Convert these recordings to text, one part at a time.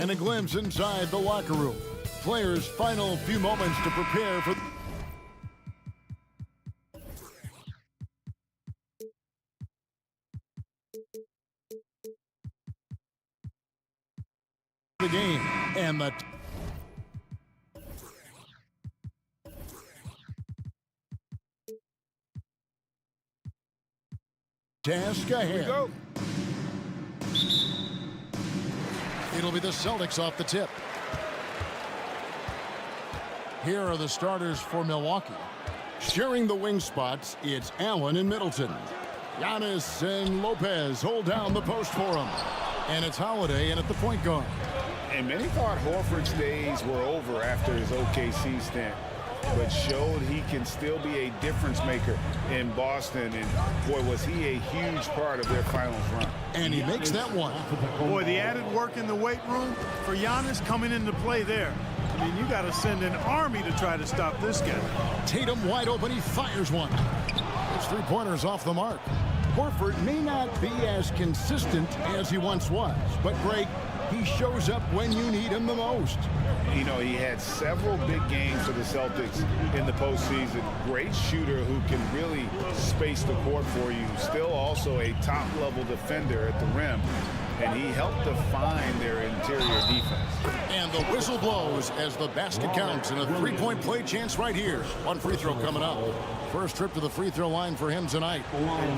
And a glimpse inside the locker room. Players' final few moments to prepare for the game. And the task ahead. It'll be the Celtics off the tip. Here are the starters for Milwaukee. Sharing the wing spots, it's Allen and Middleton. Giannis and Lopez hold down the post for him. And it's Holiday in at the point guard. And many thought Horford's days were over after his OKC stint, but showed he can still be a difference maker in Boston. And boy, was he a huge part of their finals run. And he makes that one. Boy, the added work in the weight room for Giannis coming into play there. I mean, you got to send an army to try to stop this guy. Tatum wide open, he fires one. His three-pointers off the mark. Horford may not be as consistent as he once was, but Greg, he shows up when you need him the most. You know, he had several big games for the Celtics in the postseason. Great shooter who can really space the court for you. Still also a top-level defender at the rim. And he helped define their interior defense. And the whistle blows as the basket counts, and a three-point play chance right here. One free throw coming up. First trip to the free throw line for him tonight.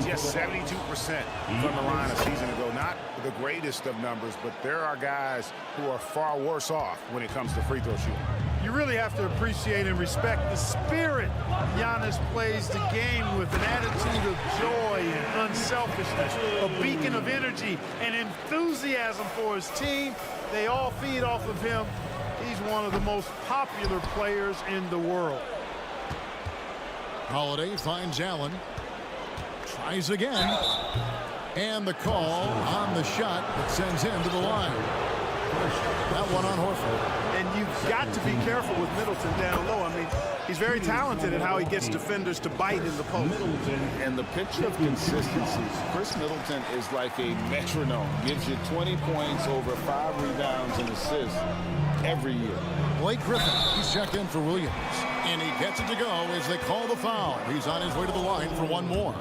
Just 72% from the line a season ago. Not the greatest of numbers, but there are guys who are far worse off when it comes to free throw shooting. You really have to appreciate and respect the spirit Giannis plays the game with, an attitude of joy and unselfishness, a beacon of energy and enthusiasm for his team. They all feed off of him. He's one of the most popular players in the world. Holiday finds Allen. Tries again. And the call on the shot that sends him to the line. That one on Horford. And you've got to be careful with Middleton down low. I mean, he's very talented at how he gets defenders to bite in the post. And the picture of consistency, Chris Middleton is like a metronome. Gives you 20 points, over 5 rebounds and assists every year. Blake Griffin, he's checked in for Williams. And he gets it to go as they call the foul. He's on his way to the line for one more.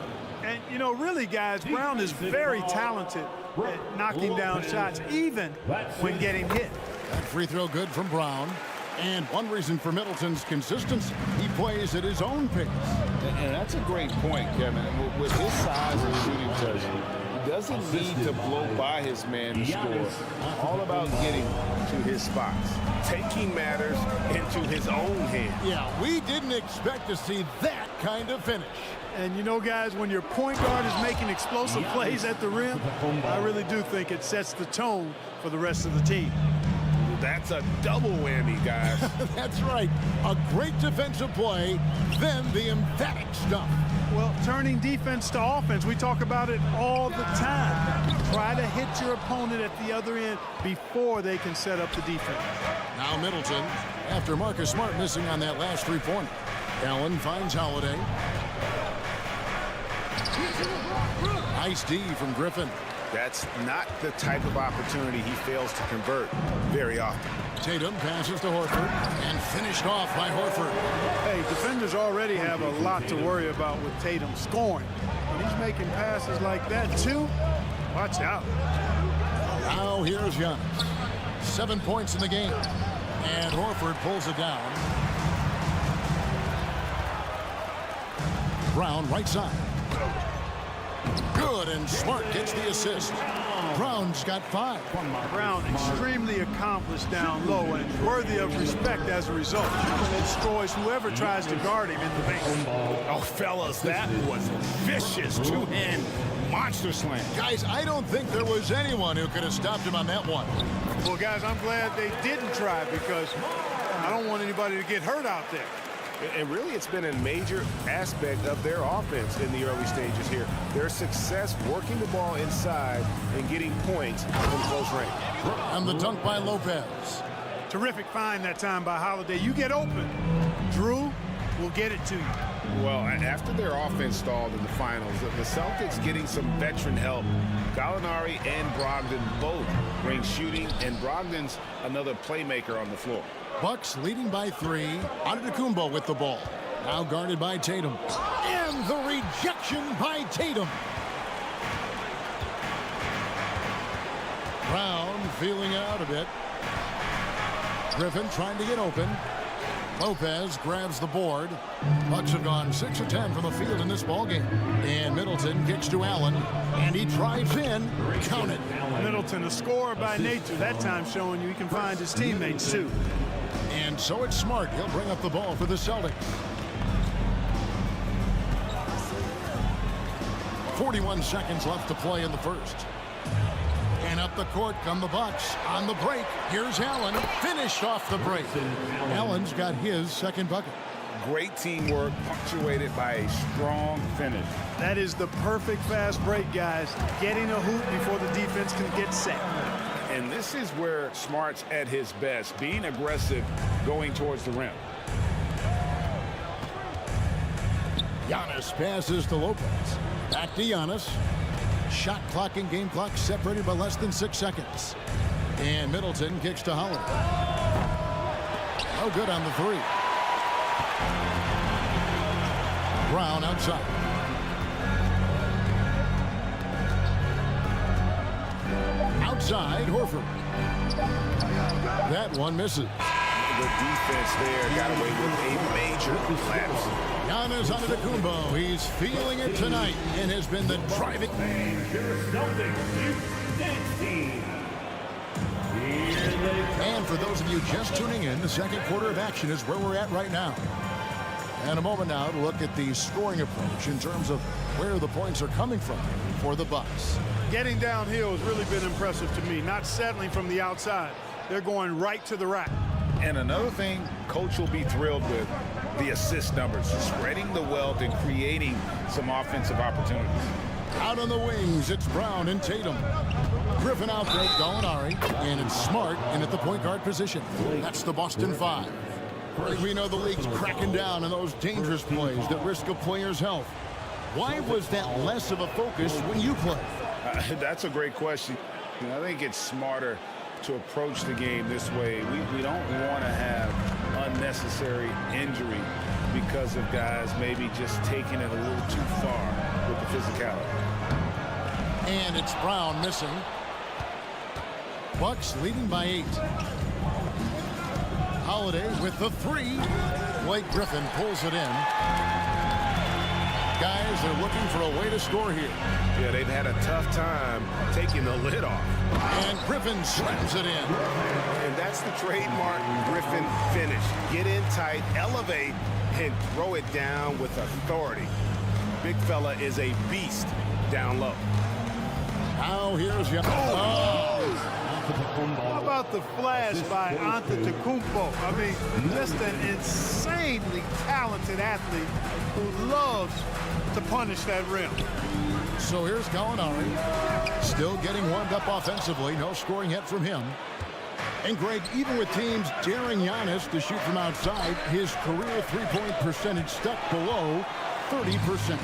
And, you know, really, guys, Brown is very talented at knocking down shots, even when getting hit. That free throw good from Brown. And one reason for Middleton's consistency, he plays at his own pace. And that's a great point, Kevin. With his size and shooting touch, he doesn't need to blow by his man to score. All about getting to his spots. Taking matters into his own hands. Yeah, we didn't expect to see that kind of finish. And, you know, guys, when your point guard is making explosive plays at the rim, I really do think it sets the tone for the rest of the team. That's a double whammy, guys. That's right. A great defensive play, then the emphatic stuff. Well, turning defense to offense, we talk about it all the time. Try to hit your opponent at the other end before they can set up the defense. Now Middleton, after Marcus Smart missing on that last three-pointer. Allen finds Holiday. Nice D from Griffin. That's not the type of opportunity he fails to convert very often. Tatum passes to Horford and finished off by Horford. Hey, defenders already have a lot to worry about with Tatum scoring. When he's making passes like that, too, watch out. Now here's Giannis. 7 points in the game. And Horford pulls it down. Brown right side. Good, and Smart gets the assist. Brown's got 5. Brown extremely accomplished down low and worthy of respect as a result. He destroys whoever tries to guard him in the paint. Oh, fellas, that was vicious two-hand monster slam. Guys, I don't think there was anyone who could have stopped him on that one. Well, guys, I'm glad they didn't try because I don't want anybody to get hurt out there. And really, it's been a major aspect of their offense in the early stages here. Their success working the ball inside and getting points from close range. And the dunk by Lopez. Terrific find that time by Holiday. You get open, Drew will get it to you. Well, after their offense stalled in the finals, the Celtics getting some veteran help. Gallinari and Brogdon both bring shooting, and Brogdon's another playmaker on the floor. Bucks leading by 3. Antetokounmpo with the ball. Now guarded by Tatum. And the rejection by Tatum. Brown feeling it out a bit. Griffin trying to get open. Lopez grabs the board. Bucks have gone 6 of 10 from the field in this ballgame. And Middleton kicks to Allen. And he drives in. Count it. Middleton, a scorer by nature, that time showing you he can find his teammates too. And so it's Smart. He'll bring up the ball for the Celtics. 41 seconds left to play in the first. And up the court come the Bucks. On the break, here's Allen. Finished off the break. Allen's got his second bucket. Great teamwork, punctuated by a strong finish. That is the perfect fast break, guys. Getting a hoop before the defense can get set. And this is where Smart's at his best, being aggressive, going towards the rim. Giannis passes to Lopez. Back to Giannis. Shot clock and game clock separated by less than 6 seconds. And Middleton kicks to Howard. No good on the 3. Brown outside. Outside, Horford. That one misses. The defense there got away with a major lapse. Giannis Antetokounmpo, he's feeling it tonight and has been the driving. And for those of you just tuning in, the second quarter of action is where we're at right now. And a moment now to look at the scoring approach in terms of where the points are coming from for the Bucks. Getting downhill has really been impressive to me, not settling from the outside. They're going right to the rack. And another thing Coach will be thrilled with, the assist numbers, spreading the wealth and creating some offensive opportunities. Out on the wings, it's Brown and Tatum. Griffin out break Gallinari, and it's Smart in at the point guard position. That's the Boston 5. We know the league's cracking down on those dangerous plays that risk a player's health. Why was that less of a focus when you play? That's a great question. I think it's smarter to approach the game this way. We don't want to have unnecessary injury because of guys maybe just taking it a little too far with the physicality. And it's Brown missing. Bucks leading by 8. Holiday with the 3. Blake Griffin pulls it in. Guys are looking for a way to score here. Yeah, they've had a tough time taking the lid off. And Griffin slams it in. And that's the trademark Griffin finish. Get in tight, elevate, and throw it down with authority. Big fella is a beast down low. Now here's Giannis. How about the flash by Antetokounmpo? I mean, just an insanely talented athlete who loves to punish that rim. So here's Gallinari. Still getting warmed up offensively. No scoring yet from him. And Greg, even with teams daring Giannis to shoot from outside, his career three-point percentage stuck below 30%.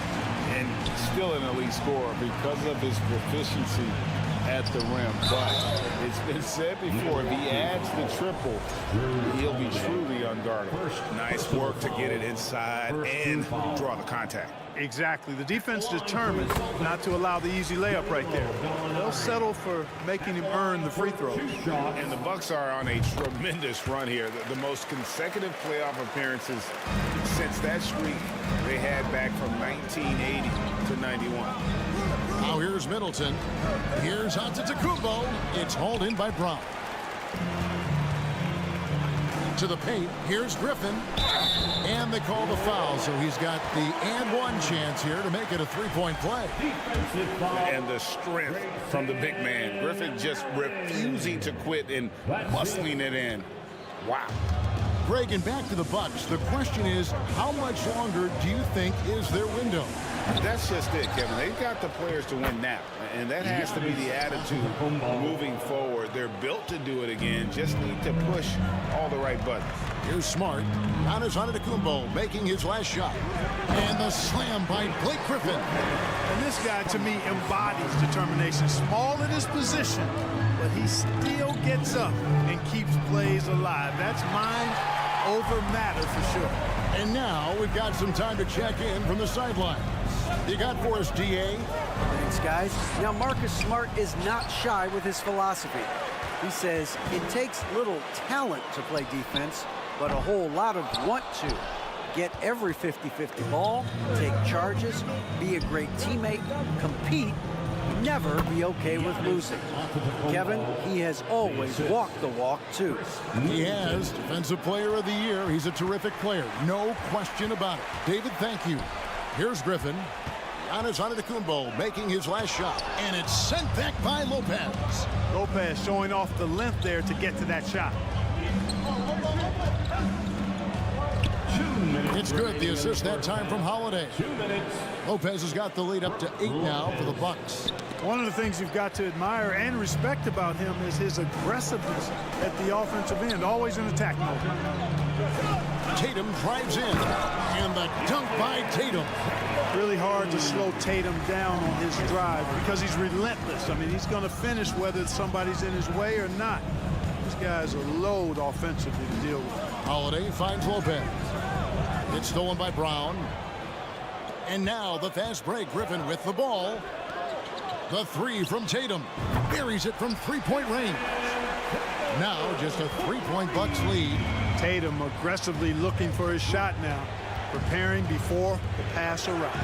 And still an elite scorer because of his proficiency at the rim. But it's been said before, if he adds the triple, he'll be truly unguardable. Nice work to get it inside and draw the contact. Exactly. The defense determined not to allow the easy layup right there. They'll settle for making him earn the free throw. And the Bucks are on a tremendous run here. The most consecutive playoff appearances since that streak they had back from 1980 to 91. Now here's Middleton. Here's Antetokounmpo. It's hauled in by Brown. To the paint. Here's Griffin. And they call the foul, so he's got the and one chance here to make it a three-point play. And the strength from the big man. Griffin just refusing to quit and muscling it in. Wow. Greg, and back to the Bucks. The question is, how much longer do you think is their window? That's just it, Kevin. They've got the players to win now, and that has to be the attitude moving forward. They're built to do it again. Just need to push all the right buttons. Here's Smart. Giannis Antetokounmpo making his last shot. And the slam by Blake Griffin. And this guy, to me, embodies determination. Small in his position, but he still gets up and keeps plays alive. That's mind over matter for sure. And now we've got some time to check in from the sidelines. You got for us, DA? Thanks, guys. Now, Marcus Smart is not shy with his philosophy. He says it takes little talent to play defense, but a whole lot of want to. Get every 50-50 ball, take charges, be a great teammate, compete, never be okay with losing. Kevin, he has always walked the walk, too. He has. Defensive Player of the Year. He's a terrific player. No question about it. David, thank you. Here's Griffin. Giannis Antetokounmpo making his last shot. And it's sent back by Lopez. Lopez showing off the length there to get to that shot. It's good. The assist that time from Holiday. Lopez has got the lead up to 8 now for the Bucks. One of the things you've got to admire and respect about him is his aggressiveness at the offensive end, always in attack mode. Tatum drives in, and the dunk by Tatum. Really hard to slow Tatum down on his drive because he's relentless. I mean, he's going to finish whether somebody's in his way or not. This guy's a load offensively to deal with. Holiday finds Lopez. It's stolen by Brown. And now the fast break. Griffin with the ball. The three from Tatum. Buries it from three-point range. Now just a three-point Bucks lead. Tatum aggressively looking for his shot now, preparing before the pass arrives.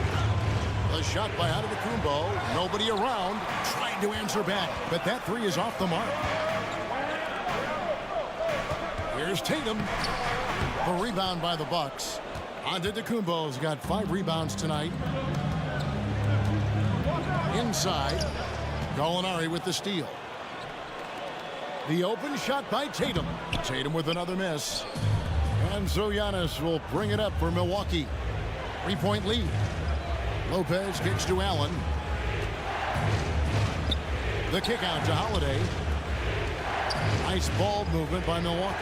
The shot by Antetokounmpo. Nobody around. Trying to answer back, but that three is off the mark. Here's Tatum. The rebound by the Bucks. Antetokounmpo's got 5 rebounds tonight. Inside, Gallinari with the steal. The open shot by Tatum. Tatum with another miss. And so Giannis will bring it up for Milwaukee. 3-point lead. Lopez kicks to Allen. The kick out to Holiday. Nice ball movement by Milwaukee.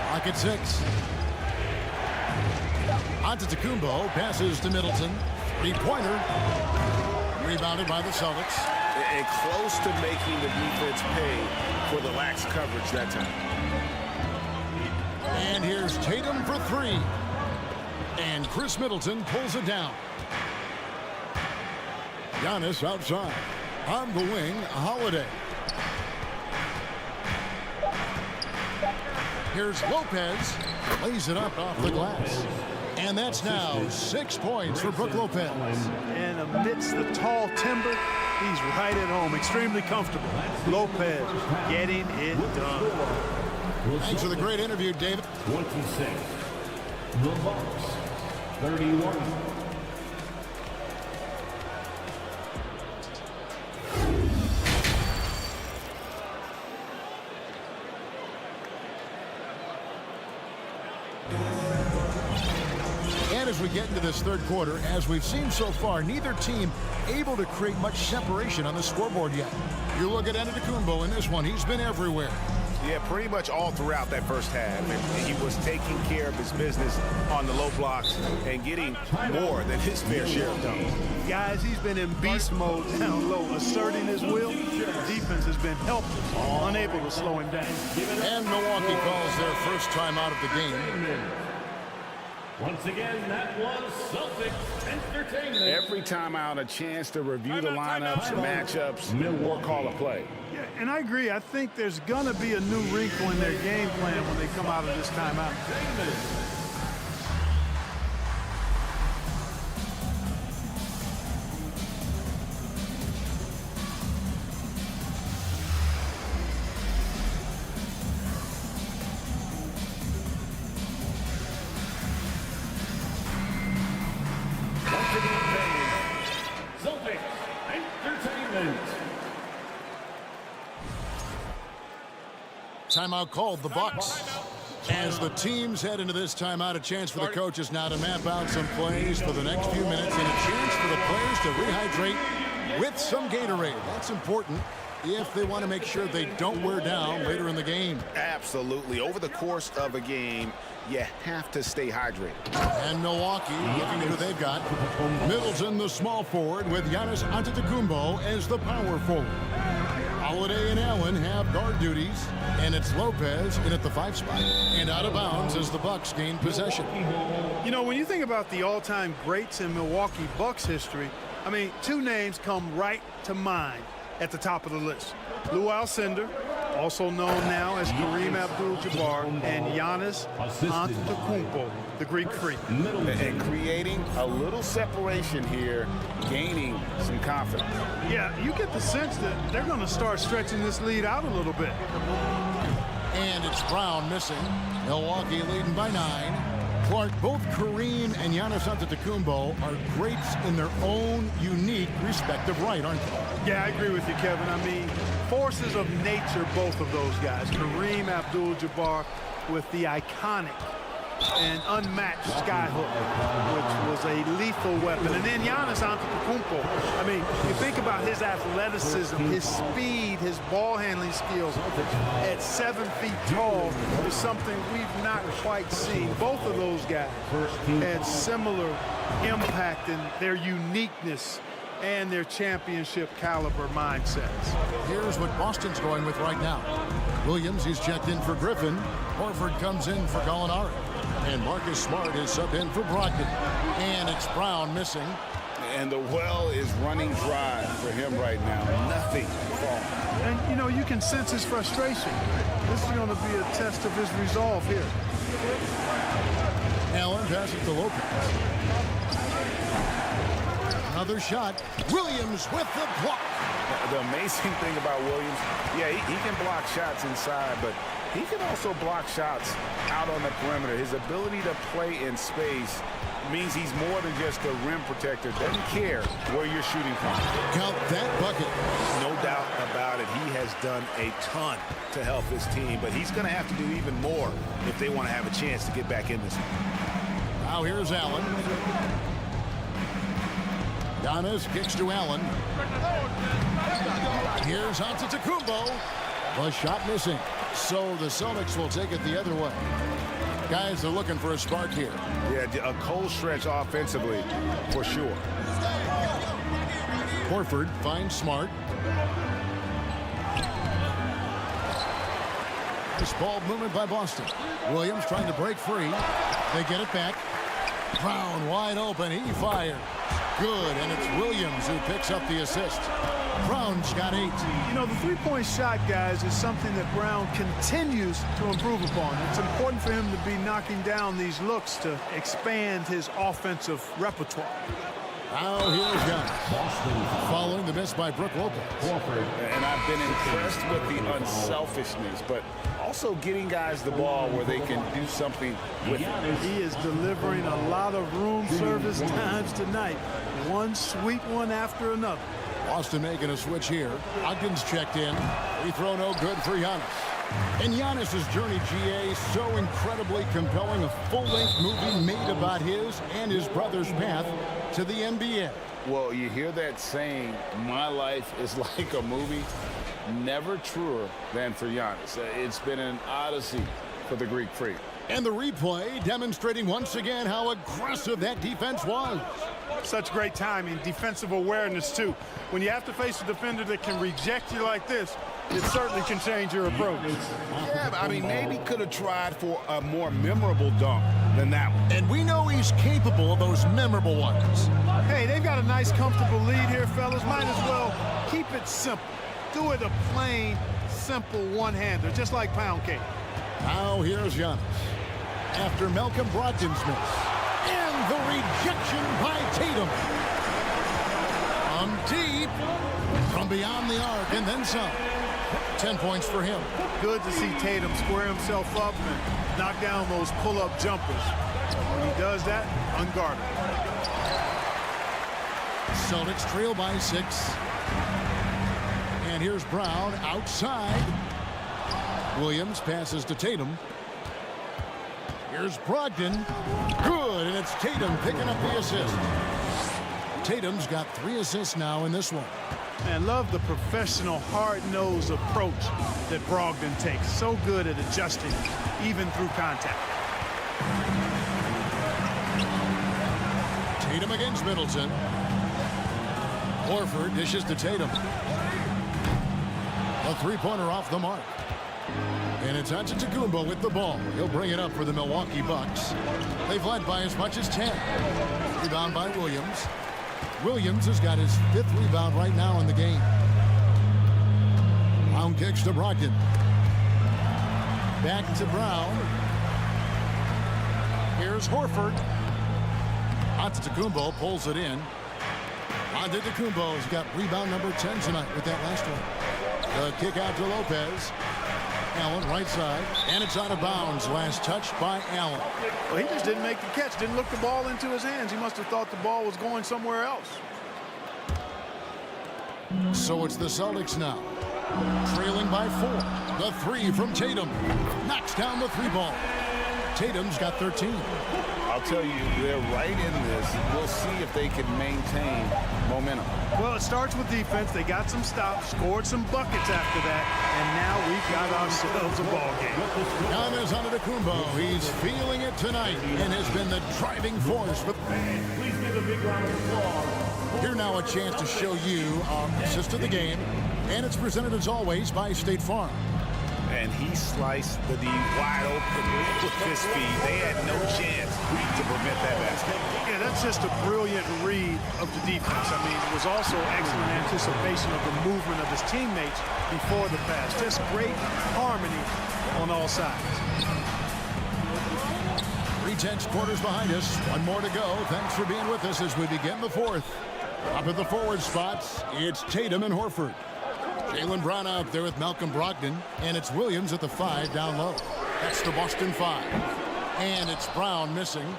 Clock at 6. Antetokounmpo passes to Middleton. Three-pointer. Rebounded by the Celtics. And close to making the defense pay for the lax coverage that time. And here's Tatum for 3. And Chris Middleton pulls it down. Giannis outside. On the wing, Holiday. Here's Lopez. Lays it up off the glass. And that's now 6 points for Brook Lopez. And amidst the tall timber, he's right at home, extremely comfortable. Lopez getting it done. Thanks for the great interview, David. 26. The Bucks. 31. And as we get into this third quarter, as we've seen so far, neither team able to create much separation on the scoreboard yet. You look at Antetokounmpo in this one, he's been everywhere. Yeah, pretty much all throughout that first half. And he was taking care of his business on the low blocks and getting more than his fair share of dunks. Guys, he's been in beast mode down low, asserting his will. The defense has been helpless, unable to slow him down. And Milwaukee calls their first time out of the game. Once again, that was Celtics entertainment. Every time out, a chance to review the lineups and matchups or call a play. Yeah, and I agree. I think there's going to be a new wrinkle in their game plan when they come out of this timeout. Celtics entertainment. Timeout called the Bucks. As the teams head into this timeout, a chance for the coaches now to map out some plays for the next few minutes and a chance for the players to rehydrate with some Gatorade. That's important if they want to make sure they don't wear down later in the game. Absolutely. Over the course of a game, you have to stay hydrated. And Milwaukee looking at who they've got. Middleton, the small forward, with Giannis Antetokounmpo as the power forward. Holiday and Allen have guard duties, and it's Lopez in at the 5 spot. And out of bounds as the Bucks gain possession. You know, when you think about the all-time greats in Milwaukee Bucks history, I mean, 2 names come right to mind at the top of the list. Lou Alcindor, also known now as Kareem Abdul-Jabbar, and Giannis Antetokounmpo, the Greek Freak. And creating a little separation here, gaining some confidence. Yeah, you get the sense that they're going to start stretching this lead out a little bit. And it's Brown missing. Milwaukee leading by 9. Clark, both Kareem and Giannis Antetokounmpo are greats in their own unique respective right, aren't they? Yeah, I agree with you, Kevin. I mean, forces of nature, both of those guys. Kareem Abdul-Jabbar with the iconic and unmatched skyhook, which was a lethal weapon. And then Giannis Antetokounmpo. I mean, you think about his athleticism, his speed, his ball handling skills at 7 feet tall is something we've not quite seen. Both of those guys had similar impact in their uniqueness and their championship caliber mindsets. Here's what Boston's going with right now. Williams, he's checked in for Griffin. Horford comes in for Gallinari. And Marcus Smart is subbed in for Brogdon. And it's Brown missing. And the well is running dry for him right now. Nothing falling. And, you know, you can sense his frustration. This is going to be a test of his resolve here. Allen passes to Lopez. Another shot. Williams with the block. The amazing thing about Williams, yeah, he can block shots inside, but he can also block shots out on the perimeter. His ability to play in space means he's more than just a rim protector. Doesn't care where you're shooting from. Count that bucket. No doubt about it. He has done a ton to help his team, but he's going to have to do even more if they want to have a chance to get back in this one. Now here's Allen. Giannis kicks to Allen. Here's Antetokounmpo. The shot missing. So the Celtics will take it the other way. Guys are looking for a spark here. Yeah, a cold stretch offensively, for sure. Horford finds Smart. This ball movement by Boston. Williams trying to break free. They get it back. Brown wide open. He fires. Good, and it's Williams who picks up the assist. Brown's got 8. You know, the three-point shot, guys, is something that Brown continues to improve upon. It's important for him to be knocking down these looks to expand his offensive repertoire. Now here's Giannis. Following the miss by Brook Lopez. And I've been impressed with the unselfishness, but also getting guys the ball where they can do something with it. He is delivering a lot of room service times tonight. One sweet one after another. Boston making a switch here. Ogden's checked in. Free throw no good for Giannis. And Giannis's journey, GA, so incredibly compelling. A full-length movie made about his and his brother's path to the NBA. Well, you hear that saying, my life is like a movie. Never truer than for Giannis. It's been an odyssey for the Greek Freak. And the replay demonstrating once again how aggressive that defense was. Such great timing, defensive awareness, too. When you have to face a defender that can reject you like this, it certainly can change your approach. Yeah, but I mean, maybe could have tried for a more memorable dunk than that one. And we know he's capable of those memorable ones. Hey, they've got a nice, comfortable lead here, fellas. Might as well keep it simple. Do it a plain, simple one-hander, just like pound cake. Now here's Giannis. After Malcolm Brogdon's miss. And the rejection by Tatum. From deep. From beyond the arc and then some. 10 points for him. Good to see Tatum square himself up and knock down those pull-up jumpers. When he does that, unguarded. Celtics trail by 6. And here's Brown outside. Williams passes to Tatum. Here's Brogdon. Good, and it's Tatum picking up the assist. Tatum's got 3 assists now in this one. And love the professional, hard-nosed approach that Brogdon takes. So good at adjusting, even through contact. Tatum against Middleton. Horford dishes to Tatum. A three-pointer off the mark. And it's Antetokounmpo with the ball. He'll bring it up for the Milwaukee Bucks. They've led by as much as 10. Rebound by Williams. Williams has got his 5th rebound right now in the game. Brown kicks to Brogdon. Back to Brown. Here's Horford. Antetokounmpo pulls it in. Antetokounmpo's got rebound number 10 tonight with that last one. The kick out to Lopez. Allen right side, and it's out of bounds. Last touch by Allen. Well, he just didn't make the catch, didn't look the ball into his hands. He must have thought the ball was going somewhere else. So it's the Celtics now, trailing by 4. The three from Tatum. Knocks down the three ball. Tatum's got 13. I'll tell you, they're right in this. We'll see if they can maintain momentum. Well, it starts with defense. They got some stops, scored some buckets after that, and now we've got ourselves a ball game. Giannis Antetokounmpo, he's feeling it tonight and has been the driving force. But Please give a big round of applause. here now a chance to show you our assist of the game, and it's presented as always by State Farm. And he sliced the D wide open with his feet. They had no chance to prevent that basket. Yeah, that's just a brilliant read of the defense. I mean, it was also excellent anticipation of the movement of his teammates before the pass. Just great harmony on all sides. 3/10 quarters behind us. One more to go. Thanks for being with us as we begin the 4th. Up at the forward spots, it's Tatum and Horford. Jaylen Brown out there with Malcolm Brogdon, and it's Williams at the 5 down low. That's the Boston 5. And it's Brown missing.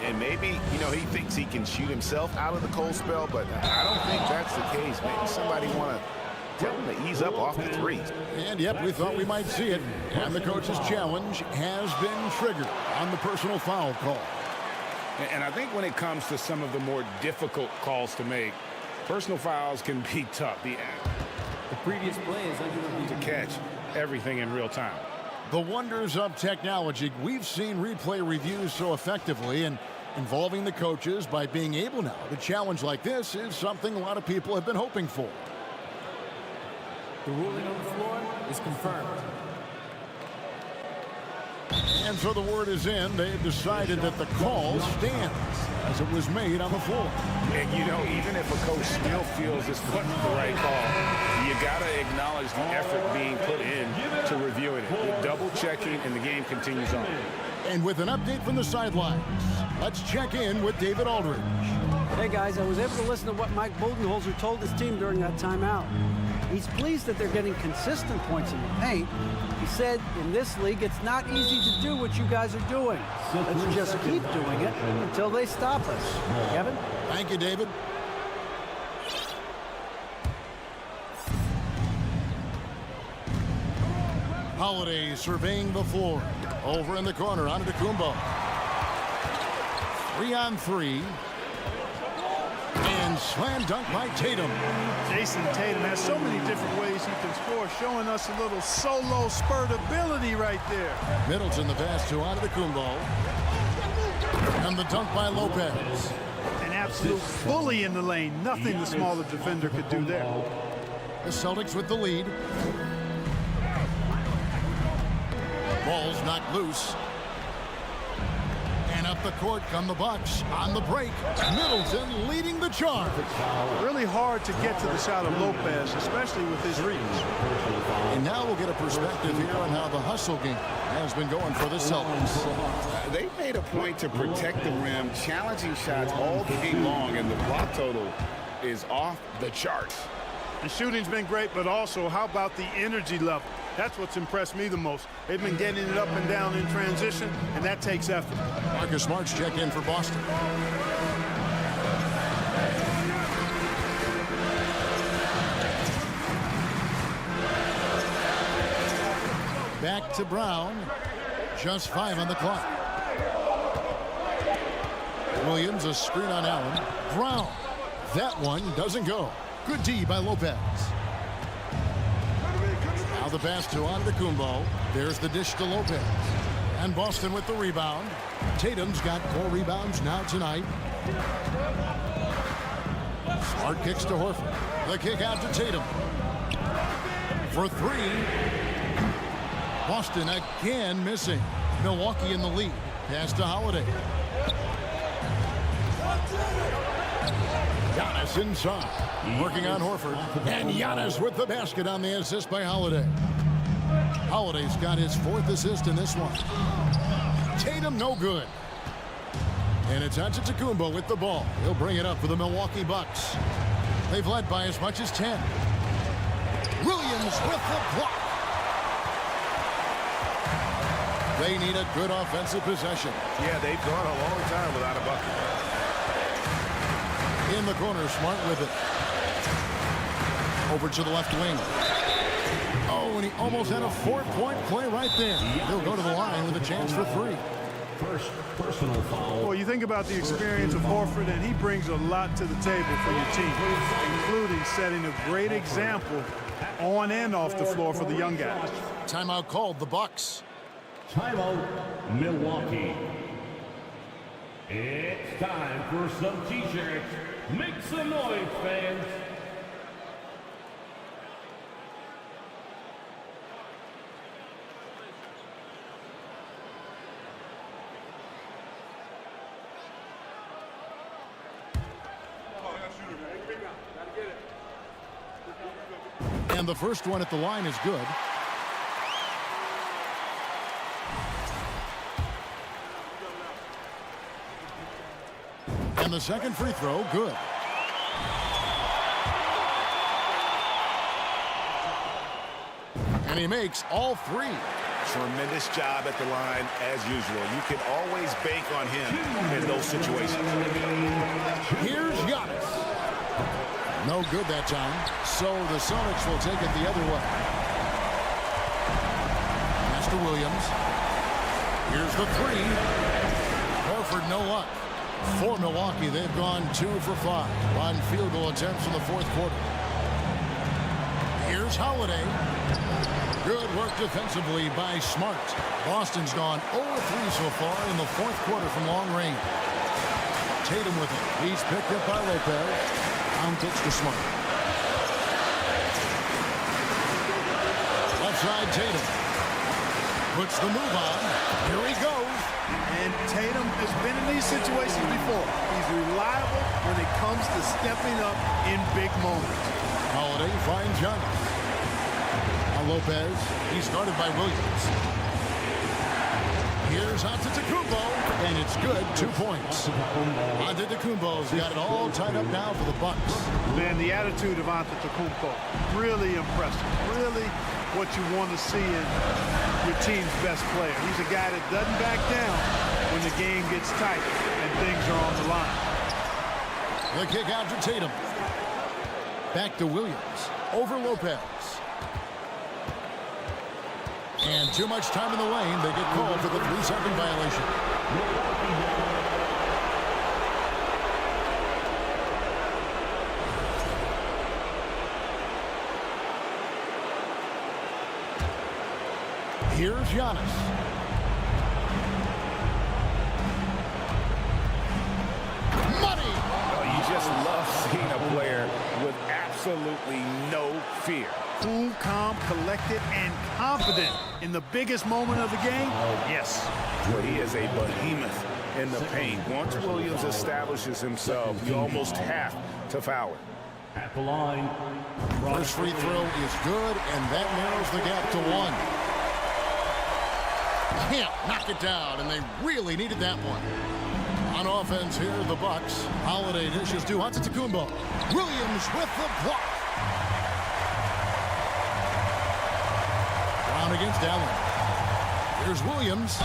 And maybe, you know, he thinks he can shoot himself out of the cold spell, but I don't think that's the case. Maybe somebody want to tell him to ease up off the three. And yep, we thought we might see it. And the coach's challenge has been triggered on the personal foul call. And I think when it comes to some of the more difficult calls to make, personal fouls can be tough. The previous play is to catch everything in real time. The wonders of technology. We've seen replay reviews so effectively, and involving the coaches by being able now to challenge like this is something a lot of people have been hoping for. The ruling on the floor is confirmed. And so the word is in. They've decided that the call stands as it was made on the floor. And, you know, even if a coach still feels this wasn't the right call, you got to acknowledge the effort being put in to reviewing it. You're double checking, and the game continues on. And with an update from the sidelines, let's check in with David Aldridge. Hey, guys, I was able to listen to what Mike Budenholzer told his team during that timeout. He's pleased that they're getting consistent points in the paint. He said, in this league, it's not easy to do what you guys are doing. Let's just keep doing it until they stop us. Kevin? Thank you, David. Holiday surveying the floor. Over in the corner, Antetokounmpo. 3-on-3. And slam dunk by Tatum. Jason Tatum has so many different ways he can score, showing us a little solo spurt ability right there. Middleton the pass to Antetokounmpo. And the dunk by Lopez. An absolute bully in the lane. Nothing the smaller defender could do there. The Celtics with the lead. Ball's knocked loose. And up the court come the Bucks on the break. Middleton leading the charge. Really hard to get to the shot of Lopez, especially with his reach. And now we'll get a perspective here on how the hustle game has been going for the Celtics. They made a point to protect the rim, challenging shots all game long, and the block total is off the charts. The shooting's been great, but also how about the energy level? That's what's impressed me the most. They've been getting it up and down in transition, and that takes effort. Marcus Smart's check in for Boston. Back to Brown. Just 5 on the clock. Williams, a screen on Allen. Brown. That one doesn't go. Good D by Lopez. Now the pass to Antetokounmpo. There's the dish to Lopez. And Boston with the rebound. Tatum's got 4 rebounds now tonight. Smart kicks to Horford. The kick out to Tatum. For 3. Boston again missing. Milwaukee in the lead. Pass to Holiday. Giannis inside. Working on Horford. And Giannis with the basket on the assist by Holiday. Holiday's got his 4th assist in this one. Tatum no good. And it's Antetokounmpo with the ball. He'll bring it up for the Milwaukee Bucks. They've led by as much as 10. Williams with the block. They need a good offensive possession. Yeah, they've gone a long time without a bucket. In the corner, Smart with it. Over to the left wing. Oh, and he almost had a 4-point play right there. He'll go to the line with a chance for 3. First personal foul. Well, you think about the experience of Horford, and he brings a lot to the table for your team, including setting a great example on and off the floor for the young guys. Timeout called, the Bucks. Timeout, Milwaukee. It's time for some t-shirts. Make some noise, fans. And the first one at the line is good. And the second free throw, good. And he makes all 3. Tremendous job at the line as usual. You can always bank on him in those situations. Here's Giannis. No good that time. So the Celtics will take it the other way. Pass to Williams. Here's the 3. Horford no luck. For Milwaukee, they've gone 2 for 5 on field goal attempts in the 4th quarter. Here's Holiday. Good work defensively by Smart. Boston's gone 0-3 so far in the 4th quarter from long range. Tatum with it. He's picked up by Lopez. Down kicks to Smart. Left side, Tatum. Puts the move on. Here he goes. And Tatum has been in these situations before. He's reliable when it comes to stepping up in big moments. Holiday finds Giannis. Now Lopez. He's guarded by Williams. Here's Antetokounmpo, and it's good. 2 points. Antetokounmpo's got it all tied up now for the Bucks. Man, the attitude of Antetokounmpo, really impressive. Really what you want to see in your team's best player. He's a guy that doesn't back down when the game gets tight and things are on the line. The kick out to Tatum. Back to Williams. Over Lopez. And too much time in the lane. They get called for the 3-second violation. Here's Giannis. Money! Oh, you just love seeing a player with absolutely no fear. Cool, calm, collected, and confident in the biggest moment of the game. Yes. Well, he is a behemoth in the paint. Once Williams establishes himself, you almost have to foul it. At the line. First free throw is good, and that narrows the gap to 1. Can't knock it down, and they really needed that one. On offense here, the Bucks. Holiday dishes to Antetokounmpo. Williams with the block. Down against Allen. Here's Williams.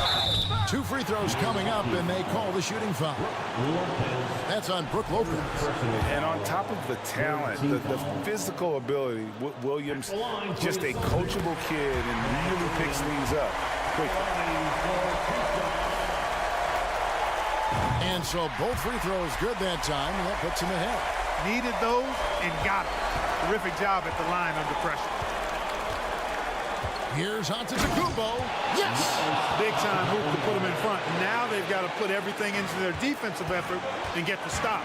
2 free throws coming up, and they call the shooting foul. That's on Brook Lopez. And on top of the talent, the physical ability, Williams, just a coachable kid and really picks things up quickly. And so both free throws good that time, and that puts him ahead. Needed those and got them. Terrific job at the line under pressure. Here's Antetokounmpo. Yes! Big time hoop to put them in front. Now they've got to put everything into their defensive effort and get the stop.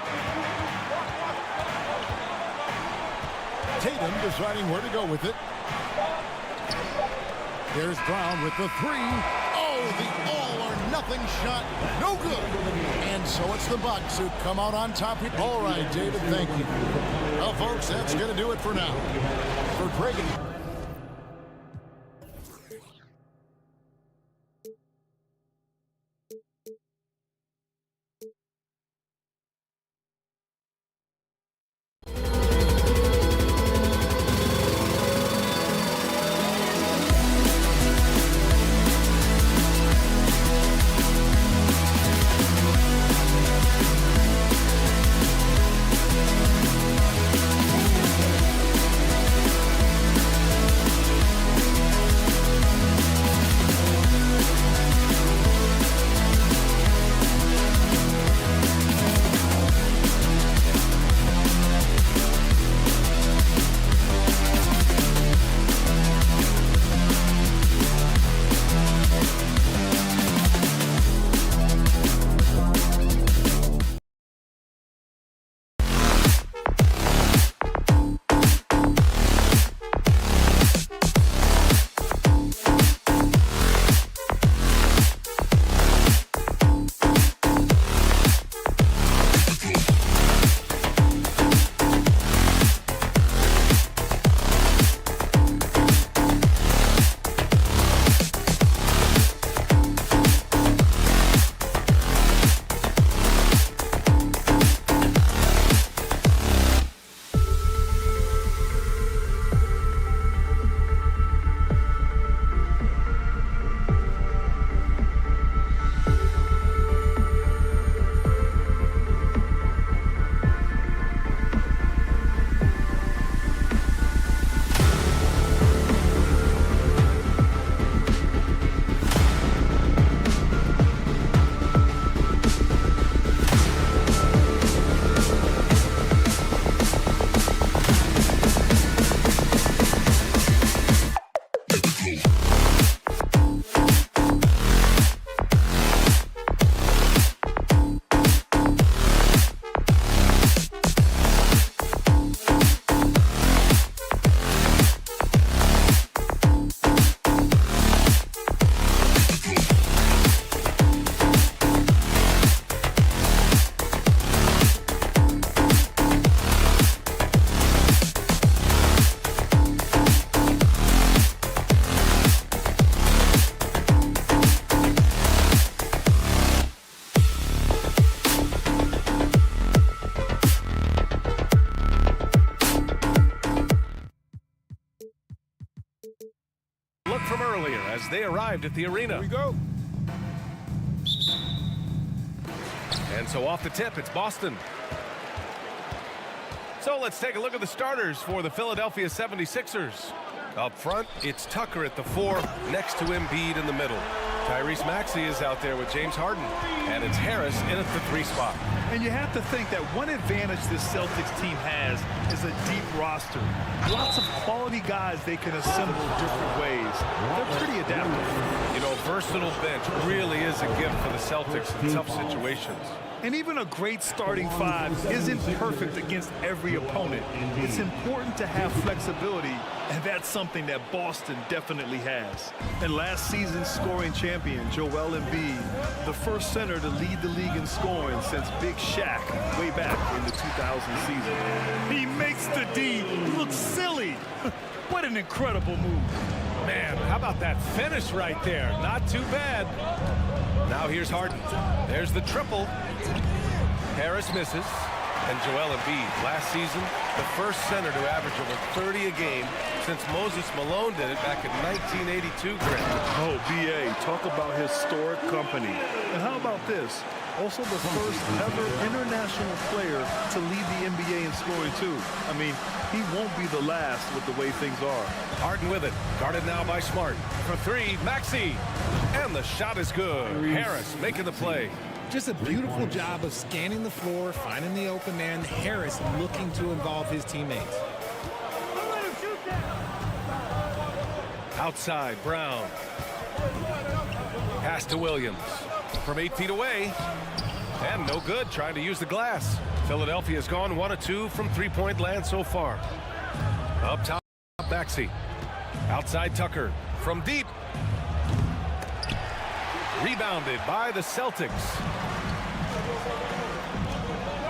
Tatum deciding where to go with it. Here's Brown with the three. Oh, the all-or-nothing shot. No good. And so it's the Bucks who come out on top. All right, David, thank you. Well, folks, that's going to do it for now. For Craig and... From earlier as they arrived at the arena. Here we go. And so off the tip, it's Boston. So let's take a look at the starters for the Philadelphia 76ers. Up front, it's Tucker at the 4, next to Embiid in the middle. Tyrese Maxey is out there with James Harden, and it's Harris in at the 3 spot. And you have to think that one advantage this Celtics team has is a deep roster. Lots of quality guys they can assemble different ways. They're pretty adaptable. You know, versatile bench really is a gift for the Celtics in tough situations. And even a great starting 5 isn't perfect against every opponent. It's important to have flexibility, and that's something that Boston definitely has. And last season's scoring champion, Joel Embiid, the first center to lead the league in scoring since Big Shaq way back in the 2000 season. He makes the D look silly. What an incredible move. Man, how about that finish right there? Not too bad. Now here's Harden. There's the triple. Harris misses. And Joel Embiid, last season, the first center to average over 30 a game since Moses Malone did it back in 1982, Grant. Oh, B.A., talk about historic company. And how about this? Also the first ever international player to lead the NBA in scoring, too. I mean, he won't be the last with the way things are. Harden with it. Guarded now by Smart. For 3, Maxey. And the shot is good. Harris making the play. Just a beautiful job of scanning the floor, finding the open man. Harris looking to involve his teammates. Outside, Brown. Pass to Williams from 8 feet away. And no good, trying to use the glass. Philadelphia's gone 1 of 2 from three-point land so far. Up top, Maxey. Outside, Tucker from deep. Rebounded by the Celtics.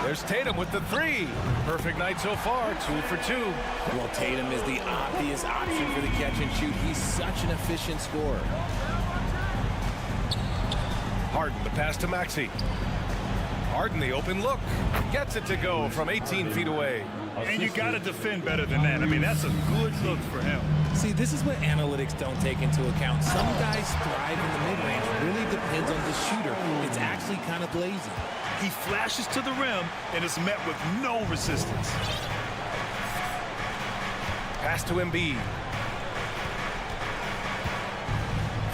There's Tatum with the three. Perfect night so far, 2 for 2. Well, Tatum is the obvious option for the catch and shoot. He's such an efficient scorer. Harden, the pass to Maxey. Harden, the open look. Gets it to go from 18 feet away. And you got to defend better than that. I mean, that's a good look for him. See, this is what analytics don't take into account. Some guys thrive in the mid-range. It really depends on the shooter. It's actually kind of lazy. He flashes to the rim and is met with no resistance. Pass to Embiid.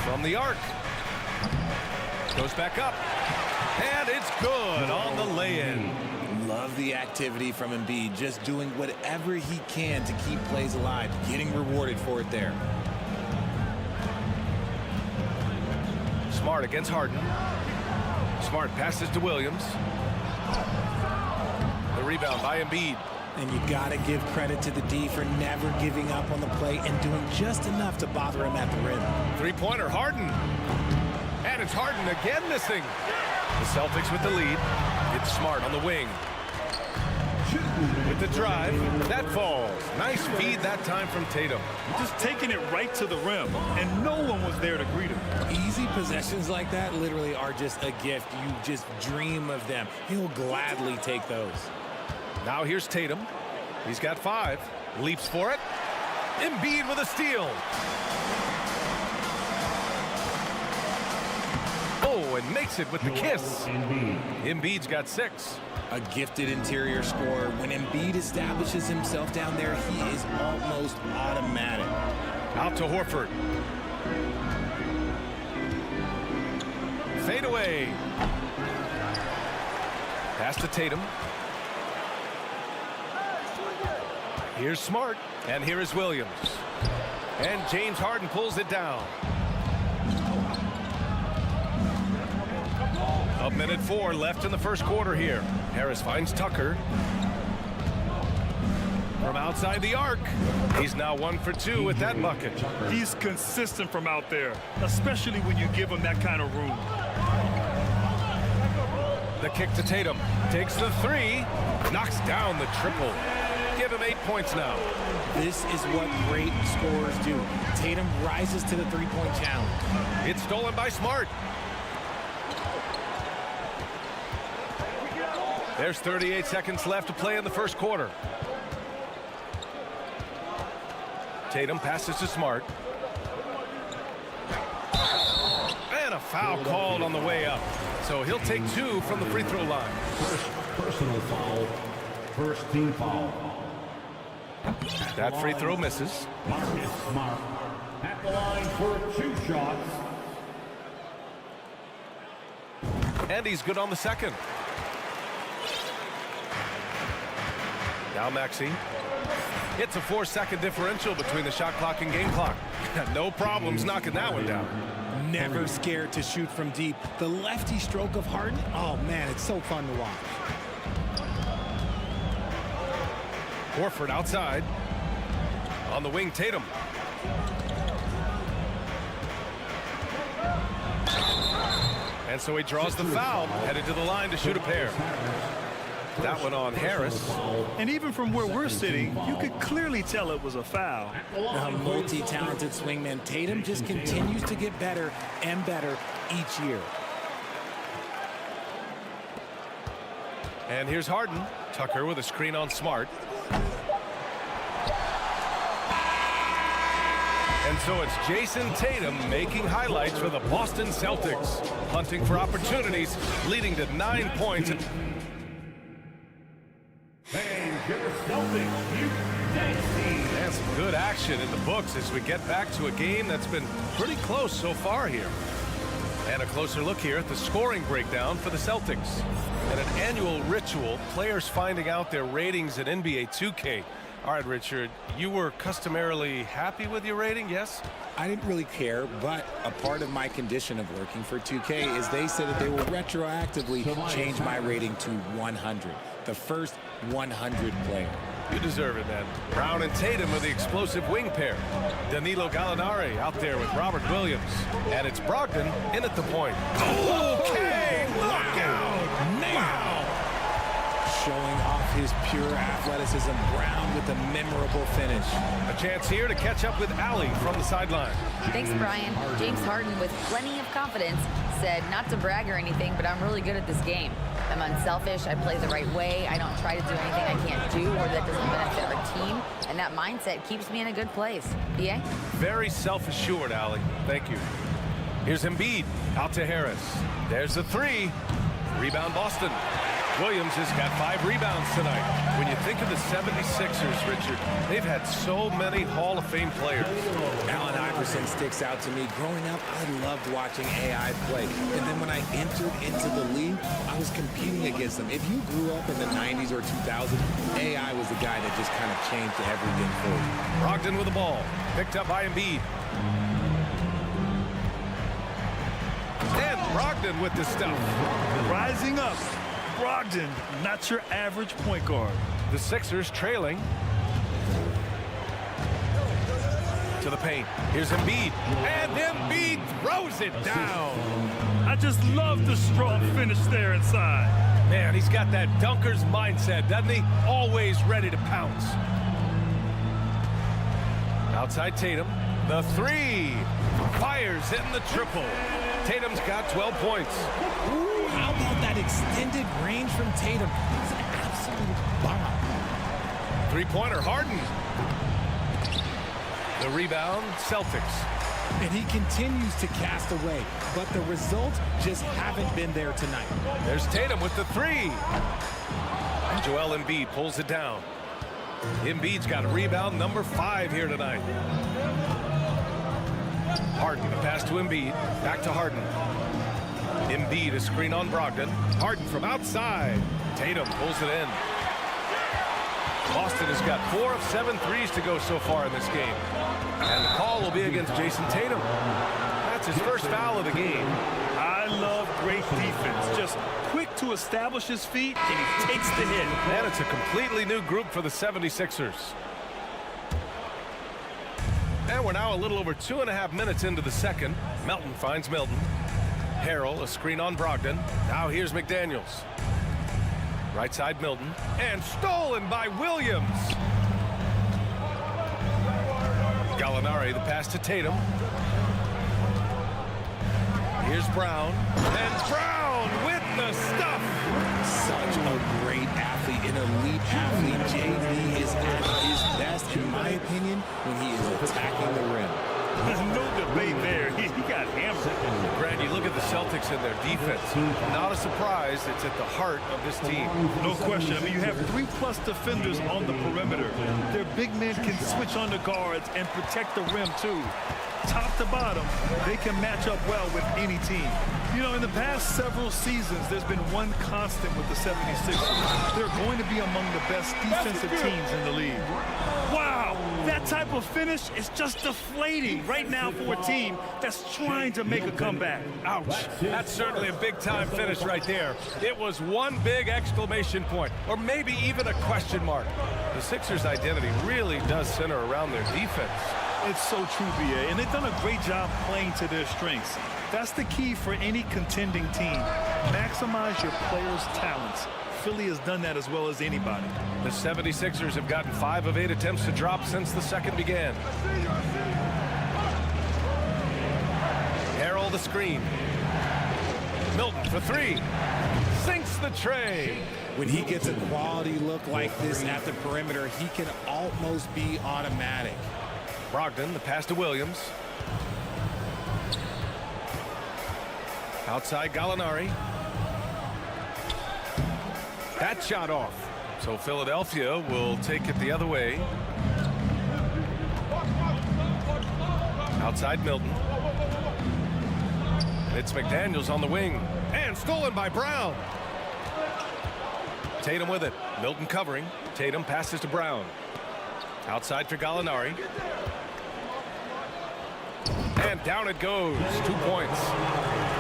From the arc. Goes back up. And it's good on the lay-in. Love the activity from Embiid, just doing whatever he can to keep plays alive, getting rewarded for it there. Smart against Harden. Smart passes to Williams. The rebound by Embiid. And you got to give credit to the D for never giving up on the play and doing just enough to bother him at the rim. Three-pointer, Harden. And it's Harden again missing. The Celtics with the lead. It's Smart on the wing. With the drive, that falls. Nice feed that time from Tatum. Just taking it right to the rim, and no one was there to greet him. Easy possessions like that literally are just a gift. You just dream of them. He'll gladly take those. Now here's Tatum. He's got 5. Leaps for it. Embiid with a steal. Oh, and makes it with the kiss. Embiid's got 6. A gifted interior scorer. When Embiid establishes himself down there, he is almost automatic. Out to Horford. Fade away. Pass to Tatum. Here's Smart. And here is Williams. And James Harden pulls it down. A minute 4 left in the first quarter here. Harris finds Tucker. From outside the arc. He's now 1 for 2 with that bucket. He's consistent from out there, especially when you give him that kind of room. The kick to Tatum. Takes the 3. Knocks down the triple. Give him 8 points now. This is what great scorers do. Tatum rises to the three-point challenge. It's stolen by Smart. There's 38 seconds left to play in the first quarter. Tatum passes to Smart. And a foul called on the way up. So he'll take 2 from the free throw line. First personal foul. First team foul. That free throw misses. Marcus Smart at the line for 2 shots. And he's good on the second. Now Maxey. It's a 4-second differential between the shot clock and game clock. No problems knocking that one down. Never scared to shoot from deep. The lefty stroke of Harden, oh man, it's so fun to watch. Horford outside. On the wing, Tatum. And so he draws the foul, headed to the line to shoot a pair. That one on Harris. And even from where we're sitting, you could clearly tell it was a foul. A multi-talented swingman, Tatum just continues to get better and better each year. And here's Harden. Tucker with a screen on Smart. And so it's Jason Tatum making highlights for the Boston Celtics. Hunting for opportunities, leading to 9 points. And your Celtics, And some good action in the books as we get back to a game that's been pretty close so far here. And a closer look here at the scoring breakdown for the Celtics. And an annual ritual, players finding out their ratings in NBA 2K. All right, Richard, you were customarily happy with your rating, yes? I didn't really care, but a part of my condition of working for 2K is they said that they will retroactively change my rating to 100, the first 100 player. You deserve it, man. Brown and Tatum are the explosive wing pair. Danilo Gallinari out there with Robert Williams. And it's Brogdon in at the point. Okay, look out! Wow! Showing off his pure athleticism, Brown with a memorable finish. A chance here to catch up with Allie from the sideline. Thanks, Brian. James Harden, with plenty of confidence, said not to brag or anything, but I'm really good at this game. I'm unselfish, I play the right way, I don't try to do anything I can't do or that doesn't benefit our team, and that mindset keeps me in a good place. PA? Very self-assured, Allie. Thank you. Here's Embiid, out to Harris. There's the three. Rebound Boston. Williams has got 5 rebounds tonight. When you think of the 76ers, Richard, they've had so many Hall of Fame players. Allen Iverson sticks out to me. Growing up, I loved watching AI play. And then when I entered into the league, I was competing against them. If you grew up in the 90s or 2000s, AI was the guy that just kind of changed everything for you. Brogdon with the ball. Picked up by Embiid. And Brogdon with the stuff. Rising up. Brogdon, not your average point guard. The Sixers trailing. To the paint. Here's Embiid. And Embiid throws it down. I just love the strong finish there inside. Man, he's got that dunker's mindset, doesn't he? Always ready to pounce. Outside Tatum. The three. Fires hitting the triple. Tatum's got 12 points. Ooh, how about that extended range from Tatum? It's an absolute bomb. Three-pointer, Harden. The rebound, Celtics. And he continues to cast away, but the results just haven't been there tonight. There's Tatum with the three. And Joel Embiid pulls it down. Embiid's got rebound number 5 here tonight. Harden, the pass to Embiid. Back to Harden. Embiid, a screen on Brogdon. Harden from outside. Tatum pulls it in. Boston has got 4 of 7 threes to go so far in this game. And the call will be against Jason Tatum. That's his first foul of the game. I love great defense. Just quick to establish his feet, and he takes the hit. And it's a completely new group for the 76ers. And we're now a little over 2.5 minutes into the second. Melton finds Milton. Harrell, a screen on Brogdon. Now here's McDaniels. Right side Milton. And stolen by Williams. Gallinari, the pass to Tatum. Here's Brown. And Brown with the stuff. Such a great athlete, an elite athlete. JB is at his best, in my opinion, when he is attacking the rim. No debate there. He got hammered. Brad, you look at the Celtics and their defense. Not a surprise. It's at the heart of this team. No question. I mean, you have 3+ defenders on the perimeter. Their big men can switch on the guards and protect the rim, too. Top to bottom, they can match up well with any team. You know, in the past several seasons, there's been one constant with the 76ers. They're going to be among the best defensive teams in the league. Wow, that type of finish is just deflating right now for a team that's trying to make a comeback. Ouch. That's certainly a big-time finish right there. It was one big exclamation point, or maybe even a question mark. The Sixers' identity really does center around their defense. It's so true, BA, and they've done a great job playing to their strengths. That's the key for any contending team. Maximize your players' talents. Philly has done that as well as anybody. The 76ers have gotten 5 of 8 attempts to drop since the second began. Harrell the screen. Milton for 3. Sinks the tray. When he gets a quality look like this at the perimeter, he can almost be automatic. Brogdon, the pass to Williams. Outside Gallinari. That shot off. So Philadelphia will take it the other way. Outside Milton. It's McDaniels on the wing. And stolen by Brown. Tatum with it. Milton covering. Tatum passes to Brown. Outside for Gallinari. And down it goes. 2 points.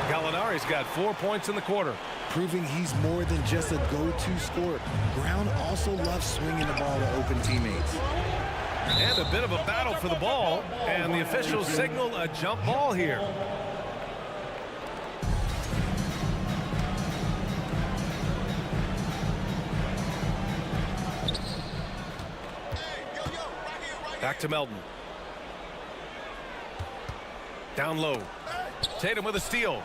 Gallinari's got 4 points in the quarter. Proving he's more than just a go-to scorer. Brown also loves swinging the ball to open teammates. And a bit of a battle for the ball. And the officials signal a jump ball here. Back to Melton. Down low. Tatum with a steal.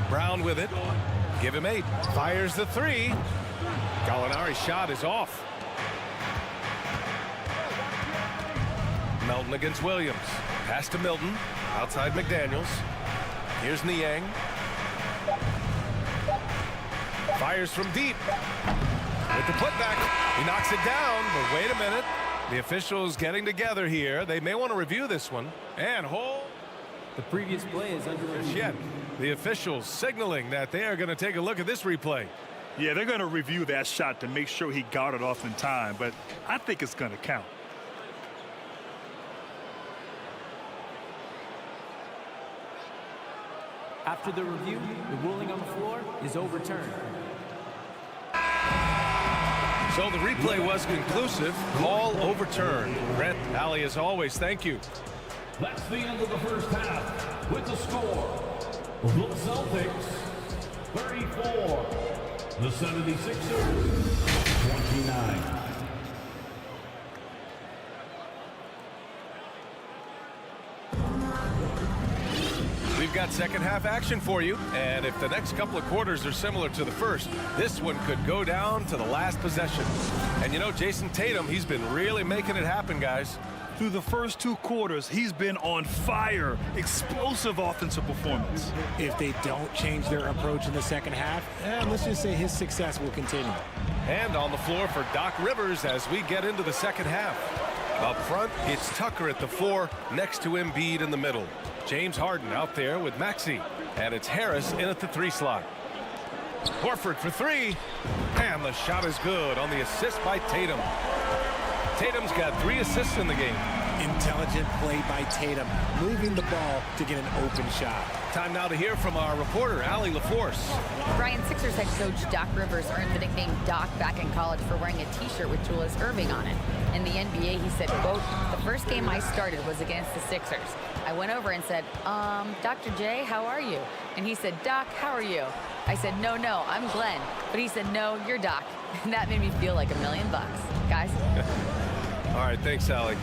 Brown with it. Give him 8. Fires the 3. Gallinari's shot is off. Melton against Williams. Pass to Milton. Outside McDaniels. Here's Niang. Fires from deep. With the putback. He knocks it down, but wait a minute. The officials getting together here. They may want to review this one. And hold. The previous play is under review. Yet. The officials signaling that they are going to take a look at this replay. Yeah, they're going to review that shot to make sure he got it off in time, but I think it's going to count. After the review, the ruling on the floor is overturned. So the replay was conclusive. Call overturned. Brent, Allie, as always, thank you. That's the end of the first half with the score. The Celtics 34. The 76ers 29. We've got second half action for you, and if the next couple of quarters are similar to the first, this one could go down to the last possession. And you know, Jason Tatum, he's been really making it happen, guys. Through the first 2 quarters, he's been on fire. Explosive offensive performance. If they don't change their approach in the second half, let's just say his success will continue. And on the floor for Doc Rivers as we get into the second half. Up front, it's Tucker at the 4, next to Embiid in the middle. James Harden out there with Maxey. And it's Harris in at the 3 slot. Horford for 3. And the shot is good on the assist by Tatum. Tatum's got 3 assists in the game. Intelligent play by Tatum, moving the ball to get an open shot. Time now to hear from our reporter, Allie LaForce. Brian, Sixers head coach Doc Rivers earned the nickname Doc back in college for wearing a T-shirt with Julius Erving on it. In the NBA, he said, quote, "The first game I started was against the Sixers. I went over and said, Dr. J, how are you?" And he said, "Doc, how are you?" I said, no, I'm Glenn." But he said, "No, you're Doc." And that made me feel like $1 million. Guys. All right, thanks, Allie.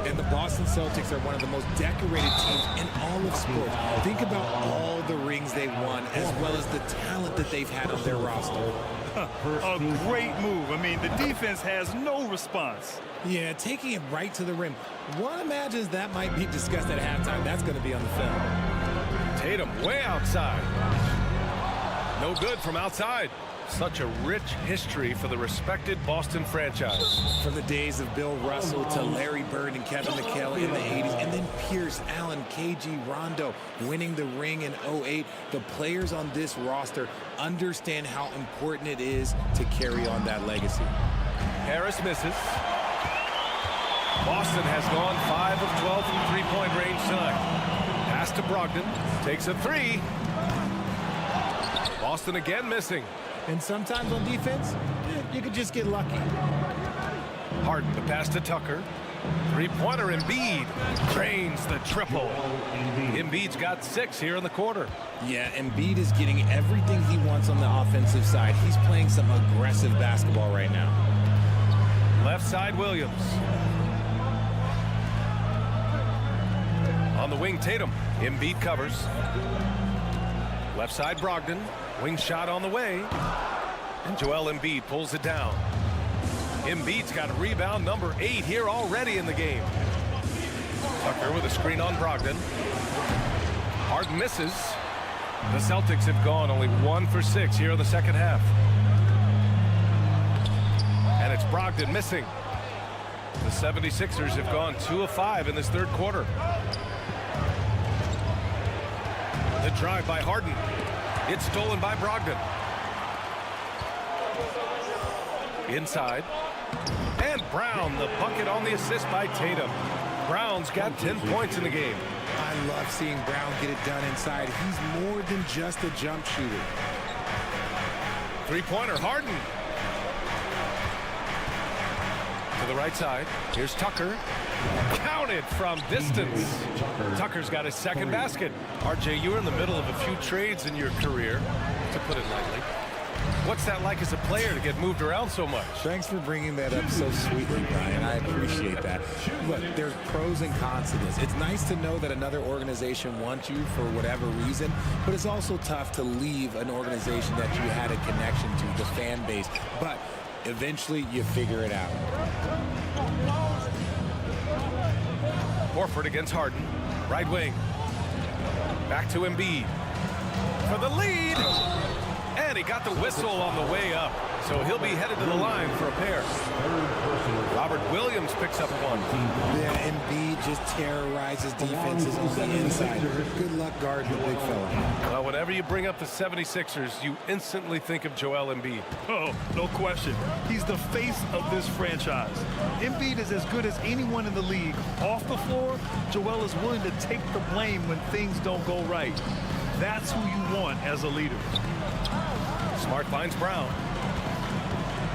And the Boston Celtics are one of the most decorated teams in all of sports. Think about all the rings they've won, as well as the talent that they've had on their roster. A great move. I mean, the defense has no response. Yeah, taking it right to the rim. One imagines that might be discussed at halftime. That's going to be on the film. Tatum way outside. No good from outside. Such a rich history for the respected Boston franchise. From the days of Bill Russell to Larry Bird and Kevin McHale in the 80s, and then Pierce, Allen, KG, Rondo winning the ring in 08. The players on this roster understand how important it is to carry on that legacy. Harris misses. Boston has gone 5 of 12 from three-point range tonight. Pass to Brogdon. Takes a 3. Boston again missing. And sometimes on defense, you could just get lucky. Harden, the pass to Tucker. Three-pointer, Embiid drains the triple. Embiid's got 6 here in the quarter. Yeah, Embiid is getting everything he wants on the offensive side. He's playing some aggressive basketball right now. Left side, Williams. On the wing, Tatum. Embiid covers. Left side, Brogdon. Wing shot on the way. And Joel Embiid pulls it down. Embiid's got rebound number 8 here already in the game. Tucker with a screen on Brogdon. Harden misses. The Celtics have gone only 1 for 6 here in the second half. And it's Brogdon missing. The 76ers have gone 2 of 5 in this third quarter. drive by Harden. It's stolen by Brogdon. Inside. And Brown, the bucket on the assist by Tatum. Brown's got 10 points in the game. I love seeing Brown get it done inside. He's more than just a jump shooter. Three-pointer, Harden. To the right side. Here's Tucker. Counted from distance. Tucker's got his second basket. RJ, you were in the middle of a few trades in your career, to put it lightly. What's that like as a player to get moved around so much? Thanks for bringing that up so sweetly, Brian. I appreciate that. Look, there's pros and cons to this. It's nice to know that another organization wants you for whatever reason, but it's also tough to leave an organization that you had a connection to, the fan base. But eventually, you figure it out. Horford against Harden. Right wing. Back to Embiid. For the lead. And he got the whistle on the way up. So he'll be headed to the line for a pair. Robert Williams picks up one. Yeah, Embiid just terrorizes defenses on the inside. Good luck guarding the big fella. Well, whenever you bring up the 76ers, you instantly think of Joel Embiid. Oh, no question. He's the face of this franchise. Embiid is as good as anyone in the league. Off the floor, Joel is willing to take the blame when things don't go right. That's who you want as a leader. Smart finds Brown.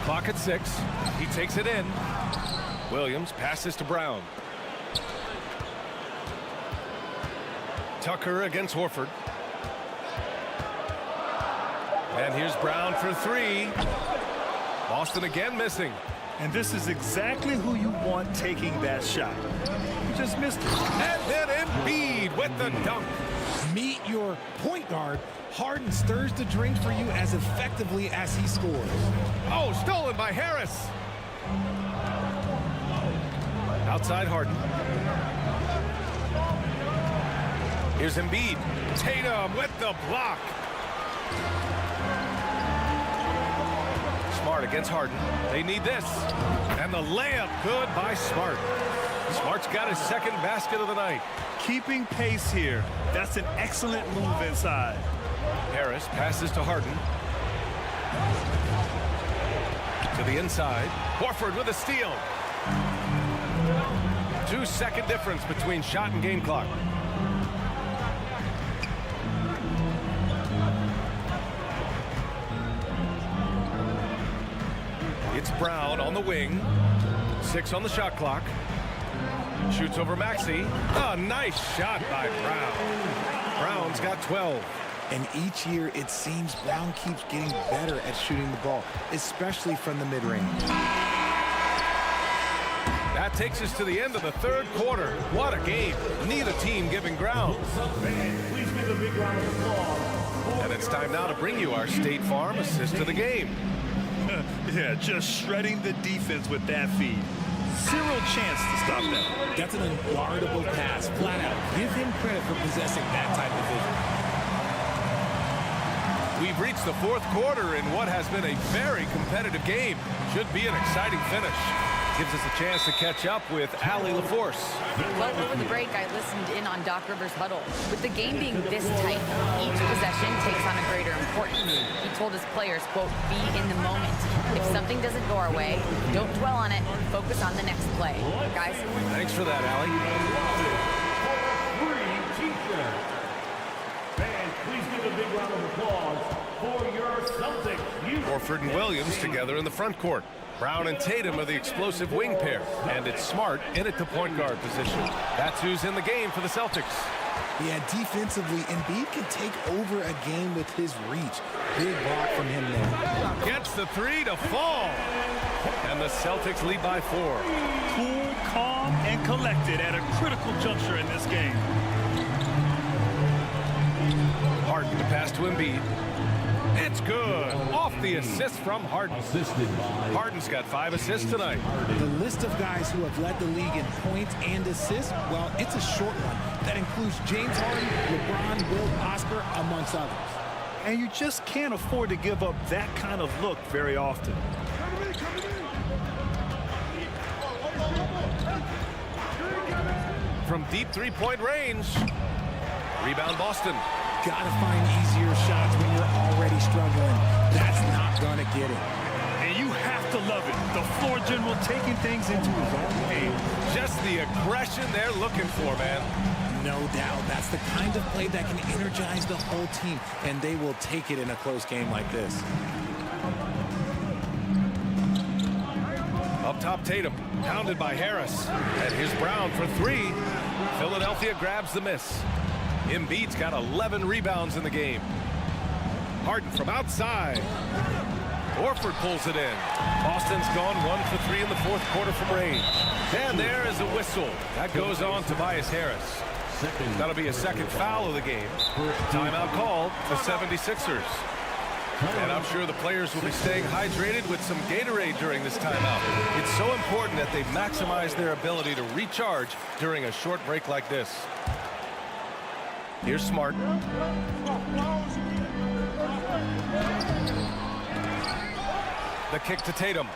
Clock at 6. He takes it in. Williams passes to Brown. Tucker against Horford. And here's Brown for 3. Boston again missing. And this is exactly who you want taking that shot. You just missed it. And then Embiid with the dunk. Meet your point guard. Harden stirs the drink for you as effectively as he scores. Oh, stolen by Harris. Outside Harden. Here's Embiid. Tatum with the block. Smart against Harden. They need this. And the layup good by Smart. Smart's got his second basket of the night. Keeping pace here. That's an excellent move inside. Harris passes to Harden. To the inside. Horford with a steal. 2-second difference between shot and game clock. It's Brown on the wing. 6 on the shot clock. Shoots over Maxey. A nice shot by Brown. Brown's got 12. And each year, it seems Brown keeps getting better at shooting the ball, especially from the mid-range. That takes us to the end of the third quarter. What a game. Neither team giving ground. Please give a big round of applause. And it's time now to bring you our State Farm assist of the game. Yeah, just shredding the defense with that feed. Zero chance to stop that. That's an unguardable pass, flat out. Give him credit for possessing that type of vision. We've reached the fourth quarter in what has been a very competitive game. Should be an exciting finish. Gives us a chance to catch up with Allie LaForce. Well, over the break, I listened in on Doc Rivers' huddle. With the game being this tight, each possession takes on a greater importance. He told his players, quote, be in the moment. If something doesn't go our way, don't dwell on it. Focus on the next play. Guys? Thanks for that, Allie. Free t-shirt. Fans, please give a big round of applause for your Celtics. Horford and Williams together in the front court. Brown and Tatum are the explosive wing pair. And it's Smart in at the point guard position. That's who's in the game for the Celtics. Yeah, defensively, Embiid can take over a game with his reach. Big block from him there. Gets the 3 to fall. And the Celtics lead by 4. Cool, calm, and collected at a critical juncture in this game. Harden to pass to Embiid. It's good. Off the assist from Harden. Harden's got 5 assists tonight. The list of guys who have led the league in points and assists, well, it's a short one. That includes James Harden, LeBron, Will, Oscar, amongst others. And you just can't afford to give up that kind of look very often. From deep three-point range. Rebound Boston. gotta find easier shots when you're already struggling. That's not gonna get it. And you have to love it. The floor general taking things into his own game. Just the aggression they're looking for, man. No doubt. That's the kind of play that can energize the whole team, and they will take it in a close game like this. Up top, Tatum, pounded by Harris. And here's Brown for three. Philadelphia grabs the miss. Embiid's got 11 rebounds in the game. Harden from outside. Horford pulls it in. Boston's gone 1 for 3 in the fourth quarter from range. And there is a whistle. That goes on Tobias Harris. That'll be a second foul of the game. Timeout called for 76ers. And I'm sure the players will be staying hydrated with some Gatorade during this timeout. It's so important that they maximize their ability to recharge during a short break like this. Here's Smart. The kick to Tatum.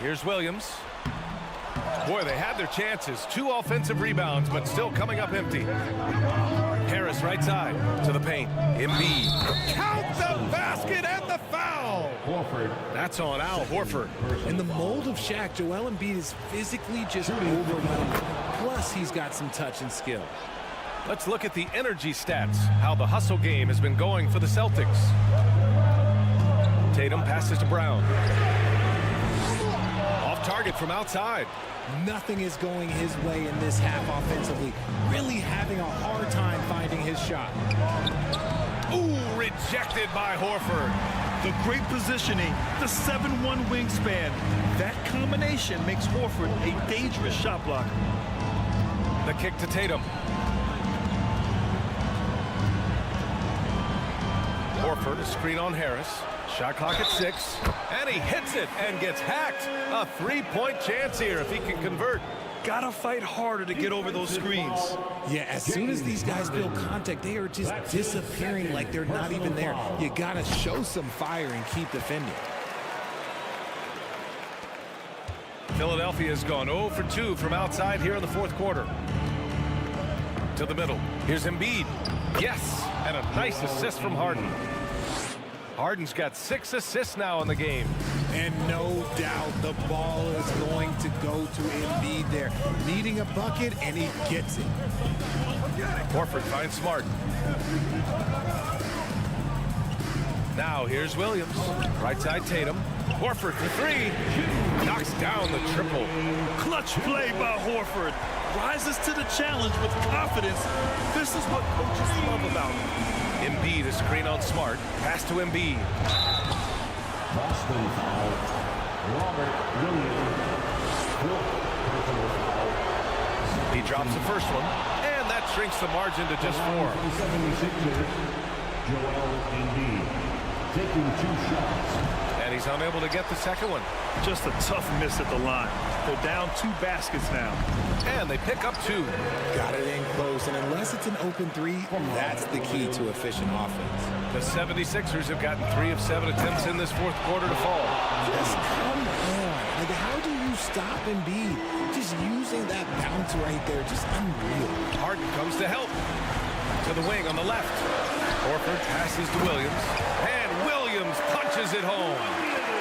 Here's Williams. Boy, they had their chances. 2 offensive rebounds, but still coming up empty. Harris right side to the paint. Embiid. Count the basket and the foul. Horford. That's on Al Horford. In the mold of Shaq, Joel Embiid is physically just overwhelmed. Plus, he's got some touch and skill. Let's look at the energy stats. How the hustle game has been going for the Celtics. Tatum passes to Brown. Off target from outside. Nothing is going his way in this half offensively. Really having a hard time finding his shot. Ooh, rejected by Horford. The great positioning, the 7'1" wingspan. That combination makes Horford a dangerous shot blocker. The kick to Tatum. Horford, a screen on Harris. Shot clock at 6. And he hits it and gets hacked. A 3-point chance here if he can convert. Gotta fight harder to get over those screens. Yeah, as soon as these guys feel contact, they are just disappearing like they're not even there. You gotta show some fire and keep defending. Philadelphia's gone 0 for 2 from outside here in the fourth quarter. To the middle. Here's Embiid. Yes, and a nice assist from Harden. Harden's got 6 assists now in the game. And no doubt the ball is going to go to Embiid there. Needing a bucket, and he gets it. Horford finds Smart. Now here's Williams. Right side Tatum. Horford for 3. Knocks down the triple. Clutch play by Horford. Rises to the challenge with confidence. This is what coaches love about him. Embiid, a screen on Smart. Pass to Embiid. Boston foul. Robert Williams. He drops the first one, and that shrinks the margin to just 4. For the 76ers, Joel Embiid taking 2 shots. And he's unable to get the second one. Just a tough miss at the line. They're down 2 baskets now. And they pick up 2. Got it in close, and unless it's an open 3, that's the key to efficient offense. The 76ers have gotten 3 of 7 attempts in this fourth quarter to fall. Just come on. Like, how do you stop Embiid? Just using that bounce right there, just unreal. Harden comes to help. To the wing on the left. Horford passes to Williams. And Williams punches it home.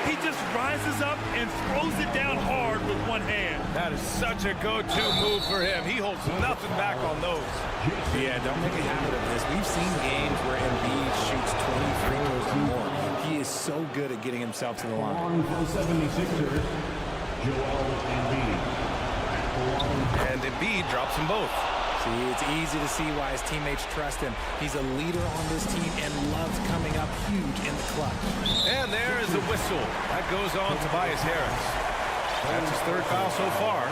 He just rises up and throws it down hard with one hand. That is such a go-to move for him. He holds nothing back on those. Yeah, don't make a habit of this. We've seen games where Embiid shoots 20 free throws or more. He is so good at getting himself to the line. On for the 76ers, Joel Embiid. And Embiid drops them both. See, it's easy to see why his teammates trust him. He's a leader on this team and loves coming up huge in the clutch. And there is the whistle. That goes on Tobias Harris. That's his 3rd foul so far.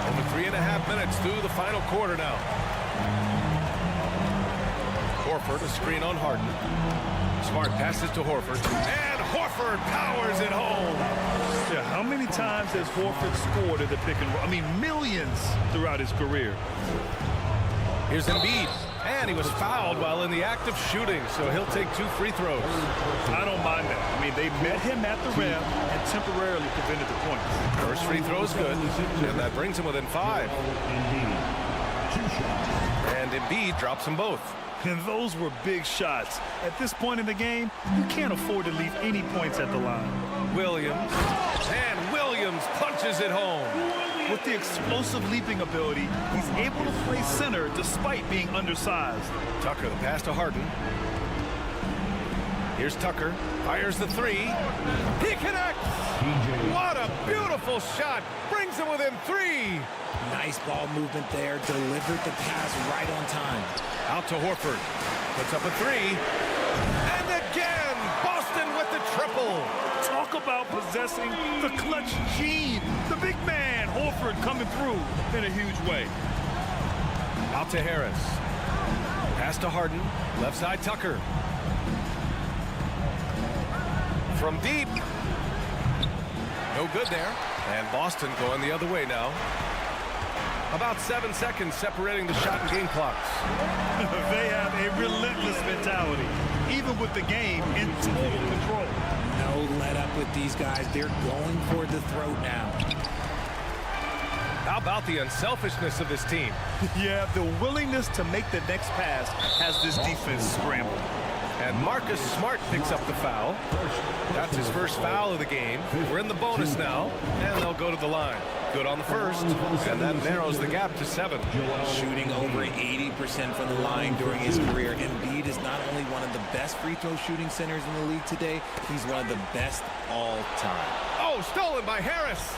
Over 3.5 minutes through the final quarter now. Horford, a screen on Harden. Smart passes to Horford. And Horford powers it home. Yeah, how many times has Horford scored at the pick and roll? I mean, millions throughout his career. Here's Embiid. And he was fouled while in the act of shooting, so he'll take 2 free throws. I don't mind that. I mean, they met him at the rim and temporarily prevented the points. First free throw is good, and that brings him within 5. And Embiid drops them both. And those were big shots. At this point in the game, you can't afford to leave any points at the line. Williams. And Williams punches it home. With the explosive leaping ability, he's able to play center despite being undersized. Tucker, the pass to Harden. Here's Tucker. Fires the three. He connects. What a beautiful shot. Brings him within 3. Nice ball movement there. Delivered the pass right on time. Out to Horford. Puts up a 3. And again, Boston with the triple. Talk about possessing the clutch gene. The big man, Horford, coming through in a huge way. Out to Harris. Pass to Harden. Left side Tucker. From deep. No good there. And Boston going the other way now. About 7 seconds separating the shot and game clocks. They have a relentless mentality, even with the game in total control. No let up with these guys. They're going for the throat now. How about the unselfishness of this team? Yeah, the willingness to make the next pass has this defense scrambled. And Marcus Smart picks up the foul. That's his first foul of the game. We're in the bonus now, and they'll go to the line. Good on the first, and that narrows the gap to 7. Shooting over 80% from the line during his career. Embiid is not only one of the best free throw shooting centers in the league today, he's one of the best all time. Oh, stolen by Harris.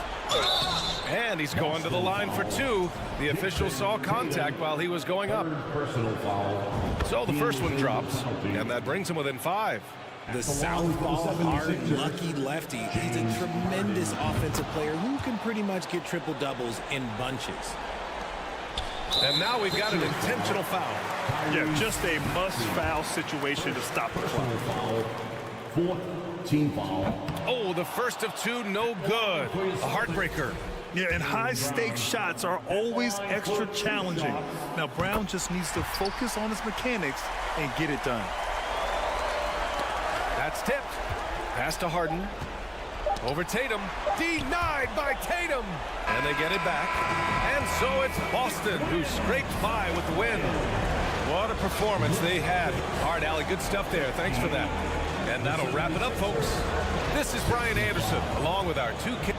And he's going to the line for 2. The official saw contact while he was going up. Personal foul. So the first one drops, and that brings him within 5. The southpaw, hard, lucky lefty. He's a tremendous offensive player who can pretty much get triple-doubles in bunches. And now we've got an intentional foul. Yeah, just a must-foul situation to stop the clock. 4th team foul. Oh, the first of 2, no good. A heartbreaker. Yeah, and high-stakes shots are always extra challenging. Now, Brown just needs to focus on his mechanics and get it done. That's tipped. Pass to Harden. Over Tatum. Denied by Tatum. And they get it back. And so it's Boston who scraped by with the win. What a performance they had. All right, Allie, good stuff there. Thanks for that. And that'll wrap it up, folks. This is Brian Anderson, along with our 2 kids.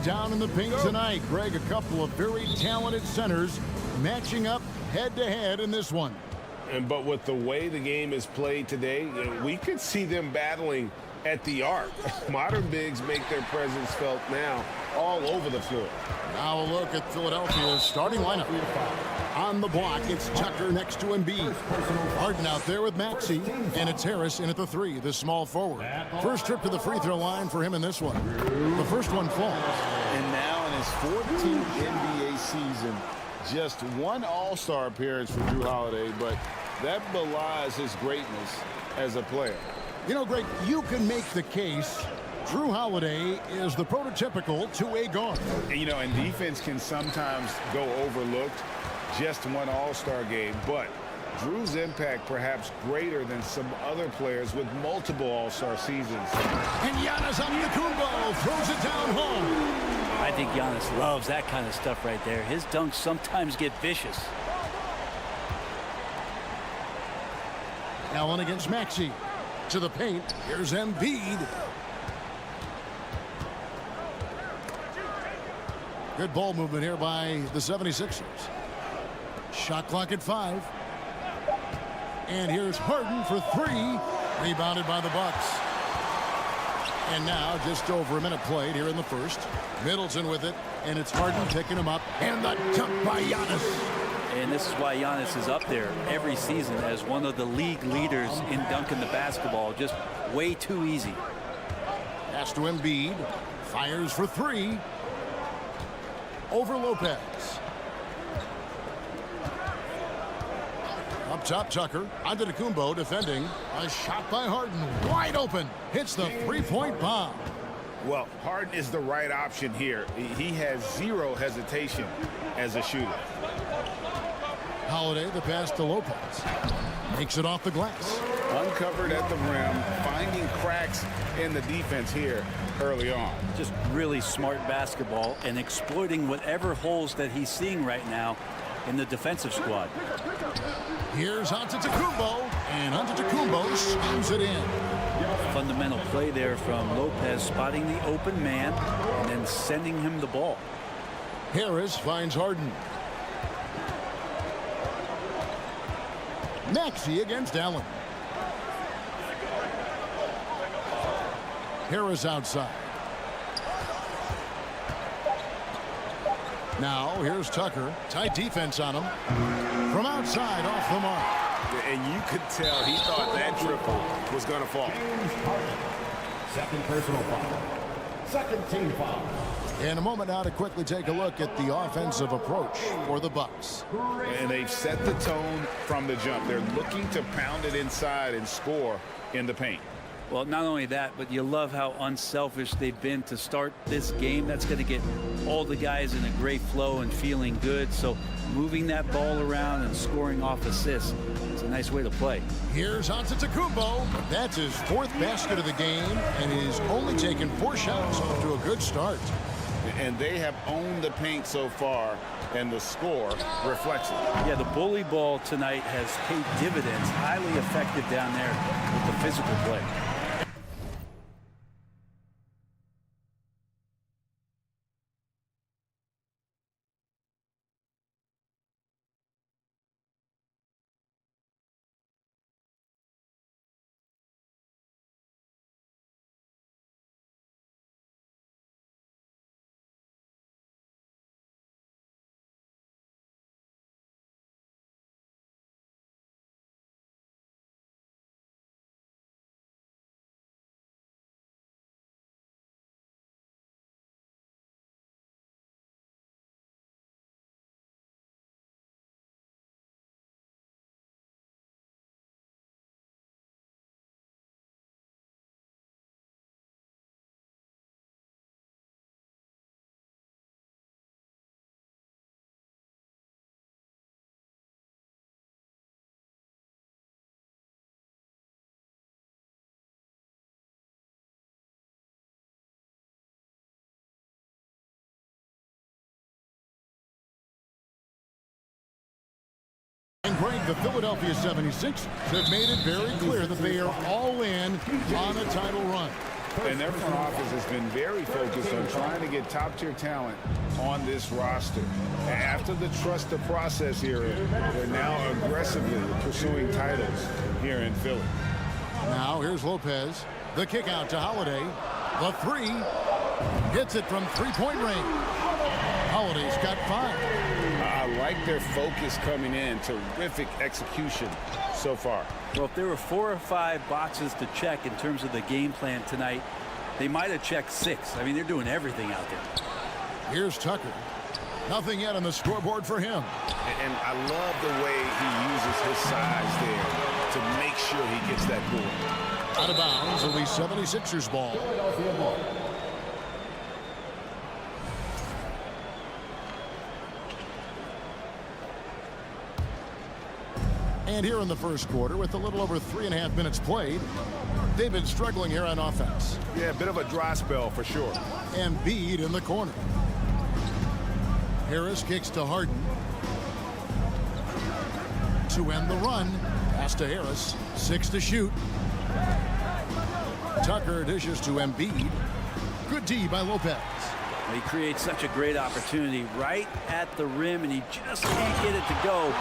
down in the paint tonight. Greg, a couple of very talented centers matching up head-to-head in this one. But with the way the game is played today, we could see them battling at the arc. Modern bigs make their presence felt now all over the floor. Now a look at Philadelphia's starting lineup. On the block, it's Tucker next to Embiid. Harden out there with Maxey, and it's Harris in at the 3, the small forward. First trip to the free throw line for him in this one. The first one falls. And now in his 14th NBA season, just one All-Star appearance for Jrue Holiday, but that belies his greatness as a player. You know, Greg, you can make the case Jrue Holiday is the prototypical two-way guard. And defense can sometimes go overlooked. Just one All-Star game, but Jrue's impact perhaps greater than some other players with multiple All-Star seasons. And Giannis Antetokounmpo throws it down home. I think Giannis loves that kind of stuff right there. His dunks sometimes get vicious. Allen against Maxey. To the paint. Here's Embiid. Good ball movement here by the 76ers. Shot clock at 5. And here's Harden for 3. Rebounded by the Bucks. And now just over a minute played here in the first. Middleton with it. And it's Harden picking him up. And the dunk by Giannis. And this is why Giannis is up there every season as one of the league leaders in dunking the basketball. Just way too easy. Pass to Embiid. Fires for 3. Over Lopez. Up top, Tucker. Antetokounmpo defending. A shot by Harden. Wide open. Hits the three-point bomb. Well, Harden is the right option here. He has zero hesitation as a shooter. Holiday, the pass to Lopez. Makes it off the glass. Uncovered at the rim, finding cracks in the defense here early on. Just really smart basketball and exploiting whatever holes that he's seeing right now in the defensive squad. Here's Antetokounmpo, and Antetokounmpo slams it in. Fundamental play there from Lopez, spotting the open man and then sending him the ball. Harris finds Harden. Maxey against Allen. Harris outside. Now here's Tucker. Tight defense on him. From outside, off the mark. And you could tell he thought that triple was going to fall. Second personal foul. Second team foul. In a moment now to quickly take a look at the offensive approach for the Bucks. And they've set the tone from the jump. They're looking to pound it inside and score in the paint. Well, not only that, but you love how unselfish they've been to start this game. That's going to get all the guys in a great flow and feeling good. So moving that ball around and scoring off assists is a nice way to play. Here's Antetokounmpo. That's his 4th basket of the game, and he's only taken 4 shots off to a good start. And they have owned the paint so far, and the score reflects it. Yeah, the bully ball tonight has paid dividends. Highly effective down there with the physical play. And Greg, the Philadelphia 76ers have made it very clear that they are all in on a title run. And their front office has been very focused on trying to get top-tier talent on this roster. And after the trust the process era, they're now aggressively pursuing titles here in Philly. Now here's Lopez. The kick out to Holiday. The three. Hits it from three-point range. Holiday's got 5. I like their focus coming in. Terrific execution so far. Well, if there were 4 or 5 boxes to check in terms of the game plan tonight, they might have checked 6. I mean, they're doing everything out there. Here's Tucker. Nothing yet on the scoreboard for him. And I love the way he uses his size there to make sure he gets that board. Out of bounds, it'll be 76ers ball. And here in the first quarter, with a little over 3.5 minutes played, they've been struggling here on offense. Yeah, a bit of a dry spell for sure. Embiid in the corner. Harris kicks to Harden. To end the run. Pass to Harris. 6 to shoot. Tucker dishes to Embiid. Good D by Lopez. He creates such a great opportunity right at the rim, and he just can't get it to go.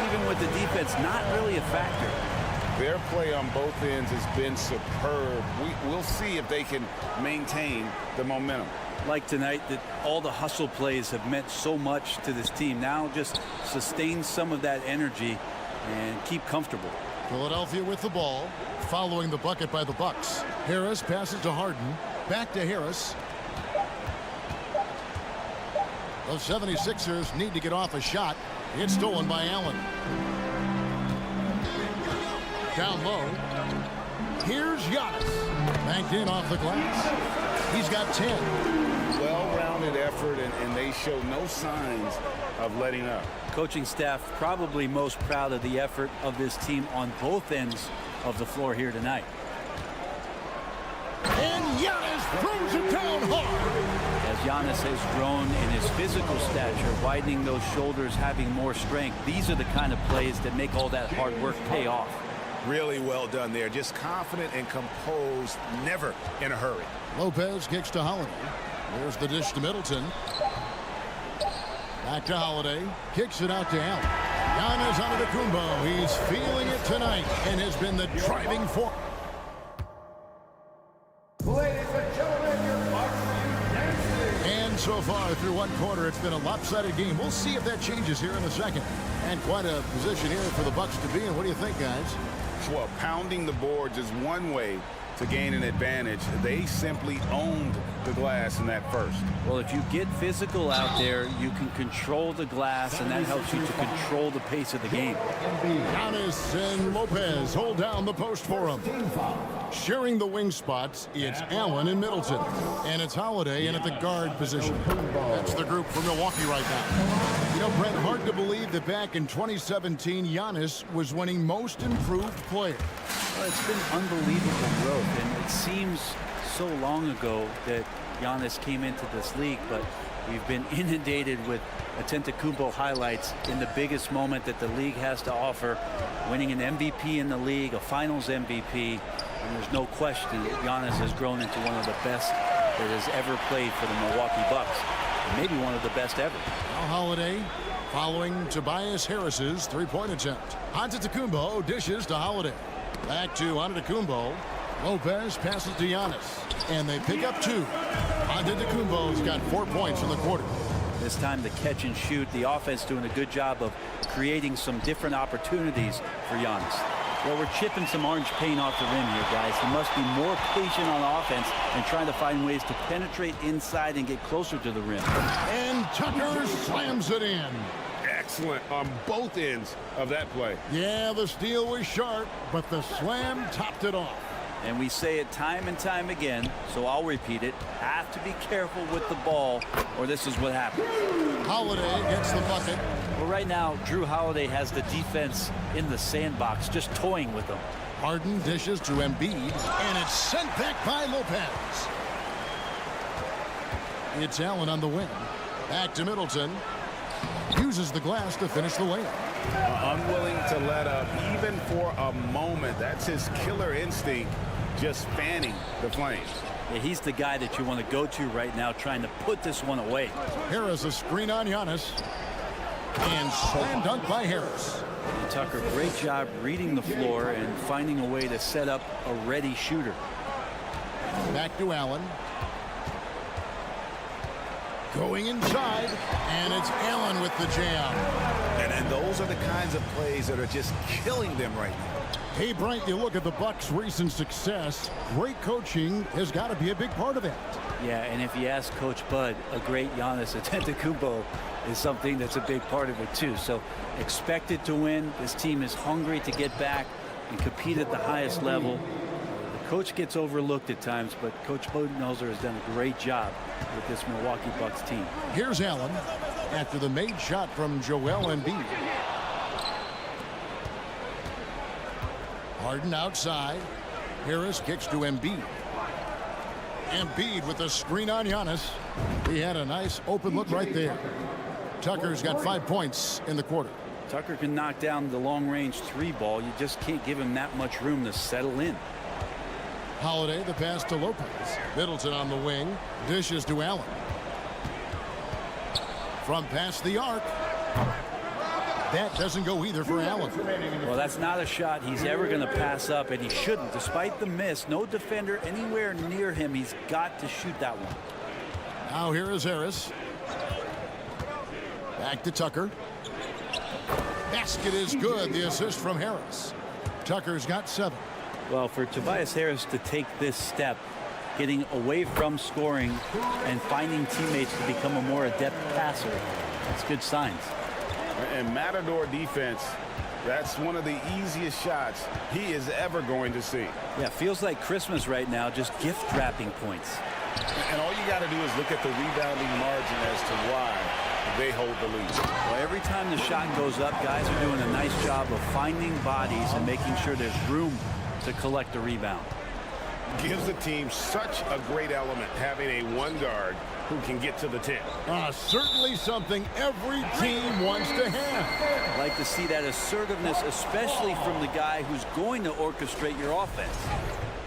Even with the defense not really a factor. Their play on both ends has been superb. We'll see if they can maintain the momentum. Like tonight, that all the hustle plays have meant so much to this team. Now just sustain some of that energy and keep comfortable. Philadelphia with the ball, following the bucket by the Bucks. Harris passes to Harden. Back to Harris. The 76ers need to get off a shot. It's stolen by Allen. Down low. Here's Giannis. Banked in off the glass. He's got 10. Well-rounded effort, and they show no signs of letting up. Coaching staff probably most proud of the effort of this team on both ends of the floor here tonight. And Giannis throws it down hard. As Giannis has grown in his physical stature, widening those shoulders, having more strength, these are the kind of plays that make all that hard work pay off. Really well done there. Just confident and composed, never in a hurry. Lopez kicks to Holiday. There's the dish to Middleton. Back to Holiday. Kicks it out to Allen. Giannis Antetokounmpo. He's feeling it tonight and has been the driving force. Ladies and gentlemen, your And so far through one quarter, it's been a lopsided game. We'll see if that changes here in the second. And quite a position here for the Bucks to be in. What do you think, guys? Well, pounding the boards is one way to gain an advantage. They simply owned the glass in that first. Well, if you get physical out there, you can control the glass, and that helps you to control the pace of the game. Giannis and Lopez hold down the post for him. Sharing the wing spots, it's Allen and Middleton. And it's Holiday in at the guard position. That's the group for Milwaukee right now. You know, Brent, hard to believe that back in 2017, Giannis was winning most improved player. Well, it's been unbelievable growth, and it seems so long ago that Giannis came into this league, but we've been inundated with Antetokounmpo highlights in the biggest moment that the league has to offer, winning an MVP in the league, a finals MVP, and there's no question that Giannis has grown into one of the best that has ever played for the Milwaukee Bucks, and maybe one of the best ever. Now Holiday following Tobias Harris's three-point attempt. Antetokounmpo dishes to Holiday. Back to Antetokounmpo. Lopez passes to Giannis. And they pick up 2. Antetokounmpo's got 4 points in the quarter. This time the catch and shoot. The offense doing a good job of creating some different opportunities for Giannis. Well, we're chipping some orange paint off the rim here, guys. He must be more patient on offense and trying to find ways to penetrate inside and get closer to the rim. And Tucker slams it in. Excellent on both ends of that play. Yeah, the steal was sharp, but the slam topped it off. And we say it time and time again, so I'll repeat it. Have to be careful with the ball, or this is what happens. Holiday gets the bucket. Well, right now, Drew Holiday has the defense in the sandbox, just toying with them. Harden dishes to Embiid, and it's sent back by Lopez. It's Allen on the wing. Back to Middleton. Uses the glass to finish the layup. Unwilling to let up even for a moment. That's his killer instinct just fanning the flames. Yeah, he's the guy that you want to go to right now, trying to put this one away. Here is a screen on Giannis. And slam dunk by Harris. And Tucker, great job reading the floor and finding a way to set up a ready shooter. Back to Allen. Going inside, and it's Allen with the jam. And those are the kinds of plays that are just killing them right now. Hey, Bright, you look at the Bucks' recent success. Great coaching has got to be a big part of that. Yeah, and if you ask Coach Bud, a great Giannis Antetokounmpo is something that's a big part of it too. So expected to win. This team is hungry to get back and compete at the highest level. The coach gets overlooked at times, but Coach Budenholzer has done a great job with this Milwaukee Bucks team. Here's Allen after the made shot from Joel Embiid. Harden outside. Harris kicks to Embiid. Embiid with the screen on Giannis. He had a nice open look right there. Tucker's got 5 points in the quarter. Tucker can knock down the long-range 3 ball. You just can't give him that much room to settle in. Holiday, the pass to Lopez. Middleton on the wing. Dishes to Allen. From past the arc. That doesn't go either for Allen. Well, that's not a shot he's ever going to pass up, and he shouldn't. Despite the miss, no defender anywhere near him. He's got to shoot that one. Now here is Harris. Back to Tucker. Basket is good. The assist from Harris. Tucker's got 7. Well, for Tobias Harris to take this step, getting away from scoring and finding teammates to become a more adept passer, that's good signs. And Matador defense, that's one of the easiest shots he is ever going to see. Yeah, feels like Christmas right now, just gift wrapping points. And all you got to do is look at the rebounding margin as to why they hold the lead. Well, every time the shot goes up, guys are doing a nice job of finding bodies and making sure there's room to collect a rebound. Gives the team such a great element having a 1 guard who can get to the 10. Certainly something every team wants to have. I like to see that assertiveness, especially from the guy who's going to orchestrate your offense.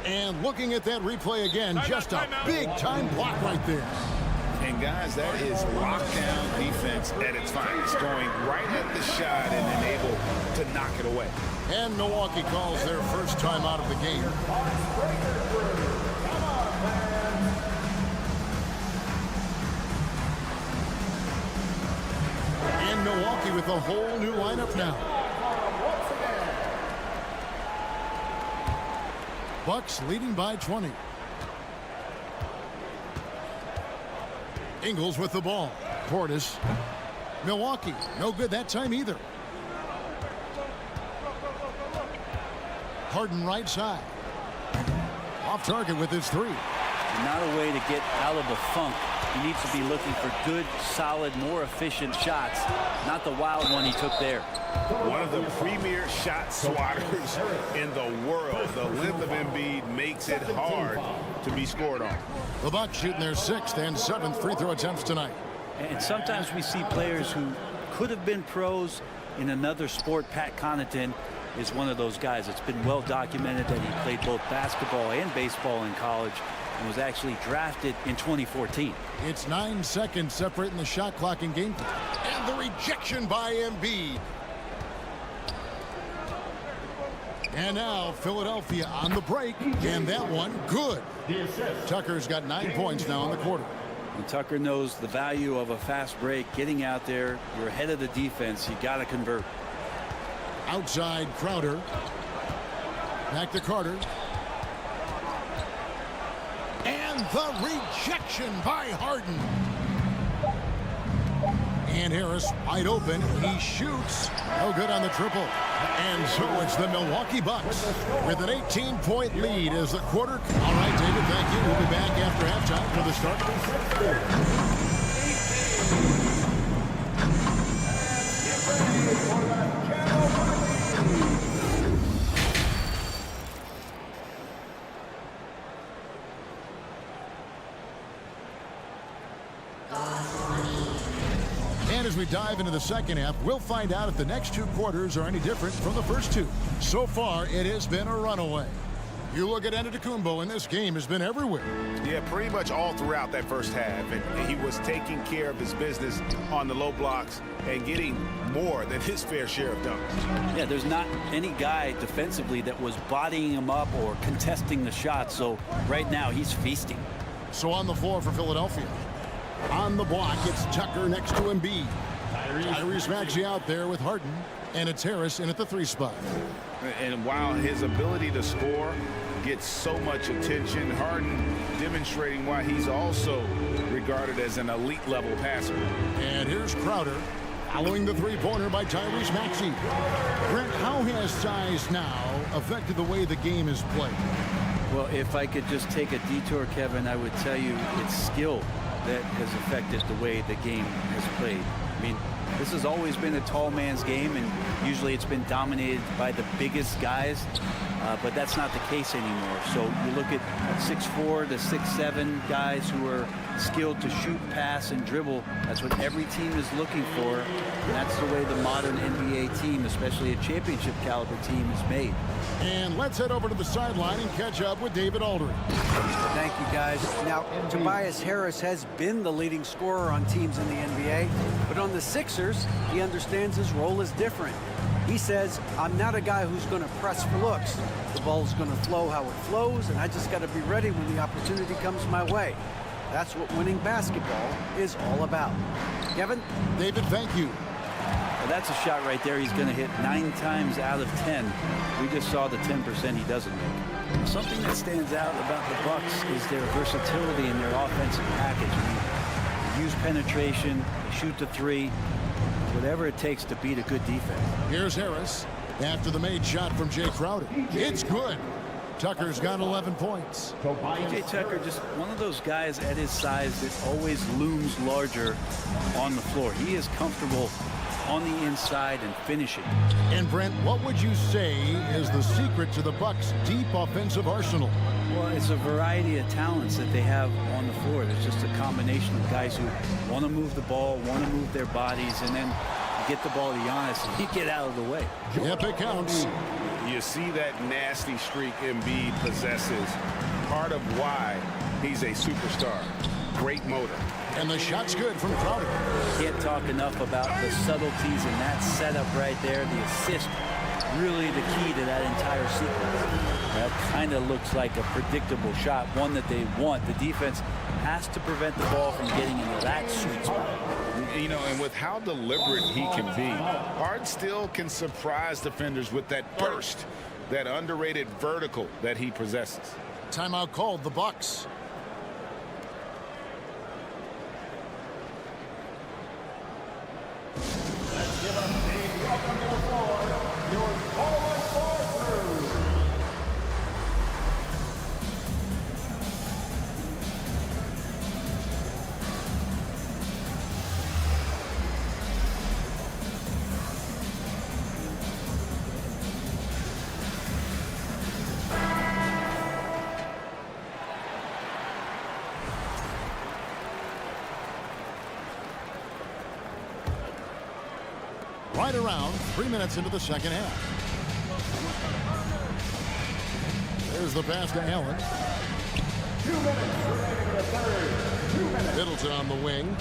And looking at that replay again, just a big-time block right there. And guys, that is lockdown defense at its finest, going right at the shot and then able to knock it away. And Milwaukee calls their first time out of the game. And Milwaukee with a whole new lineup now. Bucks leading by 20. Ingles with the ball. Portis. Milwaukee, no good that time either. Harden right side. Off target with his 3. Not a way to get out of the funk. He needs to be looking for good, solid, more efficient shots, not the wild one he took there. One of the premier shot swatters in the world. The length of Embiid makes it hard to be scored on. The Bucks shooting their 6th and 7th free throw attempts tonight. And sometimes we see players who could have been pros in another sport. Pat Connaughton is one of those guys. It's been well documented that he played both basketball and baseball in college and was actually drafted in 2014. It's 9 seconds separating the shot clock and game time. And the rejection by Embiid. And now Philadelphia on the break, and that one good. Tucker's got 9 points now in the quarter. And Tucker knows the value of a fast break. Getting out there, you're ahead of the defense. You got to convert. Outside Crowder. Back to Carter. And the rejection by Harden. And Harris wide open. He shoots. No good on the triple. And so it's the Milwaukee Bucks with an 18-point lead as the quarter. All right, David, thank you. We'll be back after halftime for the start. And as we dive into the second half, we'll find out if the next 2 quarters are any different from the first 2. So far, it has been a runaway. You look at Antetokounmpo, and this game has been everywhere. Yeah, pretty much all throughout that first half. And he was taking care of his business on the low blocks and getting more than his fair share of dunks. Yeah, there's not any guy defensively that was bodying him up or contesting the shot. So right now he's feasting. So on the floor for Philadelphia. On the block, it's Tucker next to Embiid. Tyrese Maxey out there with Harden. And it's Harris in at the 3 spot. And while his ability to score gets so much attention, Harden demonstrating why he's also regarded as an elite level passer. And here's Crowder following the 3-pointer by Tyrese Maxey. Brent, how has size now affected the way the game is played? Well, if I could just take a detour, Kevin, I would tell you it's skill that has affected the way the game has played. I mean, this has always been a tall man's game, and usually it's been dominated by the biggest guys, but that's not the case anymore. So you look at 6'4" to 6'7" guys who are skilled to shoot, pass, and dribble. That's what every team is looking for, and that's the way the modern NBA team, especially a championship caliber team, is made. And let's head over to the sideline and catch up with David Aldridge. Thank you, guys. Now, Tobias Harris has been the leading scorer on teams in the NBA, but on the Sixers, he understands his role is different. He says, I'm not a guy who's going to press for looks. The ball's going to flow how it flows, and I just got to be ready when the opportunity comes my way. That's what winning basketball is all about. Kevin? David, thank you. Well, that's a shot right there he's going to hit 9 times out of 10. We just saw the 10% he doesn't make. Something that stands out about the Bucks is their versatility in their offensive package. I mean, they use penetration, they shoot the 3, whatever it takes to beat a good defense. Here's Harris after the made shot from Jay Crowder. It's good. Tucker's got 11 points. PJ Tucker, just one of those guys at his size that always looms larger on the floor. He is comfortable on the inside and finishing. And Brent, what would you say is the secret to the Bucks' deep offensive arsenal? Well, it's a variety of talents that they have on the floor. There's just a combination of guys who want to move the ball, want to move their bodies, and then get the ball to Giannis and he get out of the way. Yep, it counts. You see that nasty streak Embiid possesses. Part of why he's a superstar. Great motor. And the shot's good from Crowder. Can't talk enough about the subtleties in that setup right there. The assist, really the key to that entire sequence. That kind of looks like a predictable shot, one that they want. The defense has to prevent the ball from getting into that sweet spot. You know, and with how deliberate he can be, Harden still can surprise defenders with that burst, that underrated vertical that he possesses. Timeout called, the Bucks. Let's give us a welcome to the floor, your forward crew. Right around 3 minutes into the second half. There's the pass to Allen. 2 minutes remaining in the third. 2 minutes. Middleton on the wing.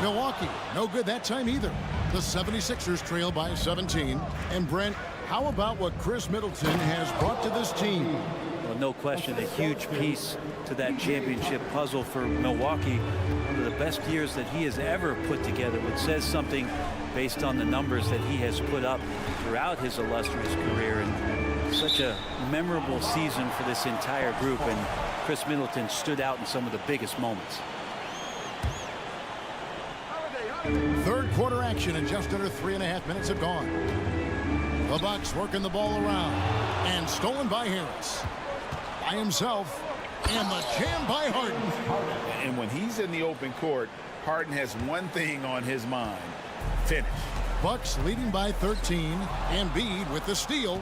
Milwaukee, no good that time either. The 76ers trail by 17. And Brent, how about what Chris Middleton has brought to this team? Well, no question, a huge piece to that championship puzzle for Milwaukee. One of the best years that he has ever put together, which says something based on the numbers that he has put up throughout his illustrious career. And such a memorable season for this entire group, and Chris Middleton stood out in some of the biggest moments. Third quarter action, and just under 3.5 minutes have gone. The Bucks working the ball around, and stolen by Harris. By himself, and the jam by Harden. And when he's in the open court, Harden has one thing on his mind: finish. Bucks leading by 13. Embiid with the steal.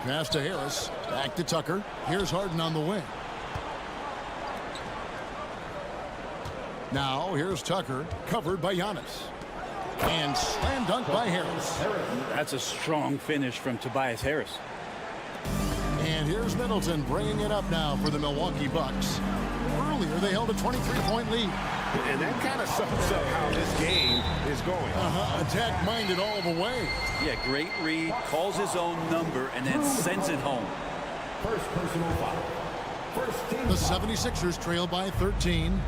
Pass to Harris. Back to Tucker. Here's Harden on the wing. Now here's Tucker, covered by Giannis. And slam dunk by Harris. That's a strong finish from Tobias Harris. And here's Middleton bringing it up now for the Milwaukee Bucks. Earlier, they held a 23-point lead. And that kind of sums up how this game is going. Attack-minded all the way. Yeah, great read, calls his own number, and then sends it home. First personal foul. First team The foul. 76ers trail by 13.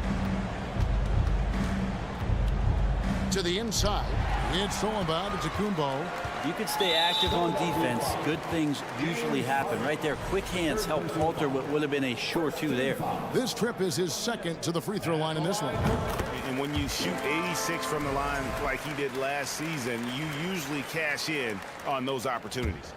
To the inside. It's stolen by Antetokounmpo. You can stay active on defense. Good things usually happen. Right there, quick hands help alter what would have been a sure two there. This trip is his second to the free throw line in this one. And when you shoot 86 from the line like he did last season, you usually cash in on those opportunities.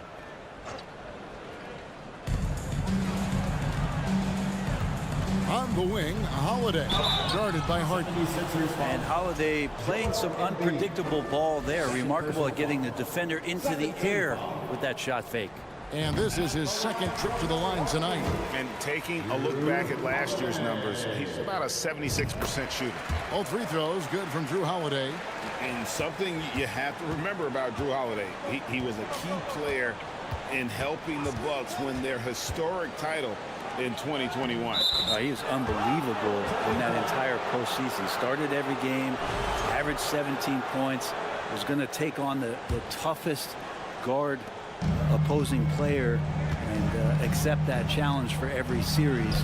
On the wing, Holiday, guarded by Harden. And Holiday playing some unpredictable ball there. Remarkable at getting the defender into the air with that shot fake. And this is his second trip to the line tonight. And taking a look back at last year's numbers, he's about a 76% shooter. All free throws good from Drew Holiday. And something you have to remember about Drew Holiday, he was a key player in helping the Bucks win their historic title in 2021. He was unbelievable in that entire postseason. Started every game, averaged 17 points, was going to take on the toughest guard opposing player and accept that challenge for every series.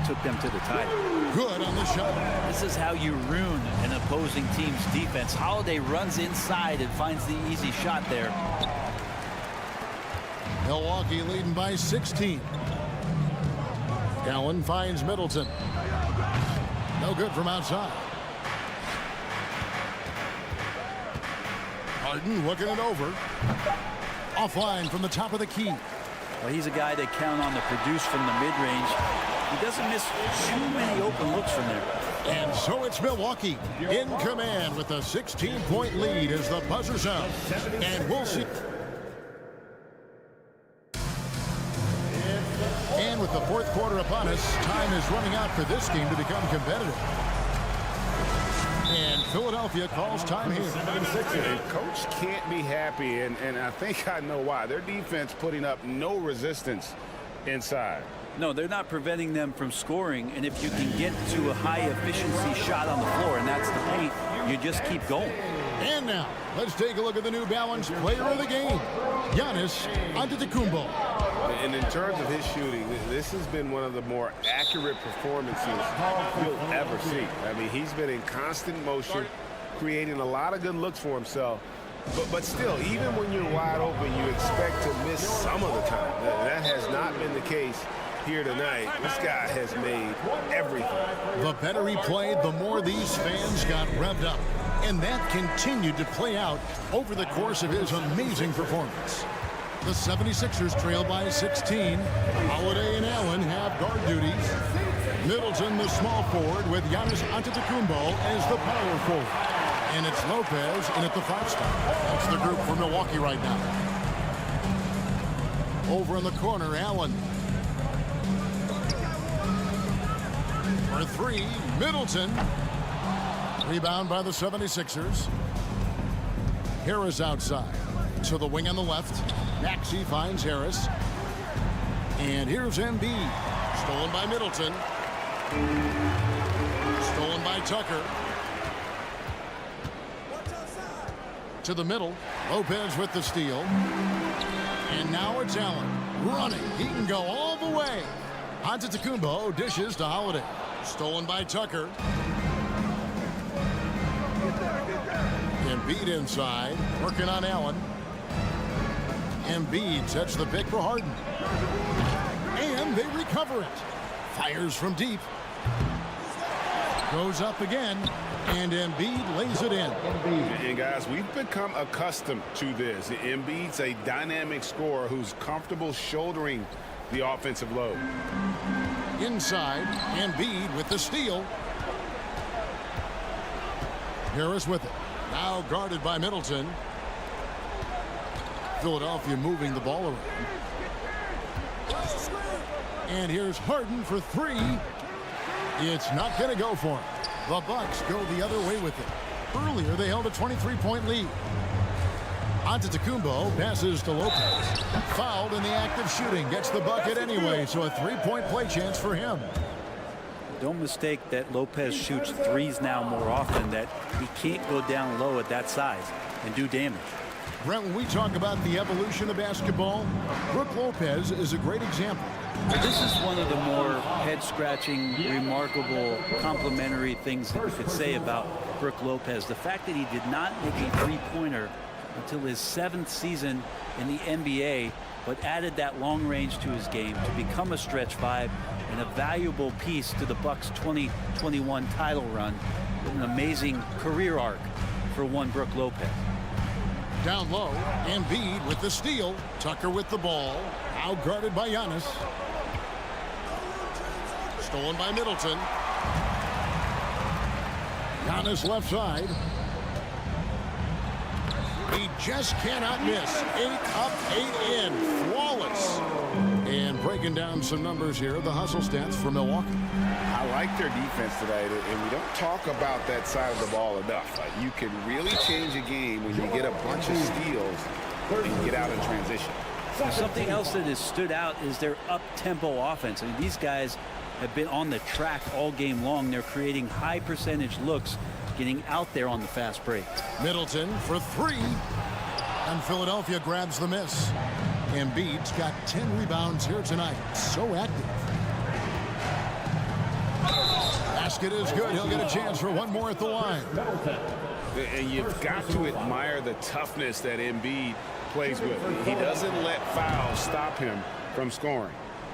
Took them to the title. Good on the shot. This is how you ruin an opposing team's defense. Holiday runs inside and finds the easy shot there. Milwaukee leading by 16. Allen finds Middleton. No good from outside. Harden looking it over. Offline from the top of the key. Well, he's a guy they count on to produce from the mid-range. He doesn't miss too many open looks from there. And so it's Milwaukee in command with a 16-point lead as the buzzer sounds. And we'll see. And with the fourth quarter upon us, time is running out for this game to become competitive. And Philadelphia calls time here. And coach can't be happy, and I think I know why. Their defense putting up no resistance inside. No, they're not preventing them from scoring, and if you can get to a high-efficiency shot on the floor, and that's the paint, you just keep going. And now, let's take a look at the New Balance player of the game, Giannis Antetokounmpo. And in terms of his shooting, this has been one of the more accurate performances you'll ever see. I mean, he's been in constant motion, creating a lot of good looks for himself. But still, even when you're wide open, you expect to miss some of the time. That has not been the case here tonight. This guy has made everything. The better he played, the more these fans got revved up. And that continued to play out over the course of his amazing performance. The 76ers trail by 16. Holiday and Allen have guard duties. Middleton, the small forward, with Giannis Antetokounmpo as the power forward. And it's Lopez in at the 5 spot. That's the group for Milwaukee right now. Over in the corner, Allen. For 3, Middleton. Rebound by the 76ers. Harris outside. To the wing on the left. Maxey finds Harris. And here's Embiid. Stolen by Middleton. Stolen by Tucker. To the middle. Lopez with the steal. And now it's Allen. Running. He can go all the way. Antetokounmpo dishes to Holiday. Stolen by Tucker. Embiid inside. Working on Allen. Embiid sets the pick for Harden. And they recover it. Fires from deep. Goes up again. And Embiid lays it in. And guys, we've become accustomed to this. Embiid's a dynamic scorer who's comfortable shouldering the offensive load. Inside, Embiid with the steal. Harris with it. Now guarded by Middleton. Philadelphia moving the ball around. And here's Harden for 3. It's not going to go for him. The Bucks go the other way with it. Earlier, they held a 23-point lead. Antetokounmpo passes to Lopez. Fouled in the act of shooting. Gets the bucket anyway, so a 3-point play chance for him. Don't mistake that Lopez shoots threes now more often, that he can't go down low at that size and do damage. Brent, when we talk about the evolution of basketball, Brook Lopez is a great example. This is one of the more head-scratching, remarkable, complimentary things that you could say about Brook Lopez. The fact that he did not make a three-pointer until his 7th season in the NBA, but added that long range to his game to become a stretch 5 and a valuable piece to the Bucks' 2021 title run. An amazing career arc for one Brook Lopez. Down low, Embiid with the steal. Tucker with the ball. Out guarded by Giannis. Stolen by Middleton. Giannis left side. He just cannot miss. 8 up, 8 in. Flawless. And breaking down some numbers here, the hustle stats for Milwaukee. I like their defense tonight, and we don't talk about that side of the ball enough. Like, you can really change a game when you get a bunch of steals and get out in transition. Something else that has stood out is their up-tempo offense. I mean, these guys have been on the track all game long. They're creating high percentage looks, getting out there on the fast break. Middleton for 3. And Philadelphia grabs the miss. Embiid's got 10 rebounds here tonight. So active. Basket is good. He'll get a chance for one more at the line. And you've got to admire the toughness that Embiid plays with. He doesn't let fouls stop him from scoring.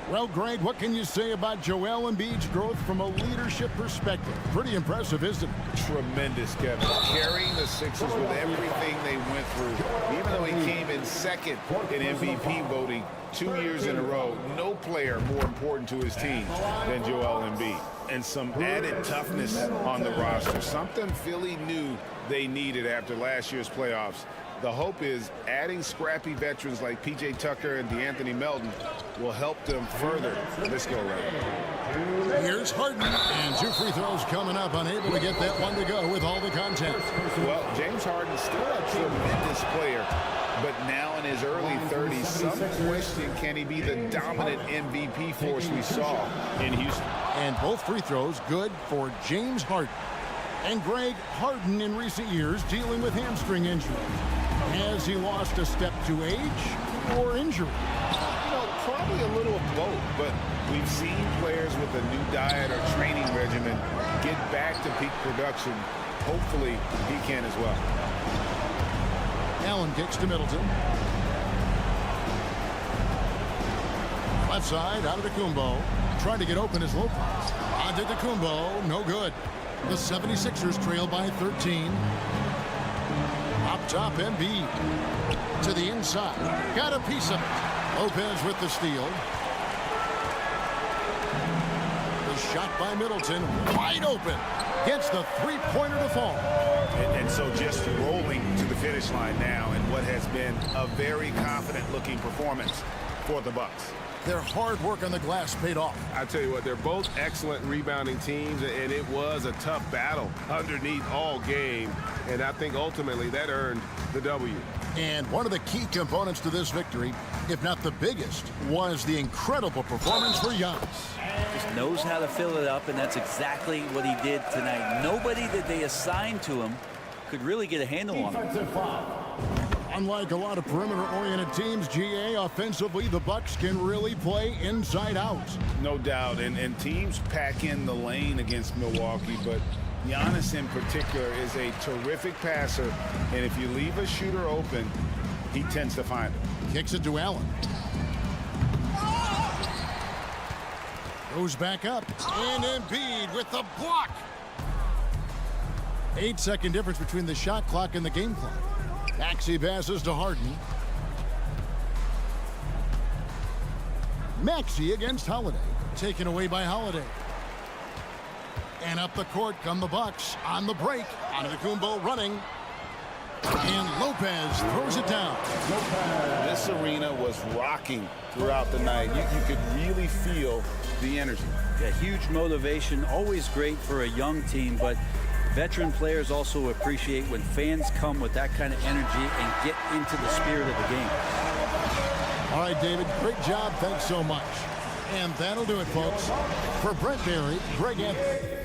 Well, Greg, what can you say about Joel Embiid's growth from a leadership perspective? Pretty impressive, isn't it? Tremendous, Kevin. Carrying the Sixers with everything they went through. Even though he came in second in MVP voting 2 years in a row, no player more important to his team than Joel Embiid. And some added toughness on the roster. Something Philly knew they needed after last year's playoffs. The hope is adding scrappy veterans like P.J. Tucker and DeAnthony Melton will help them further this go-round. Here's Harden, and 2 free throws coming up, unable to get that one to go with all the content. Well, James Harden's still a tremendous player, but now in his early 30s, some question, can he be the dominant MVP force we saw in Houston? And both free throws good for James Harden. And Greg, Harden in recent years dealing with hamstring injury. Has he lost a step to age or injury? You know, probably a little of both, but we've seen players with a new diet or training regimen get back to peak production. Hopefully, he can as well. Allen kicks to Middleton. Left side, Antetokounmpo. Trying to get open as Lopez. Antetokounmpo, no good. The 76ers trail by 13. Up top, Embiid. To the inside. Got a piece of it. Lopez with the steal. The shot by Middleton. Wide open. Gets the three-pointer to fall. And so just rolling to the finish line now in what has been a very confident-looking performance for the Bucks. Their hard work on the glass paid off. I tell you what, they're both excellent rebounding teams, and it was a tough battle underneath all game, and I think ultimately that earned the W. And one of the key components to this victory, if not the biggest, was the incredible performance for Giannis. Just knows how to fill it up, and that's exactly what he did tonight. Nobody that they assigned to him could really get a handle on him. Unlike a lot of perimeter-oriented teams, GA, offensively, the Bucks can really play inside out. No doubt, and teams pack in the lane against Milwaukee, but Giannis in particular is a terrific passer, and if you leave a shooter open, he tends to find it. Kicks it to Allen. Goes back up, and Embiid with the block. 8-second difference between the shot clock and the game clock. Maxey passes to Harden. Maxey against Holiday. Taken away by Holiday. And up the court come the Bucks on the break. Antetokounmpo running. And Lopez throws it down. This arena was rocking throughout the night. You could really feel the energy. Yeah, huge motivation. Always great for a young team, but Veteran players also appreciate when fans come with that kind of energy and get into the spirit of the game. All right, David, great job. Thanks so much. And that'll do it, folks. For Brent Barry, Greg Anthony.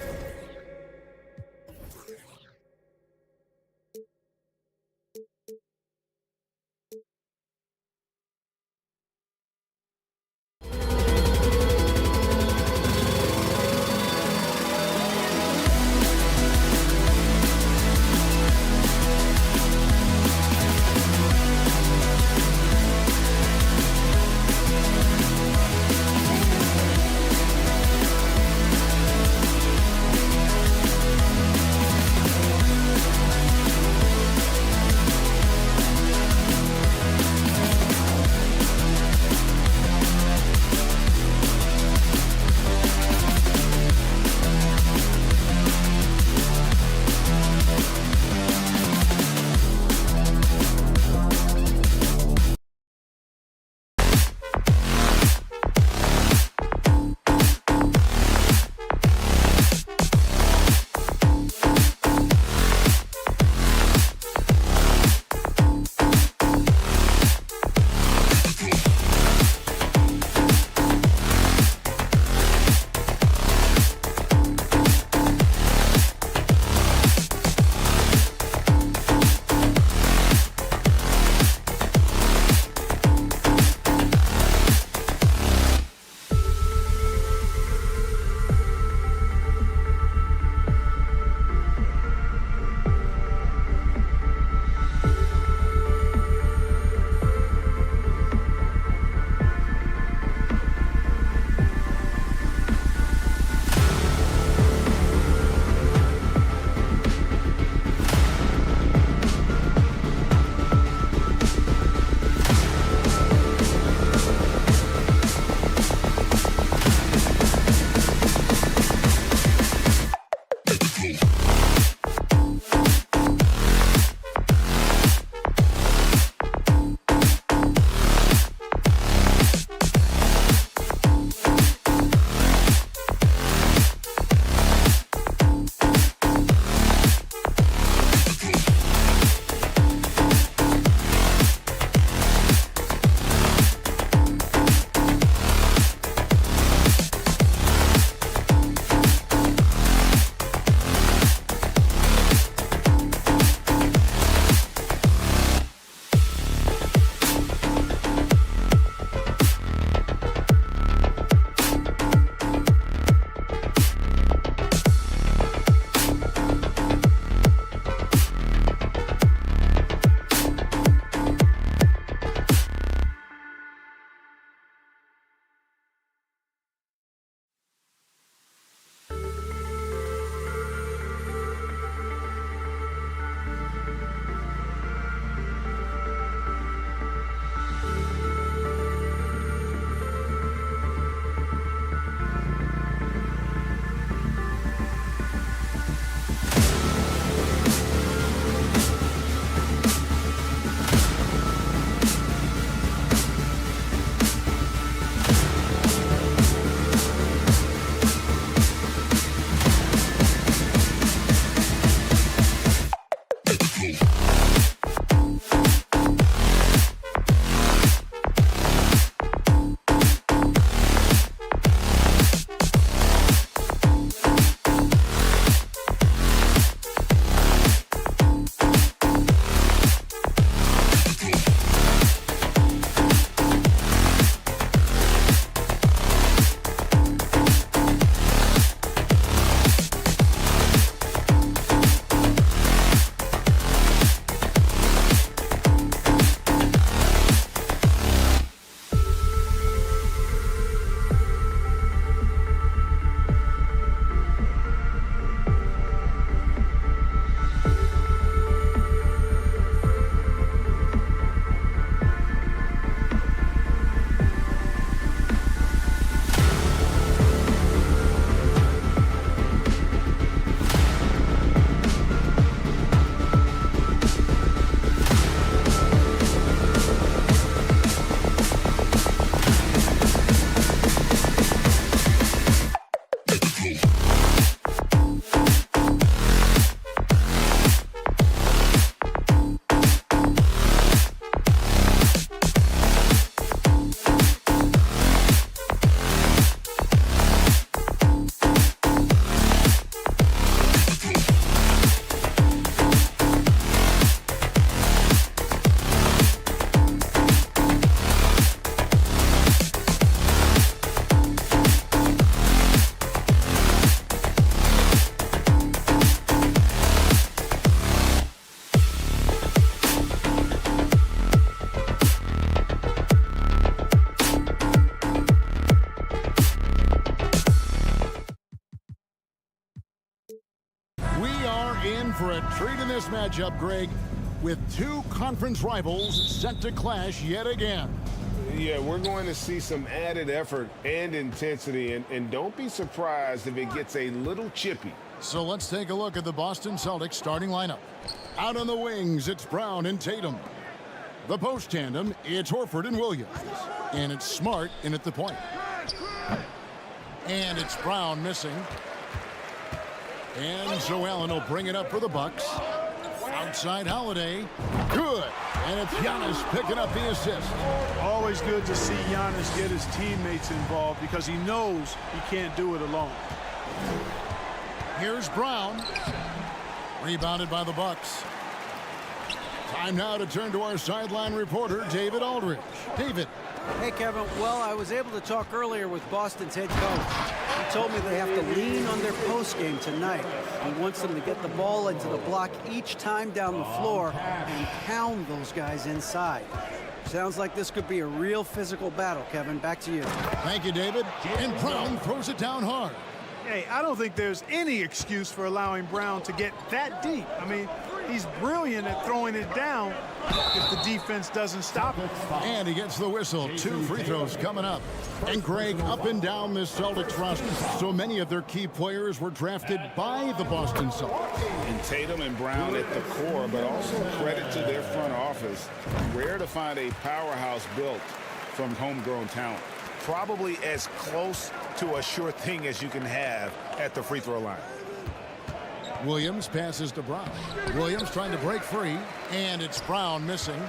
treat in this matchup, Greg, with two conference rivals set to clash yet again. Yeah, we're going to see some added effort and intensity, and don't be surprised if it gets a little chippy. So let's take a look at the Boston Celtics starting lineup. Out on the wings, it's Brown and Tatum. The post tandem, it's Horford and Williams. And it's Smart in at the point. And it's Brown missing. And so Allen will bring it up for the Bucks. Outside Holiday. Good. And it's Giannis picking up the assist. Always good to see Giannis get his teammates involved because he knows he can't do it alone. Here's Brown. Rebounded by the Bucks. Time now to turn to our sideline reporter, David Aldridge. David. Hey, Kevin. Well, I was able to talk earlier with Boston's head coach. He told me they have to lean on their post game tonight. He wants them to get the ball into the block each time down the floor and pound those guys inside. Sounds like this could be a real physical battle, Kevin. Back to you. Thank you, David. And Brown throws it down hard. Hey, I don't think there's any excuse for allowing Brown to get that deep. I mean, he's brilliant at throwing it down if the defense doesn't stop him. And he gets the whistle. 2 free throws coming up. And Greg, up and down this Celtics roster, so many of their key players were drafted by the Boston Celtics. And Tatum and Brown at the core, but also credit to their front office. Rare to find a powerhouse built from homegrown talent. Probably as close to a sure thing as you can have at the free throw line. Williams passes to Brown. Williams trying to break free, and it's Brown missing.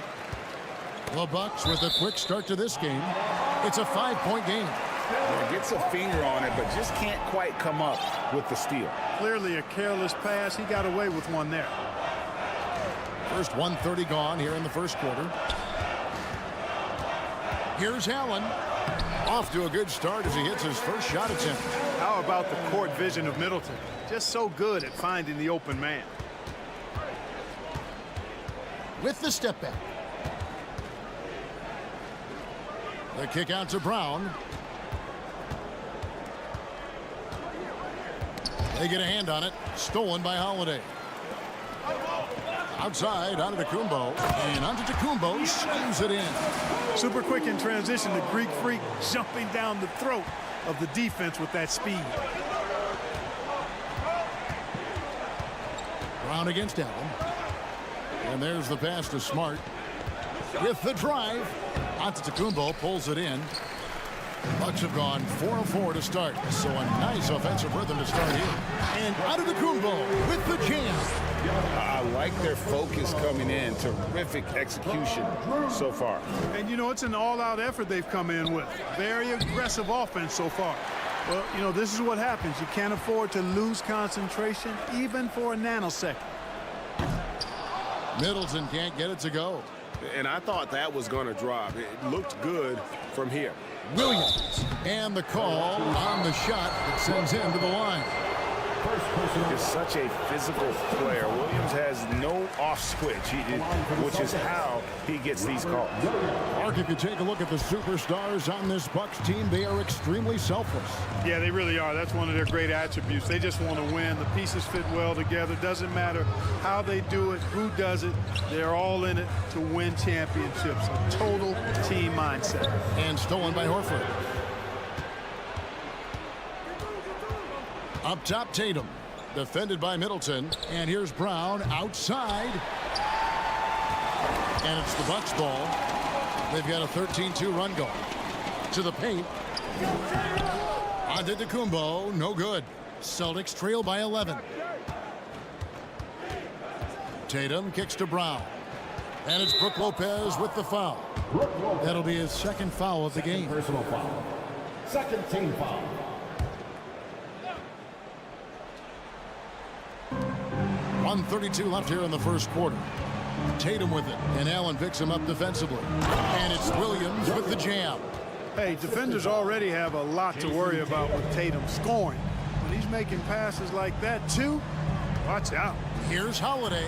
The Bucks with a quick start to this game. It's a 5-point game. Well, gets a finger on it, but just can't quite come up with the steal. Clearly a careless pass. He got away with one there. First 1:30 gone here in the first quarter. Here's Allen. Off to a good start as he hits his first shot attempt. How about the court vision of Middleton? Just so good at finding the open man. With the step back. The kick out to Brown. They get a hand on it. Stolen by Holiday. Outside, Antetokounmpo. And Antetokounmpo slams it in. Super quick in transition. The Greek freak jumping down the throat of the defense with that speed. Brown against Allen. And there's the pass to Smart. With the drive, Antetokounmpo pulls it in. Bucks have gone 4 of 4 to start, so a nice offensive rhythm to start here. And Antetokounmpo with the jam. I like their focus coming in. Terrific execution so far. And, you know, it's an all-out effort they've come in with. Very aggressive offense so far. Well, you know, this is what happens. You can't afford to lose concentration, even for a nanosecond. Middleton can't get it to go. And I thought that was going to drop. It looked good from here. Williams. And the call on the shot that sends him to the line. Is such a physical player. Williams has no off switch, which is how he gets these calls. Mark, if you take a look at the superstars on this Bucks team, they are extremely selfless. Yeah, they really are. That's one of their great attributes. They just want to win. The pieces fit well together. Doesn't matter how they do it, who does it. They're all in it to win championships. A total team mindset. And stolen by Horford. Up top, Tatum. Defended by Middleton. And here's Brown outside. And it's the Bucks ball. They've got a 13-2 run going. To the paint. Antetokounmpo, no good. Celtics trail by 11. Tatum kicks to Brown. And it's Brook Lopez with the foul. That'll be his second foul of the game. Personal foul. Second team foul. .132 left here in the first quarter. Tatum with it, and Allen picks him up defensively. And it's Williams with the jam. Hey, defenders already have a lot to worry about with Tatum scoring. When he's making passes like that, too, watch out. Here's Holiday.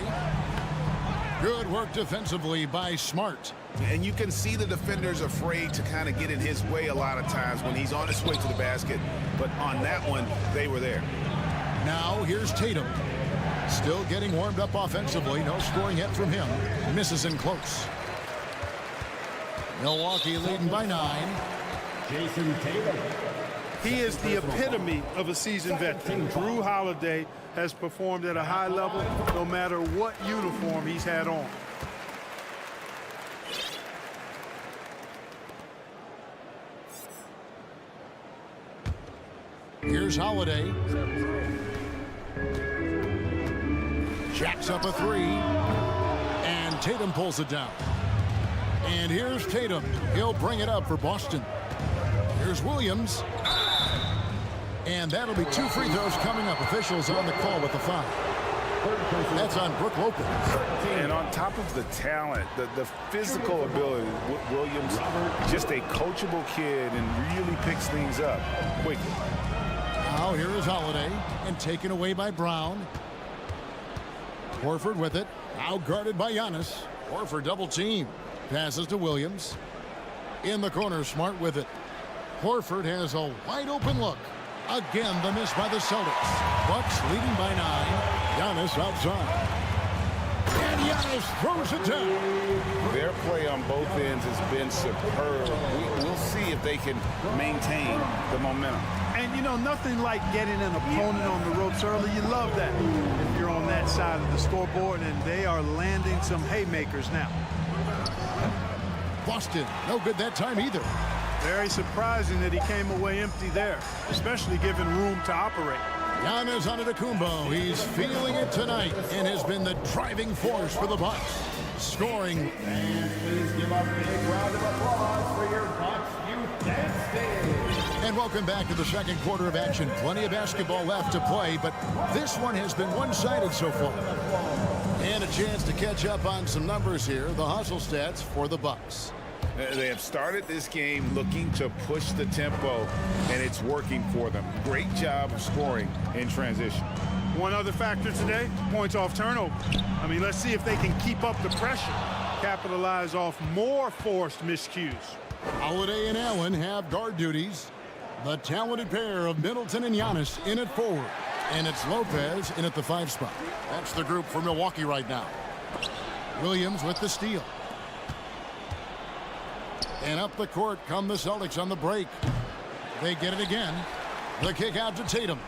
Good work defensively by Smart. And you can see the defenders afraid to kind of get in his way a lot of times when he's on his way to the basket. But on that one, they were there. Now here's Tatum. Still getting warmed up offensively. No scoring yet from him. Misses in close. Milwaukee leading by 9. Jason Tatum. He is the epitome of a seasoned veteran. Drew Holiday has performed at a high level no matter what uniform he's had on. Here's Holiday. Jacks up a 3. And Tatum pulls it down. And here's Tatum. He'll bring it up for Boston. Here's Williams. And that'll be 2 free throws coming up. Officials on the call with the foul. That's on Brook Lopez. And on top of the talent, the physical ability, Williams, just a coachable kid and really picks things up quickly. Now here is Holiday, and taken away by Brown. Horford with it. Now guarded by Giannis. Horford double team. Passes to Williams. In the corner, Smart with it. Horford has a wide open look. Again, the miss by the Celtics. Bucks leading by 9. Giannis outside. And Giannis throws it down. Their play on both ends has been superb. We'll see if they can maintain the momentum. And, you know, nothing like getting an opponent on the ropes early. You love that if you're on that side of the scoreboard, and they are landing some haymakers now. Boston, no good that time either. Very surprising that he came away empty there, especially given room to operate. Giannis Antetokounmpo, he's feeling it tonight and has been the driving force for the Bucks. Scoring. And please give a big round of applause for your Bucks Youth Dance Day. And welcome back to the second quarter of action. Plenty of basketball left to play, but this one has been one-sided so far. And a chance to catch up on some numbers here. The hustle stats for the Bucks. They have started this game looking to push the tempo, and it's working for them. Great job of scoring in transition. One other factor today, points off turnover. I mean, let's see if they can keep up the pressure, capitalize off more forced miscues. Holiday and Allen have guard duties. The talented pair of Middleton and Giannis in at forward. And it's Lopez in at the 5 spot. That's the group for Milwaukee right now. Williams with the steal. And up the court come the Celtics on the break. They get it again. The kick out to Tatum.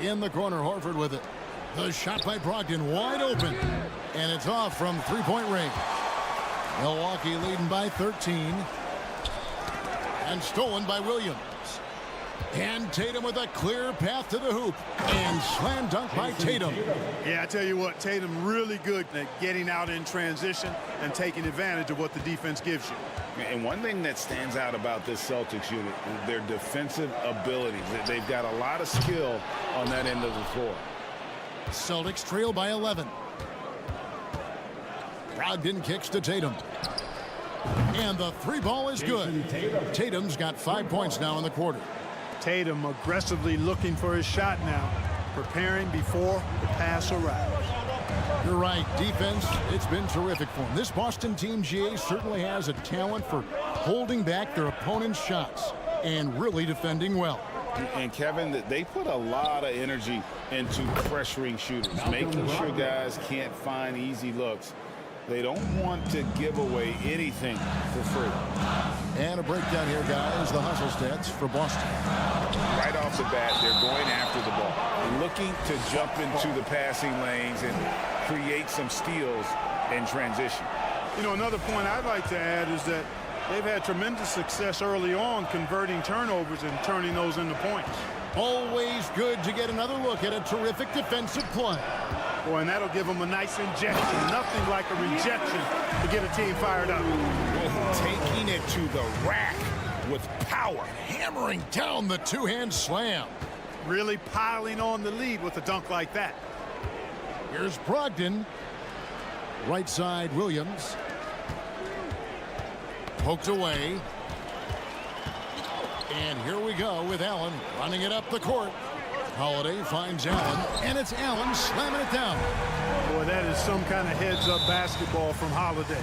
In the corner, Horford with it. The shot by Brogdon wide open. And it's off from three-point range. Milwaukee leading by 13. And stolen by Williams. And Tatum with a clear path to the hoop. And slam dunk by Tatum. Yeah, I tell you what, Tatum really good at getting out in transition and taking advantage of what the defense gives you. And one thing that stands out about this Celtics unit is their defensive abilities. They've got a lot of skill on that end of the floor. Celtics trail by 11. Brogdon kicks to Tatum. And the 3 ball is good. Tatum's got 5 points now in the quarter. Tatum aggressively looking for his shot now, preparing before the pass arrives. You're right. Defense, it's been terrific for him. This Boston team, GA, certainly has a talent for holding back their opponent's shots and really defending well. And Kevin, they put a lot of energy into pressuring shooters, making sure guys can't find easy looks. They don't want to give away anything for free. And a breakdown here, guys. The hustle stats for Boston. Right off the bat, they're going after the ball, looking to jump into the passing lanes and create some steals in transition. You know, another point I'd like to add is that they've had tremendous success early on converting turnovers and turning those into points. Always good to get another look at a terrific defensive play. Boy, and that'll give them a nice injection. Nothing like a rejection to get a team fired up. Taking it to the rack with power. Hammering down the two-hand slam. Really piling on the lead with a dunk like that. Here's Brogdon. Right side, Williams. Poked away. And here we go with Allen running it up the court. Holiday finds Allen, and it's Allen slamming it down. Boy, that is some kind of heads-up basketball from Holiday.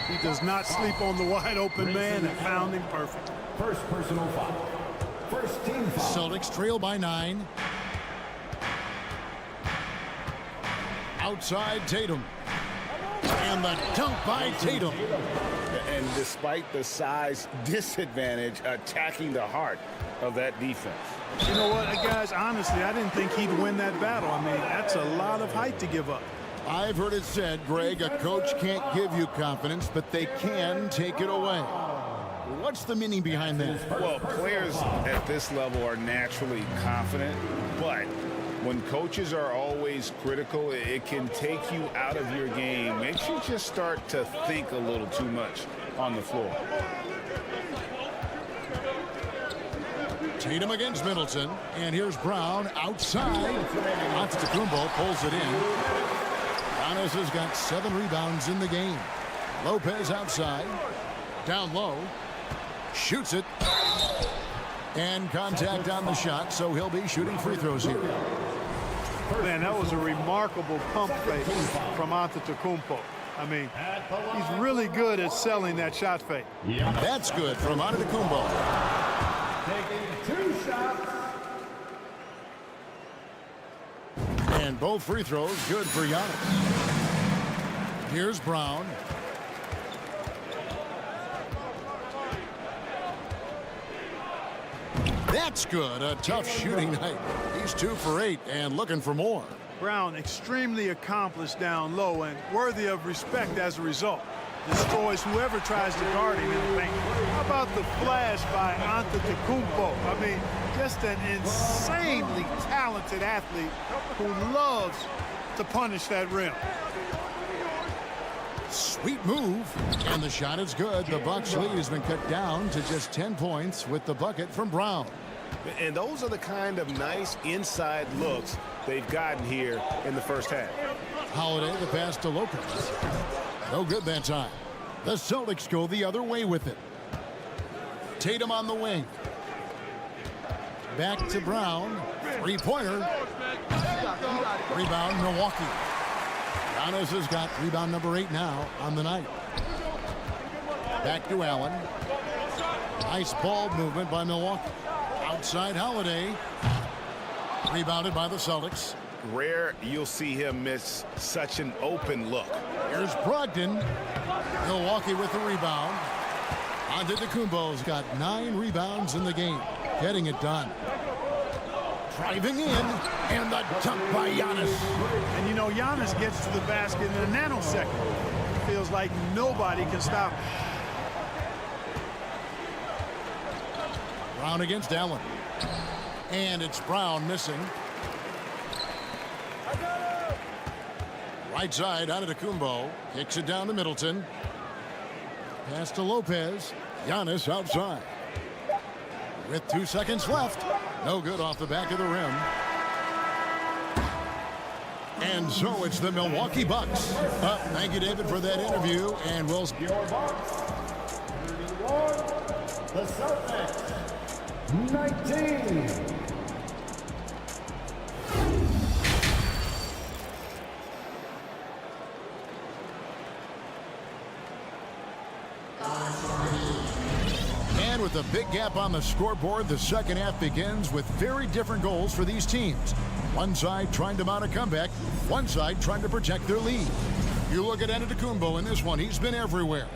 He does not sleep on the wide-open man and found him perfect. First personal foul. First team foul. Celtics trail by 9. Outside Tatum. And the dunk by Tatum. And despite the size disadvantage, attacking the heart of that defense. You know what, guys, honestly, I didn't think he'd win that battle. I mean, that's a lot of height to give up. I've heard it said, Greg, a coach can't give you confidence, but they can take it away. What's the meaning behind that? Well, players at this level are naturally confident, but when coaches are always critical, it can take you out of your game. Makes you just start to think a little too much on the floor. Tatum against Middleton, and here's Brown outside. Antetokounmpo pulls it in. Giannis has got 7 rebounds in the game. Lopez outside, down low, shoots it, and contact on the shot, so he'll be shooting free throws here. Man, that was a remarkable pump fake from Antetokounmpo. I mean, he's really good at selling that shot fake. That's good from Antetokounmpo. Taking 2 shots. And both free throws good for Giannis. Here's Brown. That's good. A tough shooting night. He's 2 for 8 and looking for more. Brown extremely accomplished down low and worthy of respect as a result. Destroys whoever tries to guard him in the paint. How about the flash by Antetokounmpo? I mean, just an insanely talented athlete who loves to punish that rim. Sweet move, and the shot is good. The Bucks lead has been cut down to just 10 points with the bucket from Brown. And those are the kind of nice inside looks they've gotten here in the first half. Holiday, the pass to Lopez. No good that time. The Celtics go the other way with it. Tatum on the wing. Back to Brown. 3-pointer. Rebound, Milwaukee. Giannis has got rebound number 8 now on the night. Back to Allen. Nice ball movement by Milwaukee. Outside Holiday. Rebounded by the Celtics. Rare you'll see him miss such an open look. Here's Brogdon. Milwaukee with the rebound. Antetokounmpo's got 9 rebounds in the game. Getting it done. Driving in, and the dunk by Giannis. And you know, Giannis gets to the basket in a nanosecond. Feels like nobody can stop him. Brown against Allen. And it's Brown missing. Right side, Antetokounmpo kicks it down to Middleton. Pass to Lopez. Giannis outside. With 2 seconds left. No good off the back of the rim. And so it's the Milwaukee Bucks. Thank you, David, for that interview. And we'll... Your Bucks. 31. The Celtics. 19. And with a big gap on the scoreboard, the second half begins with very different goals for these teams. One side trying to mount a comeback, one side trying to protect their lead. You look at Antetokounmpo in this one, he's been everywhere.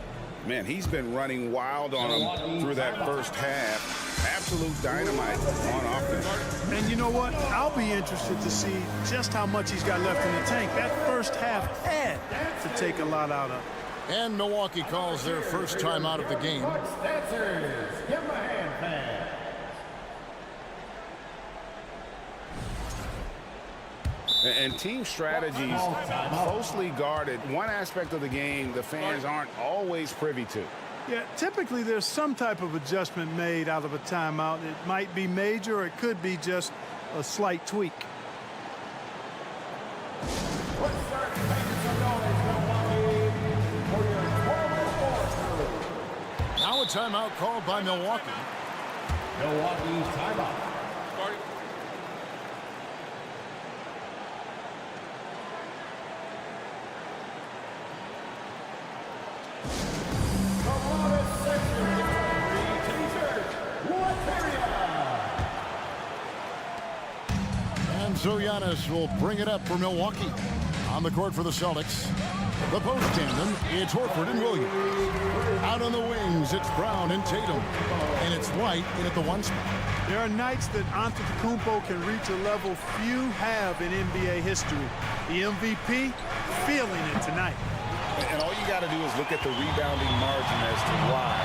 Man, he's been running wild on him through that first half. Absolute dynamite on offense. And you know what? I'll be interested to see just how much he's got left in the tank. That first half had to take a lot out of him. And Milwaukee calls their first time out of the game. Dancers, give him a hand pass. And team strategies closely guarded. One aspect of the game the fans aren't always privy to. Yeah, typically there's some type of adjustment made out of a timeout. It might be major or it could be just a slight tweak. Let's start making some noise, Milwaukee, for your 12-4. Now a timeout called by Milwaukee. Milwaukee timeout. So Giannis will bring it up for Milwaukee. On the court for the Celtics. The post tandem, it's Horford and Williams. Out on the wings, it's Brown and Tatum. And it's White in at the 1 spot. There are nights that Antetokounmpo can reach a level few have in NBA history. The MVP feeling it tonight. And all you got to do is look at the rebounding margin as to why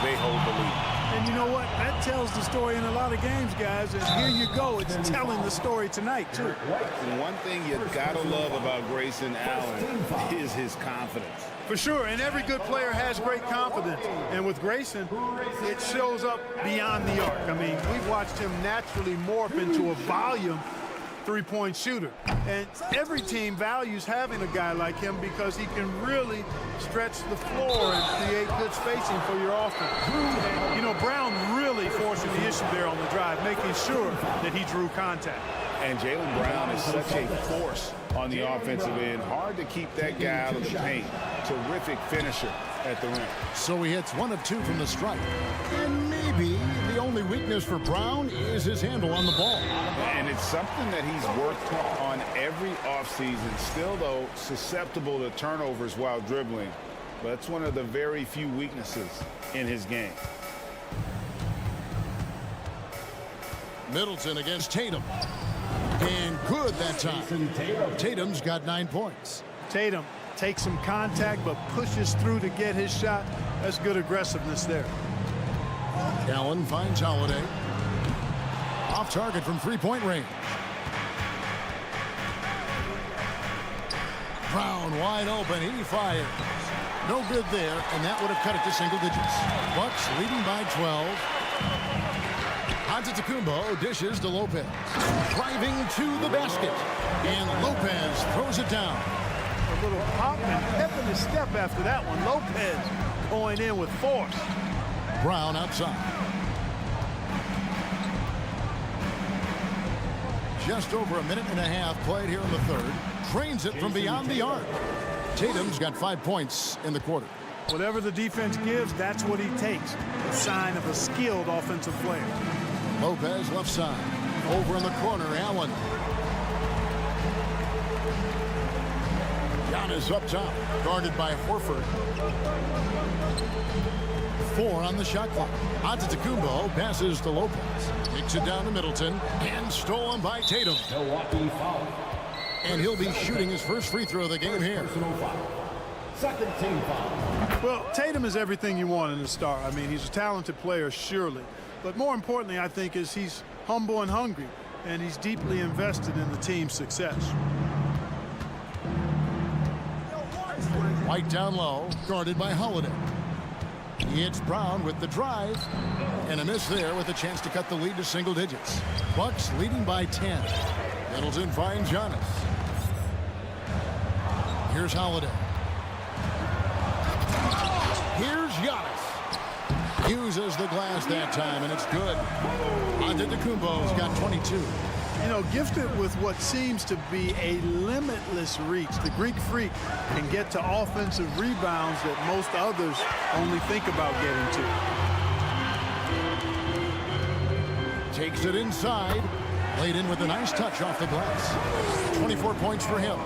they hold the lead. And you know what? That tells the story in a lot of games, guys. And here you go. It's telling the story tonight, too. And one thing you got to love about Grayson Allen is his confidence. For sure. And every good player has great confidence. And with Grayson, it shows up beyond the arc. I mean, we've watched him naturally morph into a volume three-point shooter. And every team values having a guy like him because he can really stretch the floor and create good spacing for your offense. And, you know, Brown really forcing the issue there on the drive, making sure that he drew contact. And Jaylen Brown is such a force on the offensive end. Hard to keep that guy out of the paint. Terrific finisher at the rim. So he hits 1 of 2 from the stripe. And maybe the only weakness for Brown is his handle on the ball. And it's something that he's worked on every offseason. Still, though, susceptible to turnovers while dribbling. But it's one of the very few weaknesses in his game. Middleton against Tatum. And good that time. Tatum's got 9 points. Tatum takes some contact but pushes through to get his shot. That's good aggressiveness there. Allen finds Holiday. Off target from 3-point range. Brown wide open. He fires. No good there, and that would have cut it to single digits. Bucks leading by 12. Antetokounmpo dishes to Lopez. Driving to the basket. And Lopez throws it down. A little pop and pep in his step after that one. Lopez going in with force. Brown outside. Just over a minute and a half played here in the third. Trains it from beyond the arc. Tatum's got 5 points in the quarter. Whatever the defense gives, that's what he takes. A sign of a skilled offensive player. Lopez left side. Over in the corner, Allen. Giannis up top, guarded by Horford. 4 on the shot clock. Antetokounmpo passes to Lopez. Kicks it down to Middleton. And stolen by Tatum. And he'll be shooting his first free throw of the game here. Second team foul. Well, Tatum is everything you want in a star. I mean, he's a talented player, surely. But more importantly, I think, is he's humble and hungry. And he's deeply invested in the team's success. White down low, guarded by Holiday. It's Brown with the drive. And a miss there with a chance to cut the lead to single digits. Bucks leading by 10. Middleton finds Giannis. Here's Holiday. Here's Giannis. Uses the glass that time, and it's good. Antetokounmpo's got 22. You know, gifted with what seems to be a limitless reach, the Greek Freak can get to offensive rebounds that most others only think about getting to. Takes it inside. Laid in with a nice touch off the glass. 24 points for him.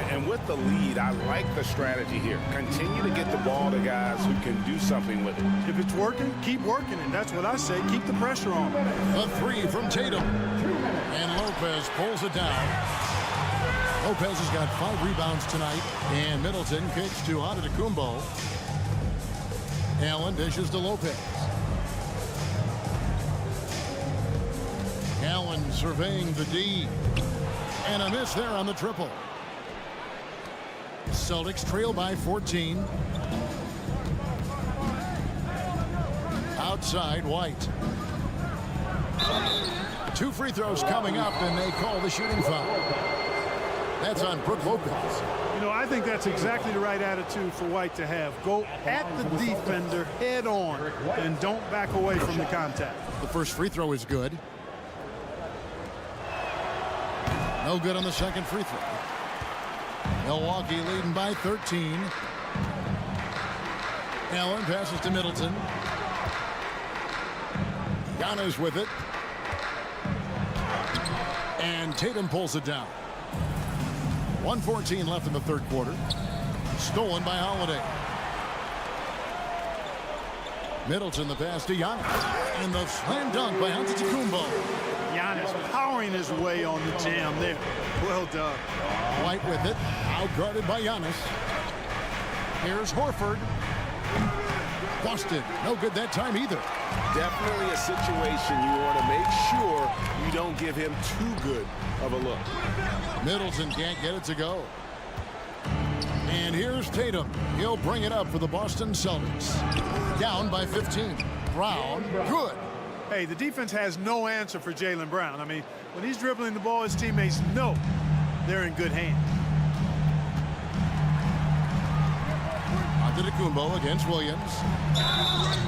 And with the lead, I like the strategy here. Continue to get the ball to guys who can do something with it. If it's working, keep working it. That's what I say. Keep the pressure on. A 3 from Tatum. And Lopez pulls it down. Lopez has got 5 rebounds tonight. And Middleton kicks to Antetokounmpo. Allen dishes to Lopez. Allen surveying the D. And a miss there on the triple. Celtics trail by 14. Outside, White. 2 free throws coming up, and they call the shooting foul. That's on Brook Lopez. You know, I think that's exactly the right attitude for White to have. Go at the defender head on and don't back away from the contact. The first free throw is good. No good on the second free throw. Milwaukee leading by 13. Allen passes to Middleton. Giannis with it. And Tatum pulls it down. 1:14 left in the third quarter. Stolen by Holiday. Middleton the pass to Giannis. And the slam dunk by Antetokounmpo. Giannis powering his way on the jam there. Well done. White with it. Outguarded by Giannis. Here's Horford. Busted. No good that time either. Definitely a situation you want to make sure you don't give him too good of a look. Middleton can't get it to go. And here's Tatum. He'll bring it up for the Boston Celtics. Down by 15. Brown, good. Hey, the defense has no answer for Jaylen Brown. I mean, when he's dribbling the ball, his teammates know they're in good hands. Antetokounmpo against Williams.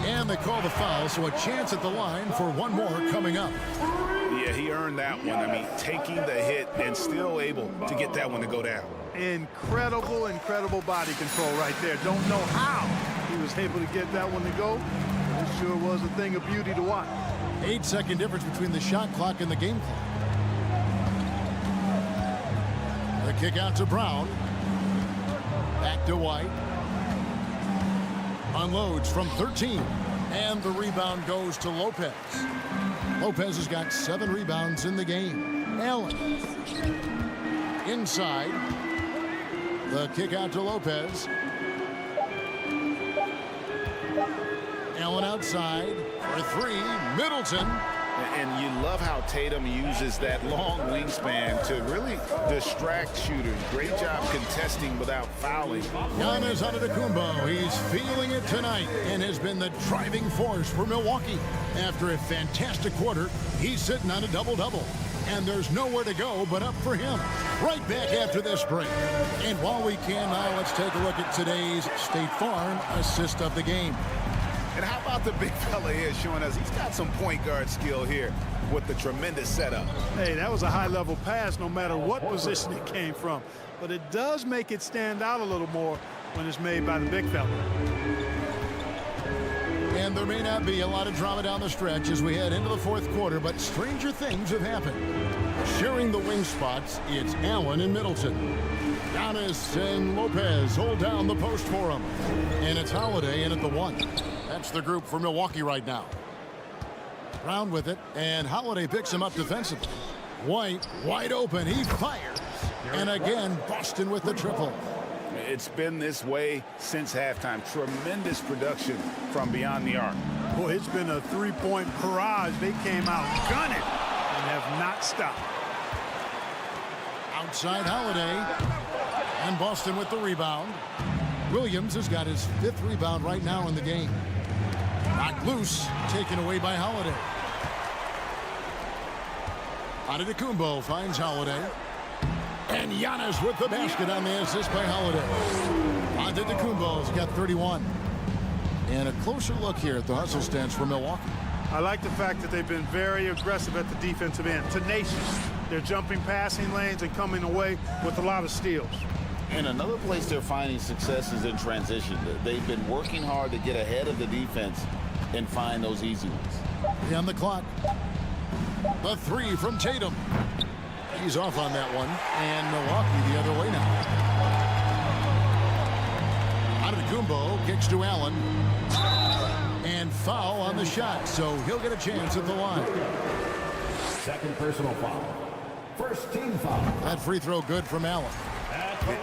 And they call the foul, so a chance at the line for one more coming up. Yeah, he earned that one. I mean, taking the hit and still able to get that one to go down. Incredible, incredible body control right there. Don't know how he was able to get that one to go. It sure was a thing of beauty to watch. 8-second difference between the shot clock and the game clock. The kick out to Brown. Back to White. Unloads from 13. And the rebound goes to Lopez. Lopez has got 7 rebounds in the game. Allen. Inside. The kick out to Lopez. Allen outside for 3. Middleton. And you love how Tatum uses that long wingspan to really distract shooters. Great job contesting without fouling. Giannis Antetokounmpo, he's feeling it tonight and has been the driving force for Milwaukee. After a fantastic quarter, he's sitting on a double-double. And there's nowhere to go but up for him. Right back after this break. And while we can now, let's take a look at today's State Farm assist of the game. And how about the big fella here showing us he's got some point guard skill here with the tremendous setup. Hey, that was a high-level pass no matter what position it came from. But it does make it stand out a little more when it's made by the big fella. And there may not be a lot of drama down the stretch as we head into the fourth quarter, but stranger things have happened. Sharing the wing spots, it's Allen and Middleton. Giannis and Lopez hold down the post for him. And it's Holiday in at the 1. That's the group for Milwaukee right now. Brown with it, and Holiday picks him up defensively. White, wide open, he fires. And again, Boston with the triple. It's been this way since halftime. Tremendous production from beyond the arc. Boy, it's been a three-point barrage. They came out gunning and have not stopped. Outside Holiday. And Boston with the rebound. Williams has got his 5th rebound right now in the game. Knocked loose, taken away by Holiday. Antetokounmpo finds Holiday. And Giannis with the basket on the assist by Holiday. Antetokounmpo's got 31. And a closer look here at the hustle stance for Milwaukee. I like the fact that they've been very aggressive at the defensive end. Tenacious. They're jumping passing lanes and coming away with a lot of steals. And another place they're finding success is in transition. They've been working hard to get ahead of the defense and find those easy ones. On the clock. The 3 from Tatum. He's off on that one. And Milwaukee the other way now. Antetokounmpo kicks to Allen. And foul on the shot, so he'll get a chance at the line. Second personal foul. First team foul. That free throw good from Allen.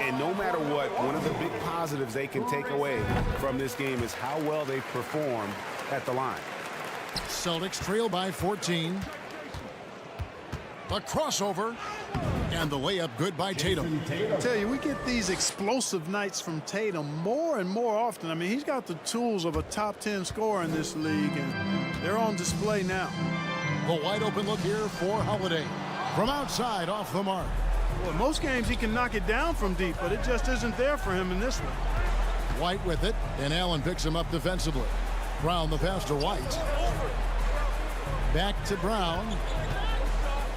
And no matter what, one of the big positives they can take away from this game is how well they perform at the line. Celtics trail by 14. The crossover. And the layup good by Tatum. I tell you, we get these explosive nights from Tatum more and more often. I mean, he's got the tools of a top 10 scorer in this league, and they're on display now. The wide open look here for Holiday. From outside, off the mark. Well, most games he can knock it down from deep, but it just isn't there for him in this one. White with it, and Allen picks him up defensively. Brown the pass to White. Back to Brown.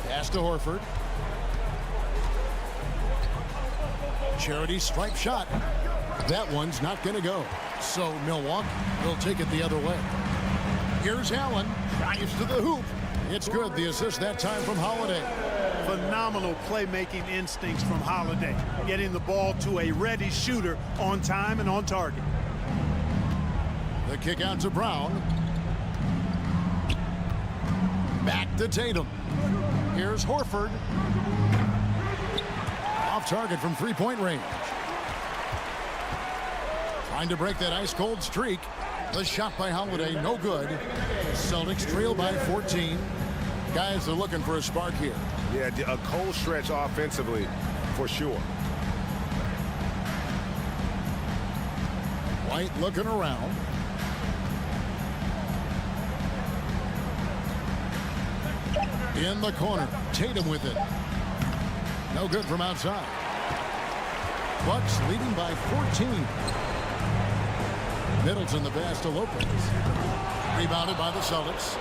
Pass to Horford. Charity stripe shot. That one's not going to go. So Milwaukee will take it the other way. Here's Allen. Drives to the hoop. It's good. The assist that time from Holiday. Phenomenal playmaking instincts from Holiday, getting the ball to a ready shooter on time and on target. The kick out to Brown. Back to Tatum. Here's Horford. Off target from three-point range. Trying to break that ice-cold streak. The shot by Holiday, no good. Celtics trail by 14. Guys are looking for a spark here. Yeah, a cold stretch offensively, for sure. White looking around. In the corner, Tatum with it. No good from outside. Bucks leading by 14. Middleton the pass to Lopez. Rebounded by the Celtics.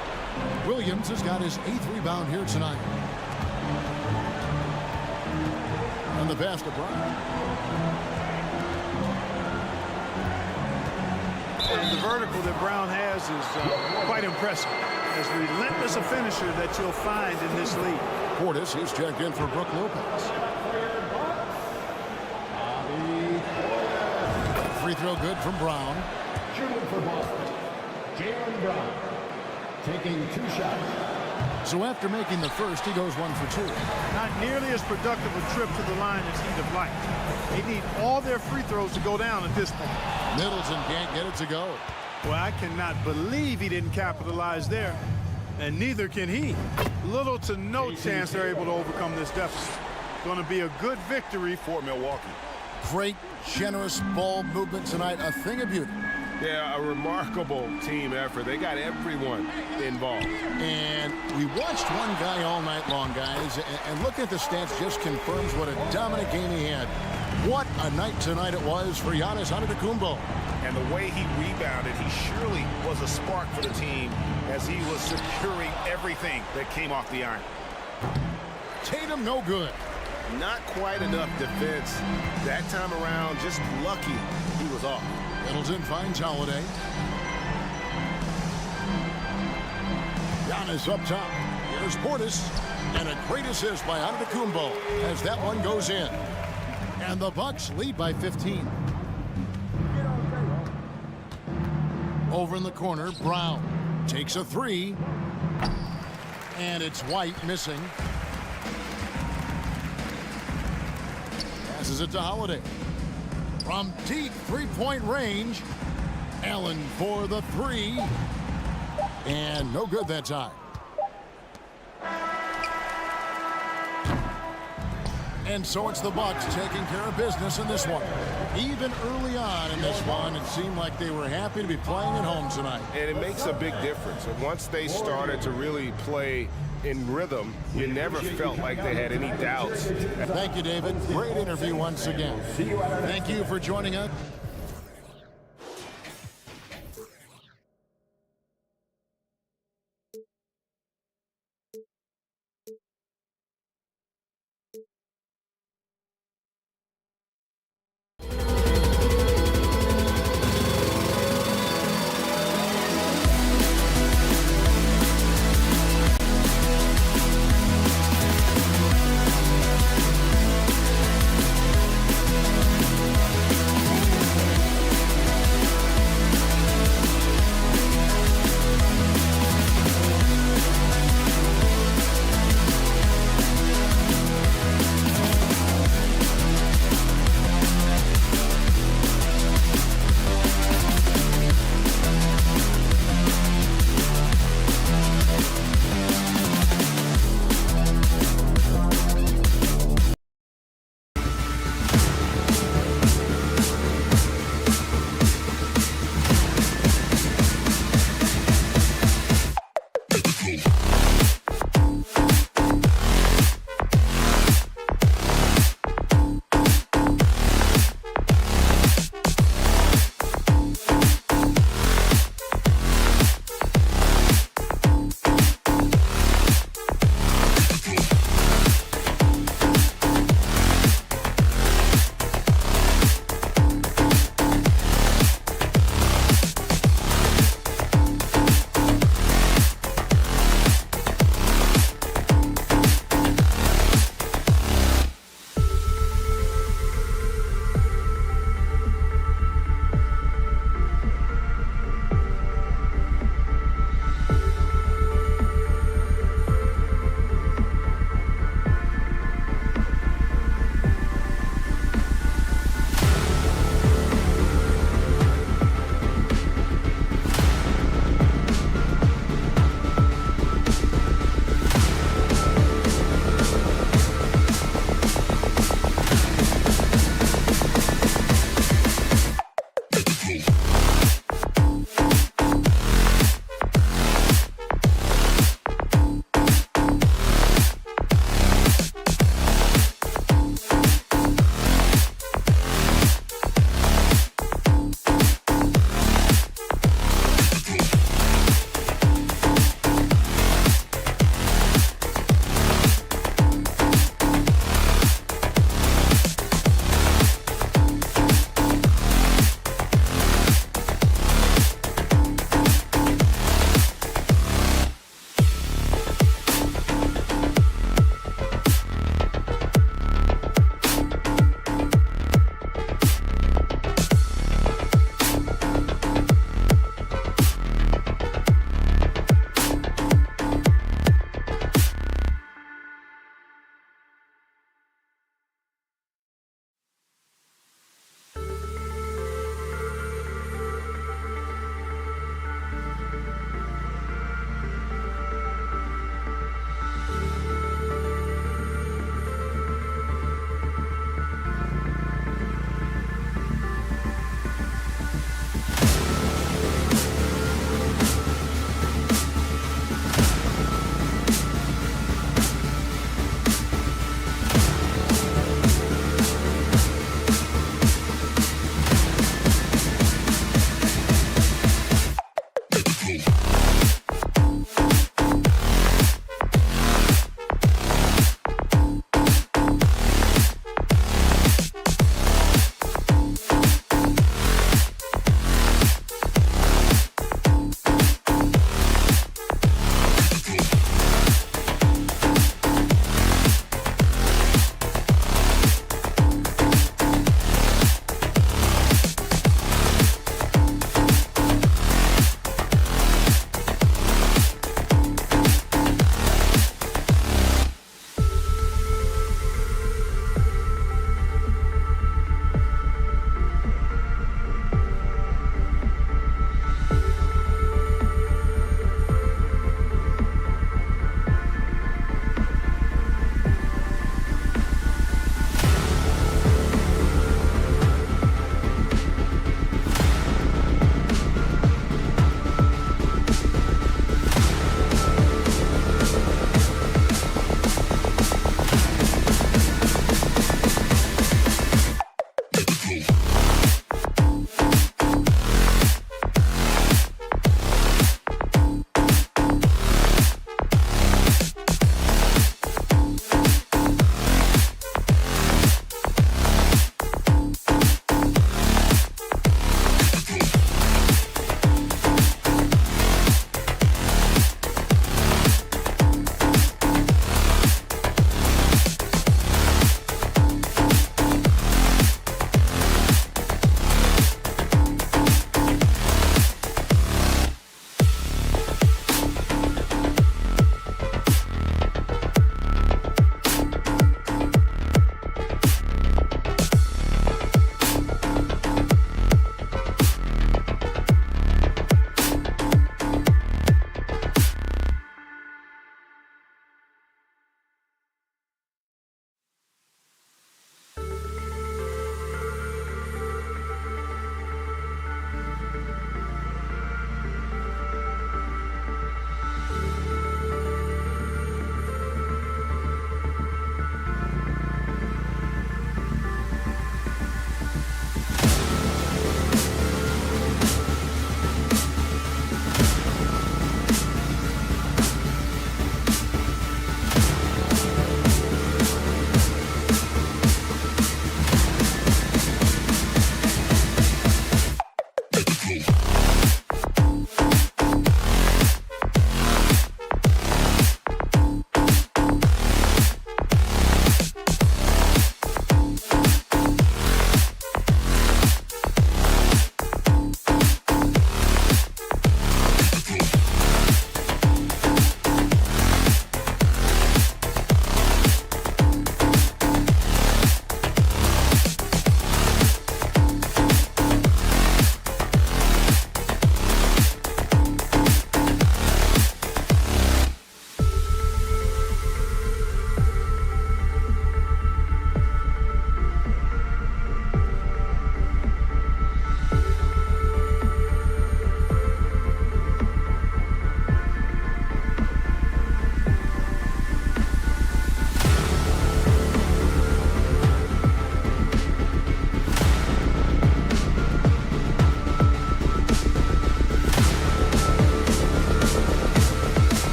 Williams has got his 8th rebound here tonight. And the pass to Brown. And the vertical that Brown has is quite impressive. As relentless a finisher that you'll find in this league. Portis, he's checked in for Brook Lopez. Free throw good from Brown. Shooting for Boston, Jaylen Brown, taking 2 shots. So after making the first, he goes 1 for 2. Not nearly as productive a trip to the line as he'd have liked. They need all their free throws to go down at this point. Middleton can't get it to go. Well, I cannot believe he didn't capitalize there. And neither can he. Little to no chance they're able to overcome this deficit. Going to be a good victory for Milwaukee. Great, generous ball movement tonight. A thing of beauty. Yeah, a remarkable team effort. They got everyone involved. And we watched one guy all night long, guys. And looking at the stats just confirms what a dominant game he had. What a night tonight it was for Giannis Antetokounmpo. And the way he rebounded, he surely was a spark for the team as he was securing everything that came off the iron. Tatum no good. Not quite enough defense that time around. Just lucky he was off. Middleton finds Holiday. Giannis up top. Here's Portis. And a great assist by Antetokounmpo as that one goes in. And the Bucks lead by 15. Over in the corner, Brown takes a 3. And it's White missing. Passes it to Holiday. From deep three-point range, Allen for the 3. And no good that time. And so it's the Bucks taking care of business in this one. Even early on in this one, it seemed like they were happy to be playing at home tonight. And it makes a big difference. And once they started to really play in rhythm, you never felt like they had any doubts. Thank you, David. Great interview once again. Thank you for joining us.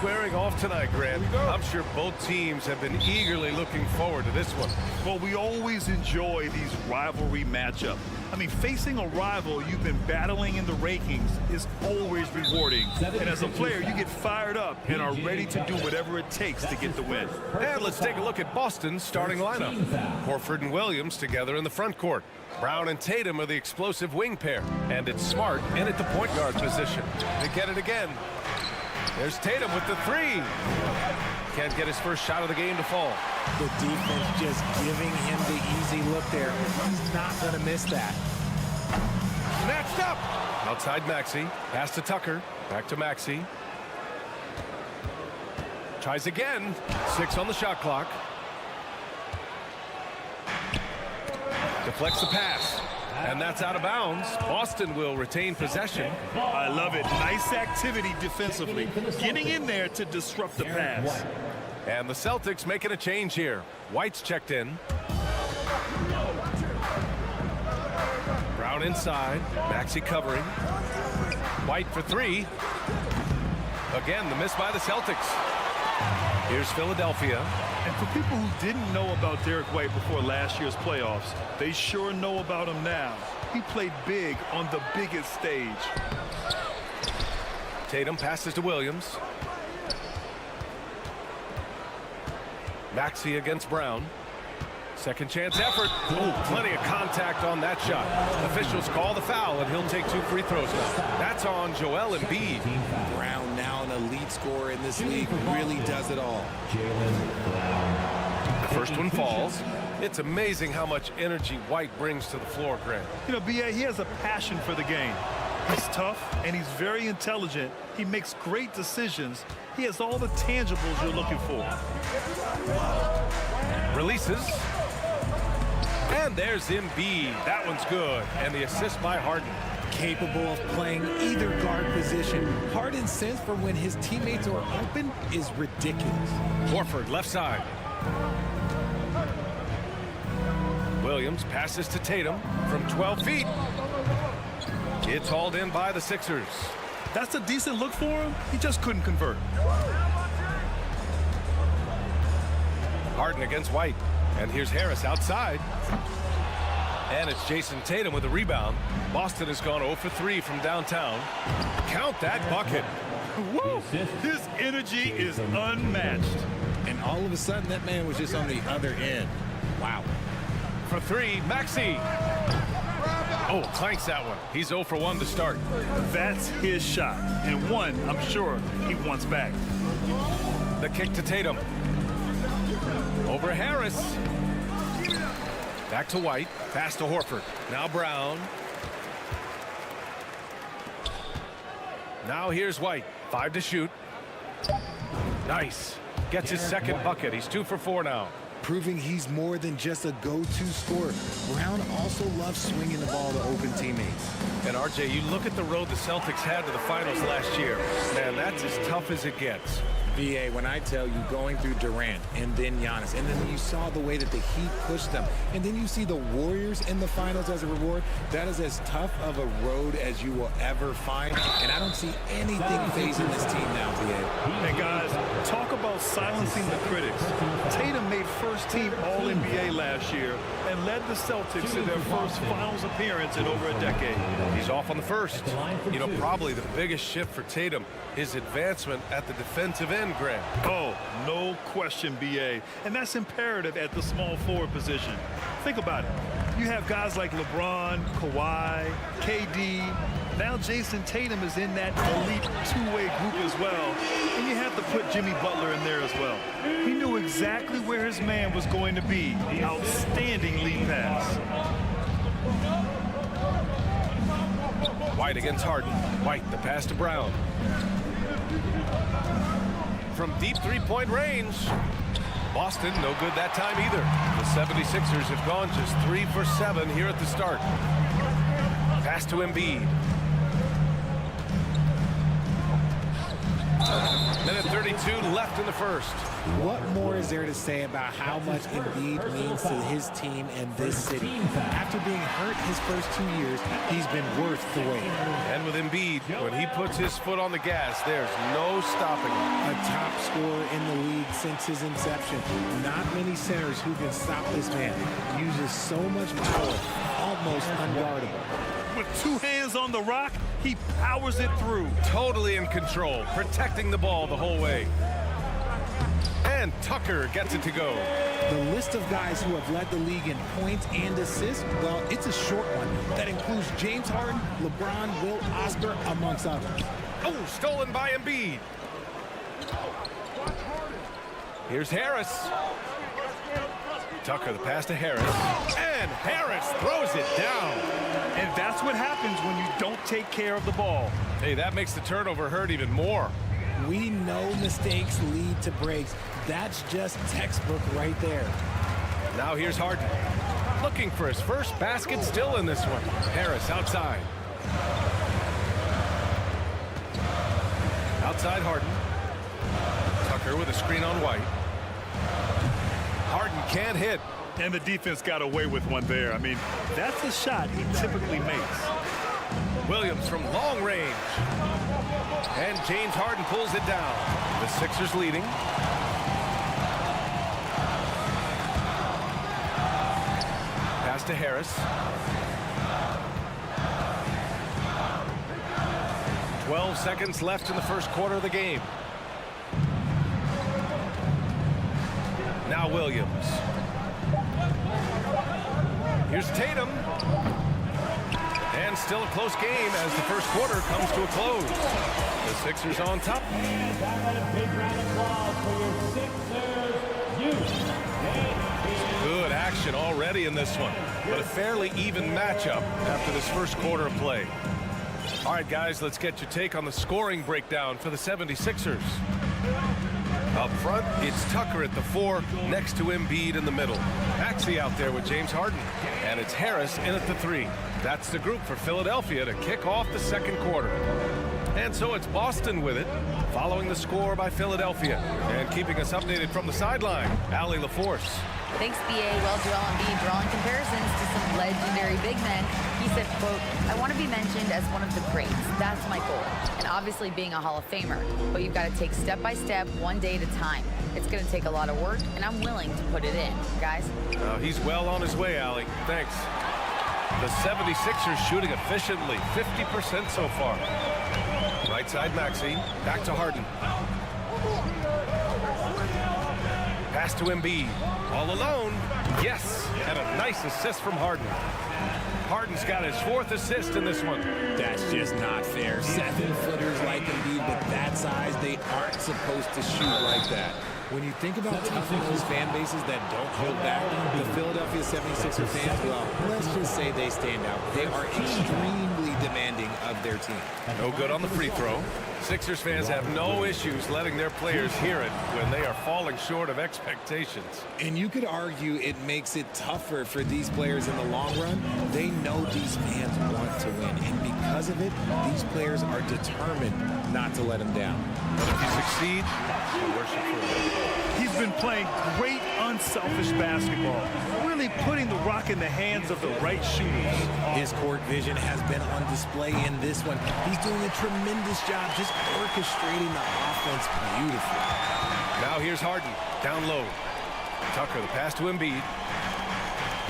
squaring off tonight, Grant. I'm sure both teams have been eagerly looking forward to this one. Well, we always enjoy these rivalry matchups. I mean, facing a rival you've been battling in the rankings is always rewarding. And as a player, you get fired up and are ready to do whatever it takes to get the win. And let's take a look at Boston's starting lineup. Horford and Williams together in the front court. Brown and Tatum are the explosive wing pair. And it's Smart in at the point guard position. They get it again. There's Tatum with the three. Can't get his first shot of the game to fall. The defense just giving him the easy look there. He's not going to miss that. Snatched up. Outside Maxey. Pass to Tucker. Back to Maxey. Tries again. 6 on the shot clock. Deflects the pass. And that's out of bounds. Boston will retain possession. I love it. Nice activity defensively. Getting in there to disrupt the pass. And the Celtics making a change here. White's checked in. Brown inside. Maxey covering. White for 3. Again, the miss by the Celtics. Here's Philadelphia. And for people who didn't know about Derek White before last year's playoffs, they sure know about him now. He played big on the biggest stage. Tatum passes to Williams. Maxey against Brown. Second chance effort. Oh, plenty of contact on that shot. Officials call the foul, and he'll take 2 free throws now. That's on Joel Embiid. Brown, now an elite scorer in this league, really does it all. The first one falls. It's amazing how much energy White brings to the floor, Grant. You know, B.A., he has a passion for the game. He's tough, and he's very intelligent. He makes great decisions. He has all the tangibles you're looking for. Releases. And there's Embiid. That one's good. And the assist by Harden. Capable of playing either guard position. Harden's sense for when his teammates are open is ridiculous. Horford left side. Williams passes to Tatum from 12 feet. It's hauled in by the Sixers. That's a decent look for him. He just couldn't convert. Harden against White. And here's Harris outside. And it's Jason Tatum with a rebound. Boston has gone 0 for 3 from downtown. Count that bucket. Woo! His energy is unmatched. And all of a sudden, that man was just on the other end. Wow. For 3, Maxey. Oh, clanks that one. He's 0 for 1 to start. That's his shot. And one, I'm sure, he wants back. The kick to Tatum. Over Harris. Back to White. Pass to Horford. Now Brown. Now here's White. 5 to shoot. Nice. Gets his second bucket. He's 2 for 4 now. Proving he's more than just a go-to scorer. Brown also loves swinging the ball to open teammates. And RJ, you look at the road the Celtics had to the finals last year. Man, that's as tough as it gets. VA, when I tell you going through Durant and then Giannis, and then you saw the way that the Heat pushed them, and then you see the Warriors in the finals as a reward, that is as tough of a road as you will ever find. And I don't see anything facing this team now, VA. And guys, talk about silencing the critics. Tatum made first team All-NBA last year and led the Celtics to their first finals appearance in over a decade. He's off on the first. You know, probably the biggest shift for Tatum, his advancement at the defensive end, Grant. Oh, no question, B.A. And that's imperative at the small forward position. Think about it. You have guys like LeBron, Kawhi, KD. Now Jason Tatum is in that elite two-way group as well. And you have to put Jimmy Butler in there as well. He knew exactly where his man was going to be. Outstanding lead pass. White against Harden. White, the pass to Brown. From deep three-point range. Boston, no good that time either. The 76ers have gone just 3 for 7 here at the start. Pass to Embiid. Minute 32 left in the first. What more is there to say about how much Embiid means to his team and this city? After being hurt his first 2 years, he's been worth the wait. And with Embiid, when he puts his foot on the gas, there's no stopping him. A top scorer in the league since his inception. Not many centers who can stop this man. Uses so much power, almost unguardable. With 2 hands on the rock, he powers it through. Totally in control, protecting the ball the whole way. And Tucker gets it to go. The list of guys who have led the league in points and assists, well, it's a short one. That includes James Harden, LeBron, Will Oscar, amongst others. Oh, stolen by Embiid. Here's Harris. Tucker, the pass to Harris. And Harris throws it down. And that's what happens when you don't take care of the ball. Hey, that makes the turnover hurt even more. We know mistakes lead to breaks. That's just textbook right there. Now here's Harden. Looking for his first basket, still in this one. Harris outside. Outside Harden. Tucker with a screen on White. Harden can't hit. And the defense got away with one there. I mean, that's a shot he typically makes. Williams from long range. And James Harden pulls it down. The Sixers leading. Pass to Harris. 12 seconds left in the first quarter of the game. Now Williams. Here's Tatum. And still a close game as the first quarter comes to a close. The Sixers on top. Good action already in this one, but a fairly even matchup after this first quarter of play. All right, guys, let's get your take on the scoring breakdown for the 76ers. Up front, it's Tucker at the 4, next to Embiid in the middle. Maxey out there with James Harden. And it's Harris in at the 3. That's the group for Philadelphia to kick off the second quarter. And so it's Boston with it, following the score by Philadelphia. And keeping us updated from the sideline, Allie LaForce. Thanks, BA. Well, Joel Embiid drawing comparisons to some legendary big men. He said, quote, "I want to be mentioned as one of the greats. That's my goal. And obviously being a Hall of Famer. But you've got to take step by step, one day at a time. It's going to take a lot of work, and I'm willing to put it in." Guys? He's well on his way, Allie. Thanks. The 76ers shooting efficiently, 50% so far. Right side Maxey, back to Harden. Pass to Embiid, all alone. Yes, and a nice assist from Harden. Harden's got his 4th assist in this one. That's just not fair. 7-footers like Embiid, but that size, they aren't supposed to shoot like that. When you think about toughing those fan bases that don't hold back, the Philadelphia 76er fans, well, let's just say they stand out. They are extremely demanding of their team. No good on the free throw. Sixers fans have no issues letting their players hear it when they are falling short of expectations. And you could argue it makes it tougher for these players in the long run. They know these fans want to win, and because of it, these players are determined not to let them down. But if you succeed, you worship for He's been playing great, unselfish basketball, really putting the rock in the hands of the right shooters. His court vision has been on display in this one. He's doing a tremendous job just orchestrating the offense beautifully. Now here's Harden, down low. Tucker, the pass to Embiid.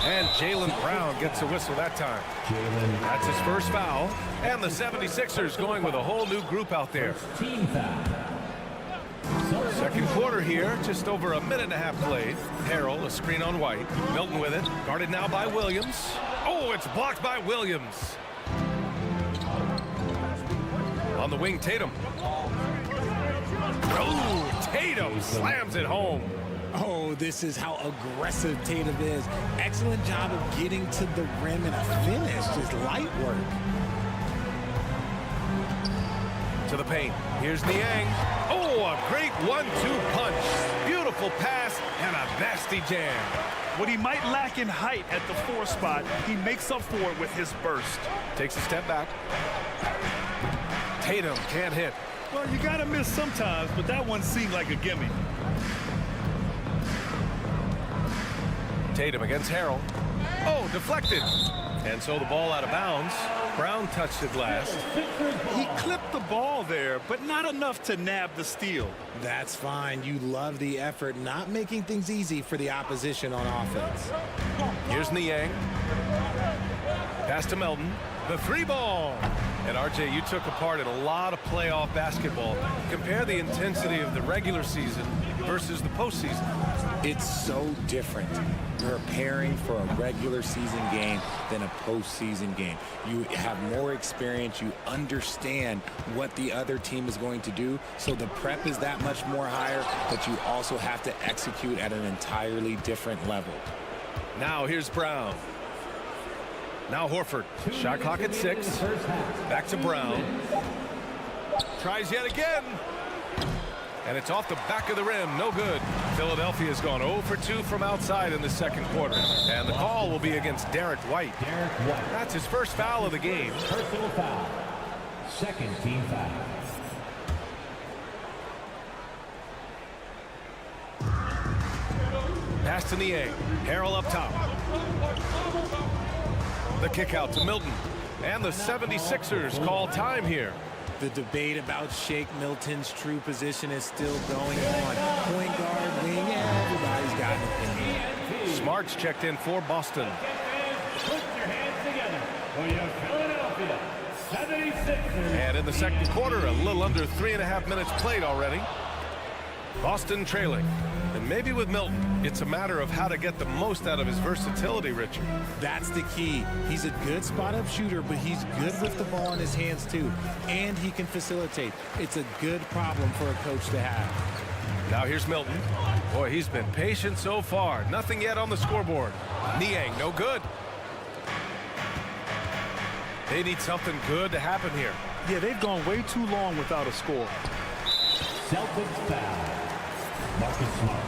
And Jaylen Brown gets a whistle that time. That's his first foul. And the 76ers going with a whole new group out there. Second quarter here, just over a minute and a half played. Harrell, a screen on White. Milton with it, guarded now by Williams. Oh, it's blocked by Williams. On the wing, Tatum. Oh, Tatum slams it home. Oh, this is how aggressive Tatum is. Excellent job of getting to the rim and a finish, just light work. To the paint. Here's Niang. Oh, a great 1-2 punch. Beautiful pass and a nasty jam. What he might lack in height at the 4 spot, he makes up for it with his burst. Takes a step back. Tatum can't hit. Well, you got to miss sometimes, but that one seemed like a gimme. Tatum against Harrell. Oh, deflected. And so the ball out of bounds. Brown touched it last. He clipped the ball there, but not enough to nab the steal. That's fine. You love the effort, not making things easy for the opposition on offense. Here's Niang. Pass to Melton. The three ball. And RJ, you took a part in a lot of playoff basketball. Compare the intensity of the regular season versus the postseason. It's so different preparing for a regular season game than a postseason game. You have more experience. You understand what the other team is going to do. So the prep is that much more higher, but you also have to execute at an entirely different level. Now here's Brown. Now Horford. Shot clock at 6. Back to Brown. Tries yet again. And it's off the back of the rim. No good. Philadelphia's gone 0 for 2 from outside in the second quarter. And the call will be against Derek White. That's his first foul of the game. Personal foul. Second team foul. Pass to Niang. Harrell up top. The kick out to Milton. And the 76ers call time here. The debate about Shake Milton's true position is still going on. Point guard, wing, everybody's got an opinion. Smart's checked in for Boston. Put your hands together for your Philadelphia 76ers. And in the second quarter, a little under 3.5 minutes played already. Boston trailing. And maybe with Milton, it's a matter of how to get the most out of his versatility, Richard. That's the key. He's a good spot-up shooter, but he's good with the ball in his hands, too. And he can facilitate. It's a good problem for a coach to have. Now here's Milton. Boy, he's been patient so far. Nothing yet on the scoreboard. Niang, no good. They need something good to happen here. Yeah, they've gone way too long without a score. Celtics foul. Marcus Smart.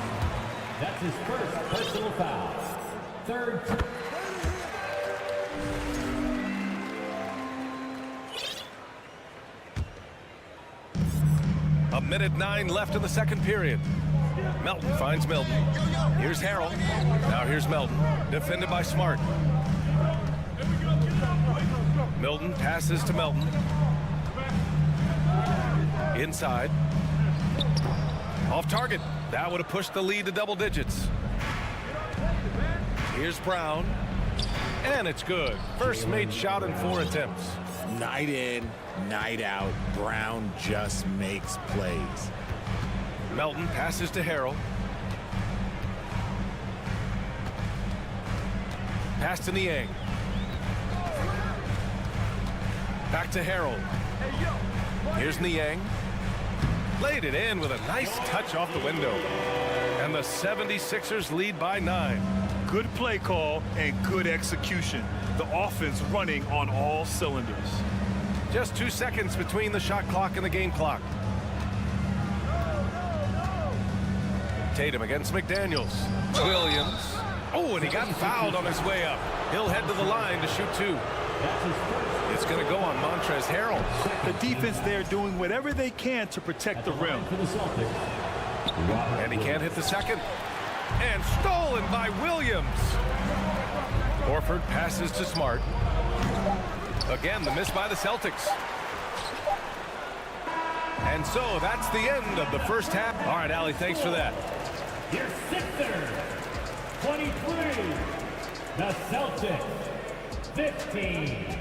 That's his first personal foul. Third. A minute 9 left in the second period. Melton finds Milton. Here's Harrell. Now here's Melton. Defended by Smart. Milton passes to Melton. Inside. Off target. That would have pushed the lead to double digits. Here's Brown. And it's good. First made shot in 4 attempts. Night in, night out, Brown just makes plays. Melton passes to Harrell. Pass to Niang. Back to Harrell. Here's Niang. Laid it in with a nice touch off the window. And the 76ers lead by 9. Good play call and good execution. The offense running on all cylinders. Just 2 seconds between the shot clock and the game clock. Tatum against McDaniels. Williams. Oh, and he got fouled on his way up. He'll head to the line to shoot 2. It's going to go on Montrezl Harrell. The defense there doing whatever they can to protect the rim. And he can't hit the second. And stolen by Williams. Horford passes to Smart. Again, the miss by the Celtics. And so that's the end of the first half. All right, Allie, thanks for that. Your Sixers, 23. The Celtics, 15.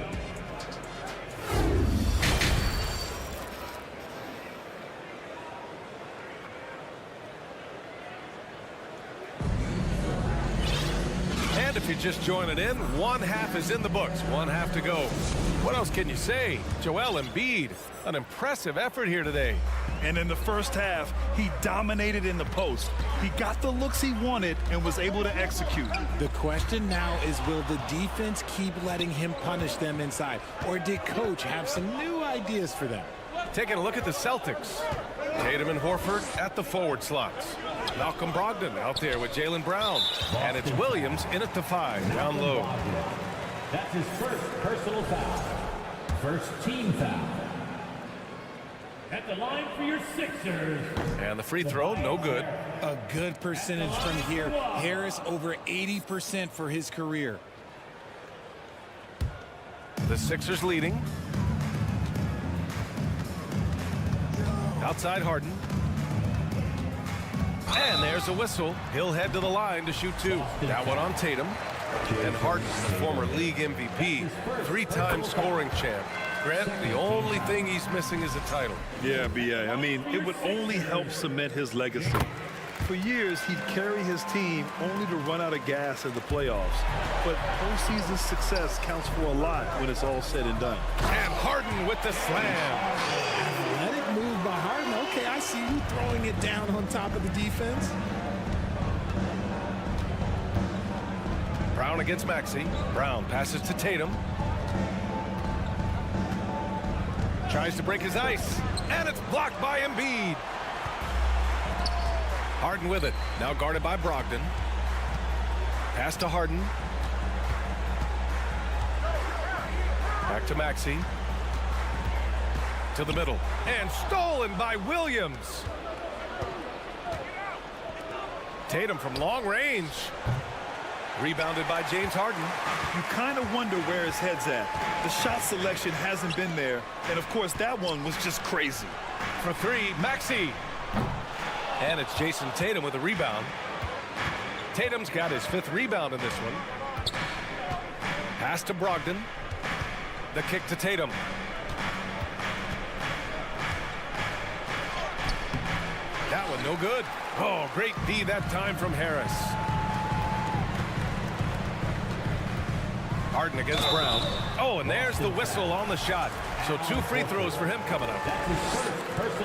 And if you're just joining in, one half is in the books, one half to go. What else can you say? Joel Embiid, an impressive effort here today. And in the first half, he dominated in the post. He got the looks he wanted and was able to execute. The question now is, will the defense keep letting him punish them inside? Or did coach have some new ideas for them? Taking a look at the Celtics. Tatum and Horford at the forward slots. Malcolm Brogdon out there with Jaylen Brown. And it's Williams in at the 5, down low. That's his first personal foul. First team foul. at the line for your Sixers. And the free throw, no good. A good percentage from here. Harris over 80% for his career. The Sixers leading. Outside Harden. And there's a whistle. He'll head to the line to shoot 2. That one on Tatum. And Harden, the former league MVP, 3-time scoring champ. Grant, the only thing he's missing is a title. Yeah, B.A. I mean, it would only help cement his legacy. For years, he'd carry his team only to run out of gas in the playoffs. But postseason success counts for a lot when it's all said and done. And Harden with the slam. Athletic move by Harden. Okay, I see you throwing it down on top of the defense. Brown against Maxey. Brown passes to Tatum. Tries to break his ice. And it's blocked by Embiid. Harden with it. Now guarded by Brogdon. Pass to Harden. Back to Maxey. To the middle. And stolen by Williams. Tatum from long range. Rebounded by James Harden. You kind of wonder where his head's at. The shot selection hasn't been there. And, of course, that one was just crazy. For 3, Maxey. And it's Jason Tatum with a rebound. Tatum's got his 5th rebound in this one. Pass to Brogdon. The kick to Tatum. That one no good. Oh, great D that time from Harris. Harden against Brown. Oh, and there's the whistle on the shot. So 2 free throws for him coming up.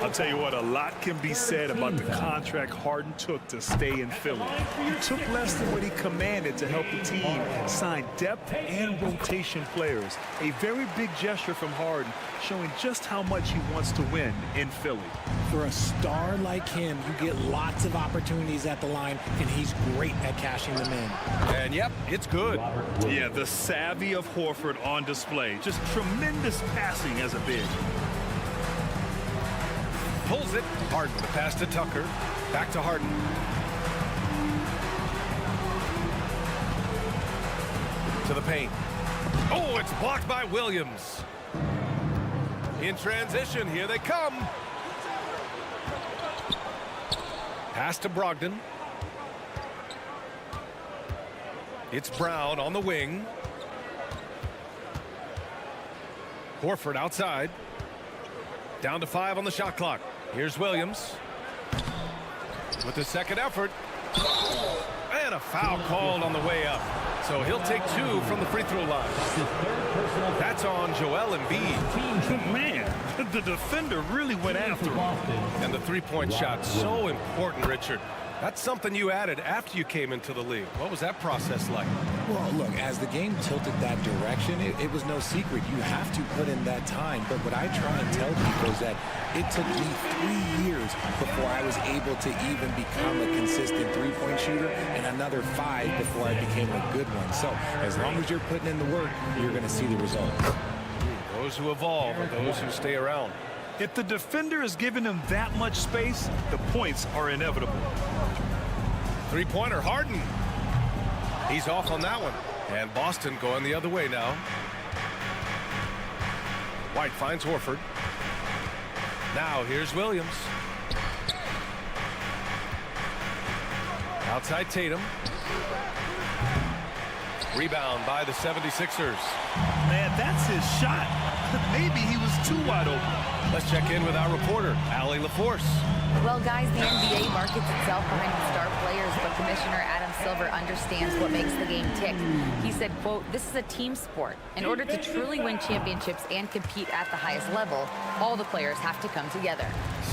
I'll tell you what, a lot can be said about the contract Harden took to stay in Philly. He took less than what he commanded to help the team sign depth and rotation players. A very big gesture from Harden, showing just how much he wants to win in Philly. For a star like him, you get lots of opportunities at the line, and he's great at cashing them in. And yep, it's good. Yeah, the savvy of Horford on display. Just tremendous passing as a big. Pulls it. Harden, the pass to Tucker. Back to Harden. To the paint. Oh, it's blocked by Williams. In transition, here they come. Pass to Brogdon. It's Brown on the wing. Horford outside. Down to 5 on the shot clock. Here's Williams. With the second effort. And a foul called on the way up. So he'll take 2 from the free throw line. That's on Joel Embiid. Man, the defender really went after him. And the three-point shot, so important, Richard. That's something you added after you came into the league. What was that process like? Well, look, as the game tilted that direction, it was no secret. You have to put in that time. But what I try and tell people is that it took me 3 years before I was able to even become a consistent three-point shooter, and another 5 before I became a good one. So as long as you're putting in the work, you're going to see the results. Those who evolve are those who stay around. If the defender is giving him that much space, the points are inevitable. Three-pointer, Harden. He's off on that one. And Boston going the other way now. White finds Horford. Now here's Williams. Outside Tatum. Rebound by the 76ers. Man, that's his shot. Maybe he was too wide open. Let's check in with our reporter, Allie LaForce. Well, guys, the NBA markets itself behind its star players, but Commissioner Adam Silver understands what makes the game tick. He said, quote, "This is a team sport. In order to truly win championships and compete at the highest level, all the players have to come together."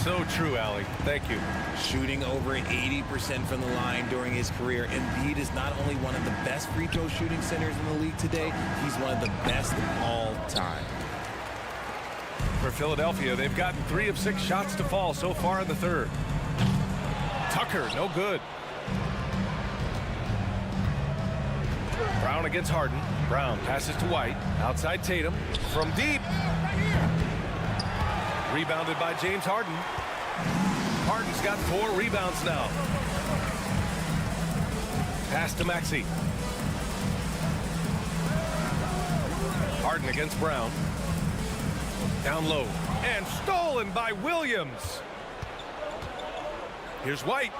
So true, Allie. Thank you. Shooting over 80% from the line during his career, Embiid is not only one of the best free throw shooting centers in the league today, he's one of the best of all time. For Philadelphia, they've gotten 3 of 6 shots to fall so far in the third. Tucker, no good. Brown against Harden. Brown passes to White. Outside Tatum. From deep. Rebounded by James Harden. Harden's got 4 rebounds now. Pass to Maxey. Harden against Brown. Down low. And stolen by Williams. Here's White.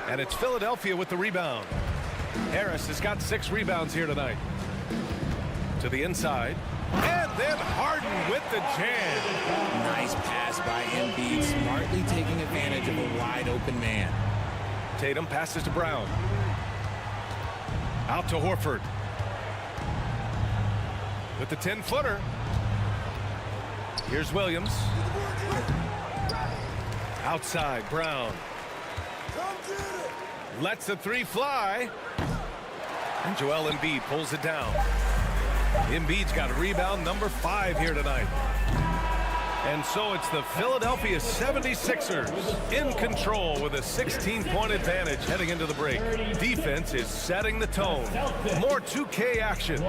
And it's Philadelphia with the rebound. Harris has got 6 rebounds here tonight. To the inside. And then Harden with the jam. Nice pass by Embiid, smartly taking advantage of a wide open man. Tatum passes to Brown. Out to Horford. With the 10-footer. Here's Williams. Outside, Brown. Lets the 3 fly. And Joel Embiid pulls it down. Embiid's got rebound number 5 here tonight. And so it's the Philadelphia 76ers in control with a 16-point advantage heading into the break. Defense is setting the tone. More 2K action.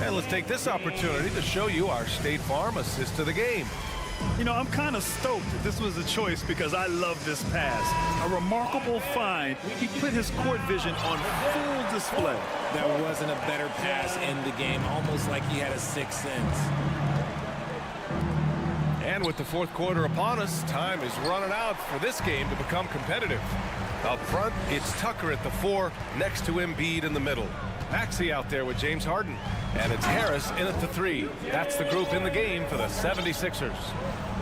And let's take this opportunity to show you our State Farm assist to the game. You know, I'm kind of stoked that this was a choice because I love this pass. A remarkable find. He put his court vision on full display. There wasn't a better pass in the game, almost like he had a 6th sense. And with the 4th quarter upon us, time is running out for this game to become competitive. Up front, it's Tucker at the 4, next to Embiid in the middle. Maxey out there with James Harden. And it's Harris in at the 3. That's the group in the game for the 76ers.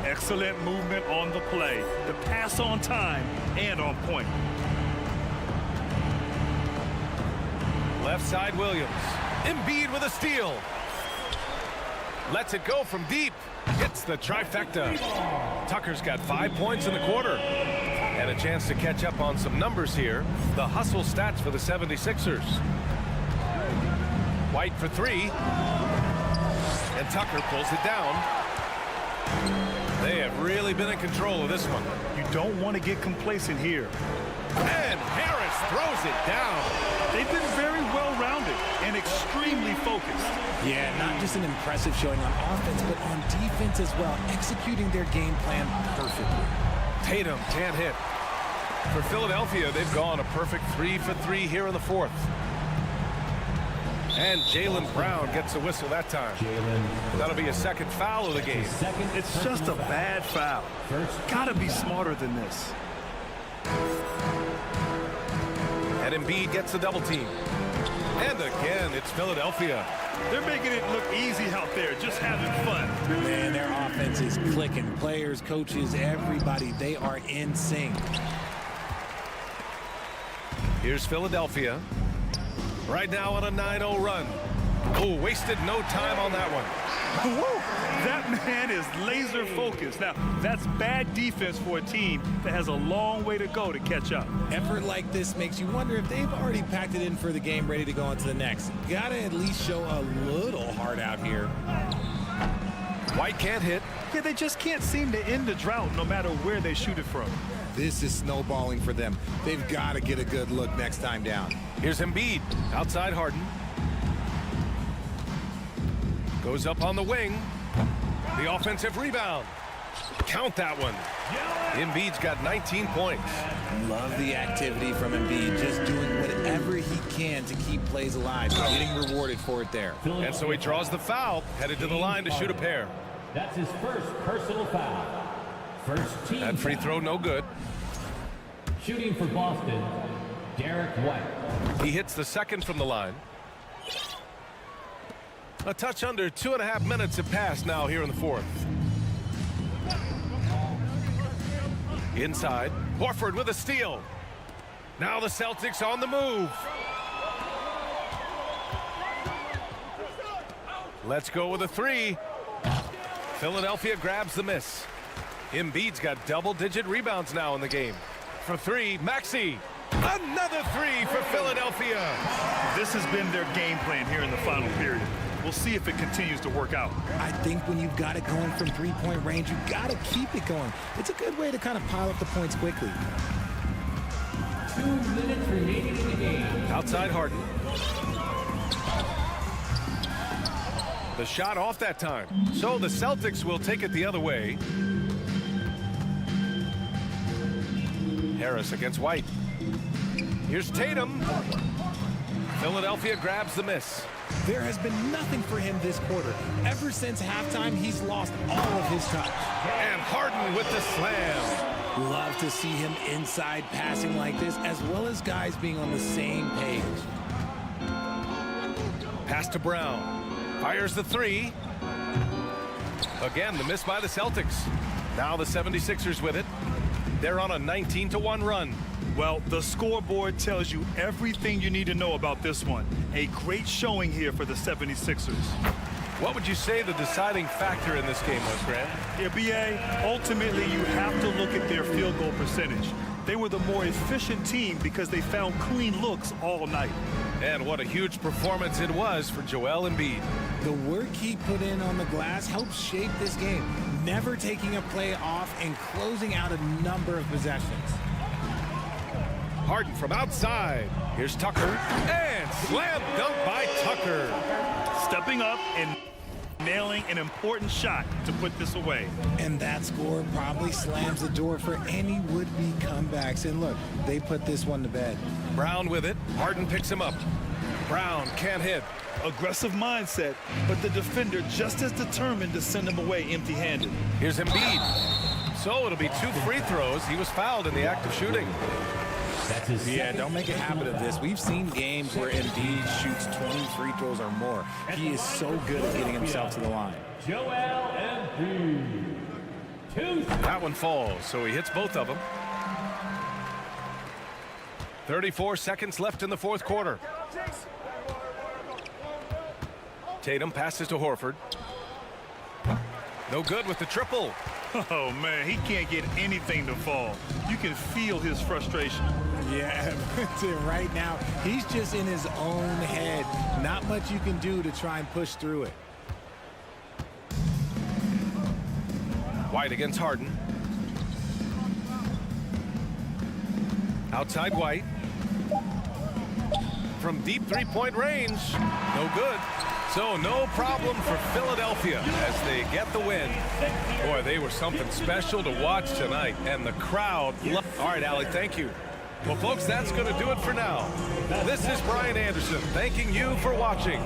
Excellent movement on the play. The pass on time and on point. Left side, Williams. Embiid with a steal. Lets it go from deep. Hits the trifecta. Tucker's got 5 points in the quarter. And a chance to catch up on some numbers here. The hustle stats for the 76ers. White for 3. And Tucker pulls it down. They have really been in control of this one. You don't want to get complacent here. And Harris throws it down. They've been very well-rounded and extremely focused. Yeah, not just an impressive showing on offense, but on defense as well, executing their game plan perfectly. Tatum can't hit. For Philadelphia, they've gone a perfect 3 for 3 here in the 4th. And Jaylen Brown gets a whistle that time. That'll be a 2nd foul of the game. It's just a bad foul. Gotta be smarter than this. And Embiid gets a double team. And again, it's Philadelphia. They're making it look easy out there, just having fun. Man, their offense is clicking. Players, coaches, everybody, they are in sync. Here's Philadelphia. Right now on a 9-0 run. Oh, wasted no time on that one. Whoa, that man is laser focused. Now, that's bad defense for a team that has a long way to go to catch up. Effort like this makes you wonder if they've already packed it in for the game, ready to go on to the next. Gotta at least show a little heart out here. White can't hit. Yeah, they just can't seem to end the drought no matter where they shoot it from. This is snowballing for them. They've got to get a good look next time down. Here's Embiid. Outside Harden. Goes up on the wing. The offensive rebound. Count that one. Embiid's got 19 points. Love the activity from Embiid. Just doing whatever he can to keep plays alive. Getting rewarded for it there. And so he draws the foul. Headed to the line to shoot a pair. That's his first personal foul. First team. That free throw no good. Shooting for Boston, Derek White. He hits the 2nd from the line. A touch under 2.5 minutes have passed now here in the 4th. Inside, Horford with a steal. Now the Celtics on the move. Let's go with a 3. Philadelphia grabs the miss. Embiid's got double-digit rebounds now in the game. For 3, Maxey. Another 3 for Philadelphia. This has been their game plan here in the final period. We'll see if it continues to work out. I think when you've got it going from 3-point range, you've got to keep it going. It's a good way to kind of pile up the points quickly. 2 minutes remaining in the game. Outside Harden. The shot off that time. So the Celtics will take it the other way. Harris against White. Here's Tatum. Philadelphia grabs the miss. There has been nothing for him this quarter. Ever since halftime, he's lost all of his touch. And Harden with the slam. Love to see him inside passing like this, as well as guys being on the same page. Pass to Brown. Fires the three. Again, the miss by the Celtics. Now the 76ers with it. They're on a 19-1 run. Well, the scoreboard tells you everything you need to know about this one. A great showing here for the 76ers. What would you say the deciding factor in this game was, Grant? Yeah, B.A., ultimately you have to look at their field goal percentage. They were the more efficient team because they found clean looks all night. And what a huge performance it was for Joel Embiid. The work he put in on the glass helped shape this game, never taking a play off and closing out a number of possessions. Harden from outside. Here's Tucker. And slam dunk by Tucker. Stepping up and nailing an important shot to put this away. And that score probably slams the door for any would-be comebacks. And look, they put this one to bed. Brown with it. Harden picks him up. Brown can't hit. Aggressive mindset, but the defender just as determined to send him away empty-handed. Here's Embiid. So it'll be 2 free throws. He was fouled in the act of shooting. Yeah, don't make a habit of this. We've seen games where Embiid shoots 20 free throws or more. He is so good at getting himself to the line. Joel Embiid. That one falls, so he hits both of them. 34 seconds left in the fourth quarter. Tatum passes to Horford. No good with the triple. Oh, man, he can't get anything to fall. You can feel his frustration. Yeah, right now, he's just in his own head. Not much you can do to try and push through it. White against Harden. Outside White. From deep three-point range. No good. So no problem for Philadelphia as they get the win. Boy, they were something special to watch tonight. And the crowd. All right, Allie, thank you. Well, folks, that's going to do it for now. This is Brian Anderson thanking you for watching.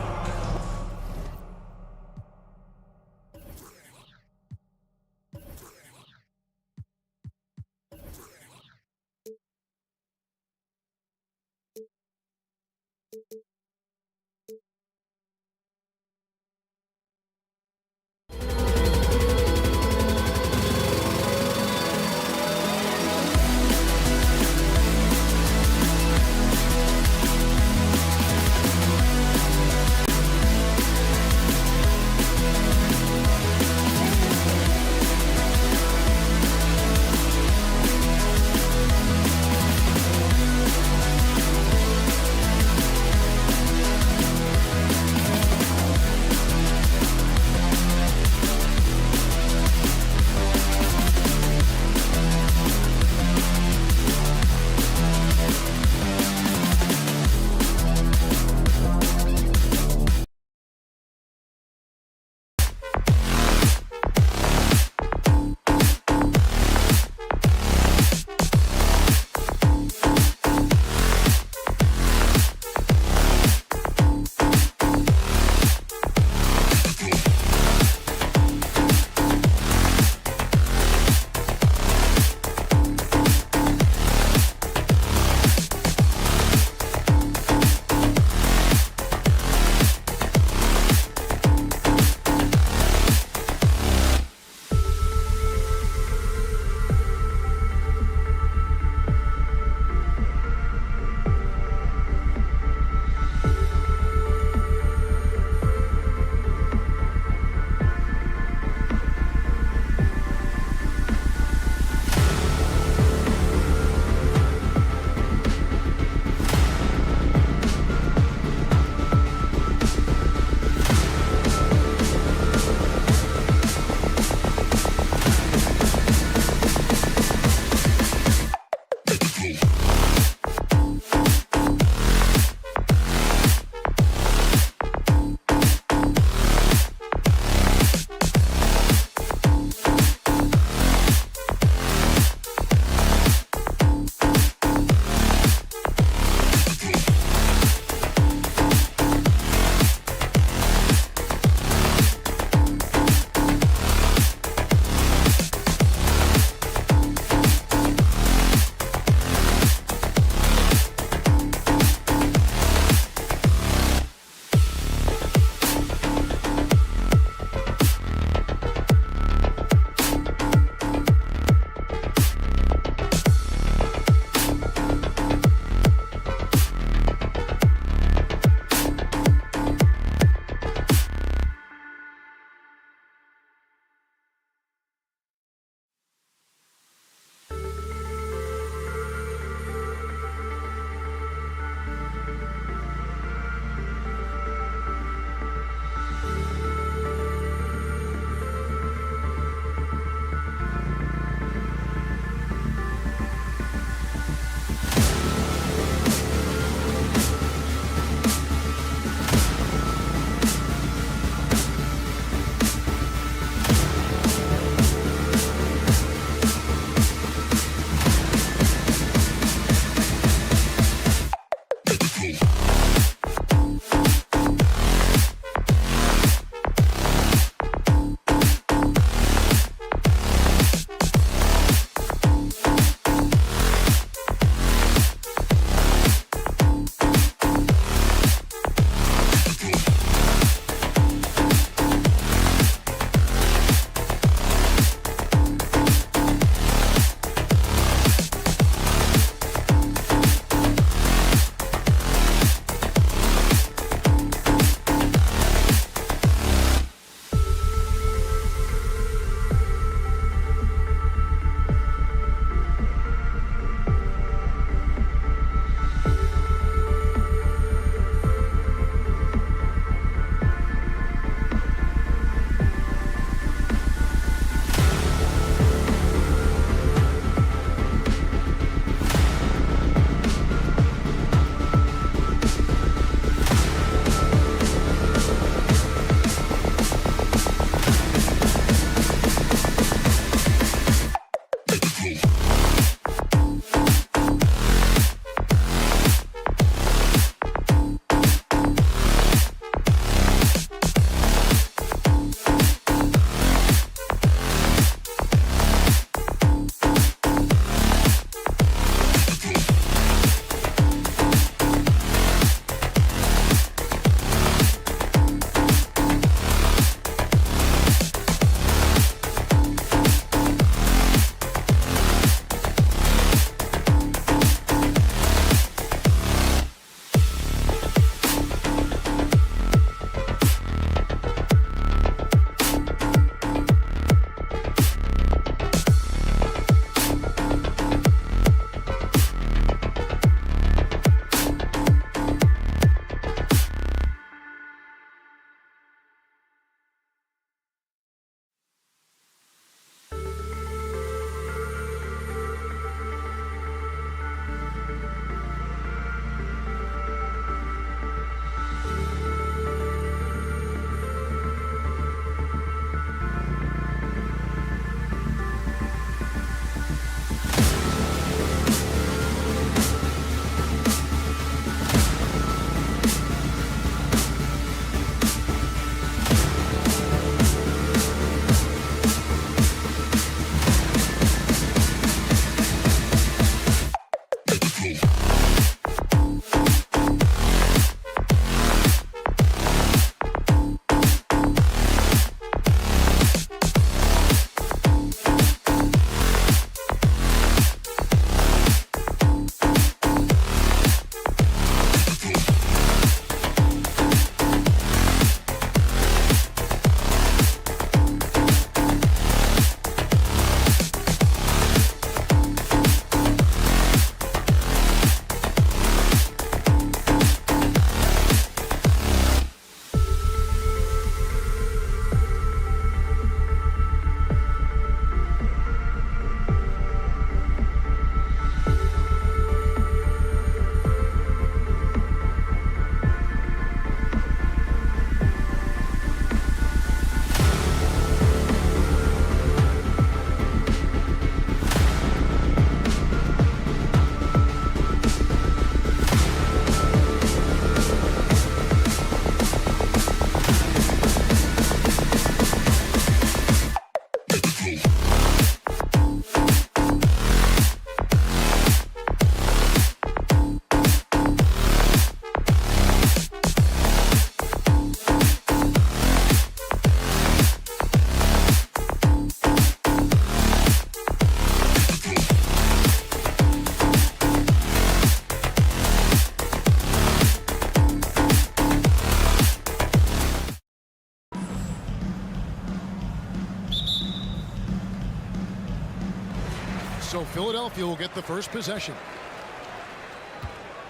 Philadelphia will get the first possession.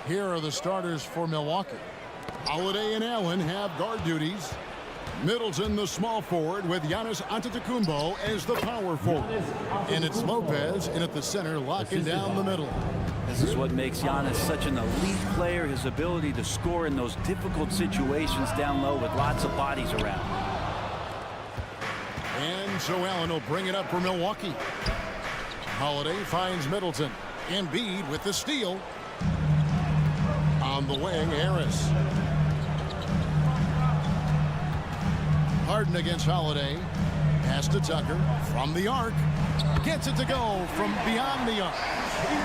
Here are the starters for Milwaukee. Holiday and Allen have guard duties. Middleton, the small forward, with Giannis Antetokounmpo as the power forward. And it's Lopez in at the center, locking down the middle. This is what makes Giannis such an elite player, his ability to score in those difficult situations down low with lots of bodies around. And so Allen will bring it up for Milwaukee. Holiday finds Middleton. Embiid with the steal. On the wing, Harris. Harden against Holiday. Pass to Tucker from the arc. Gets it to go from beyond the arc.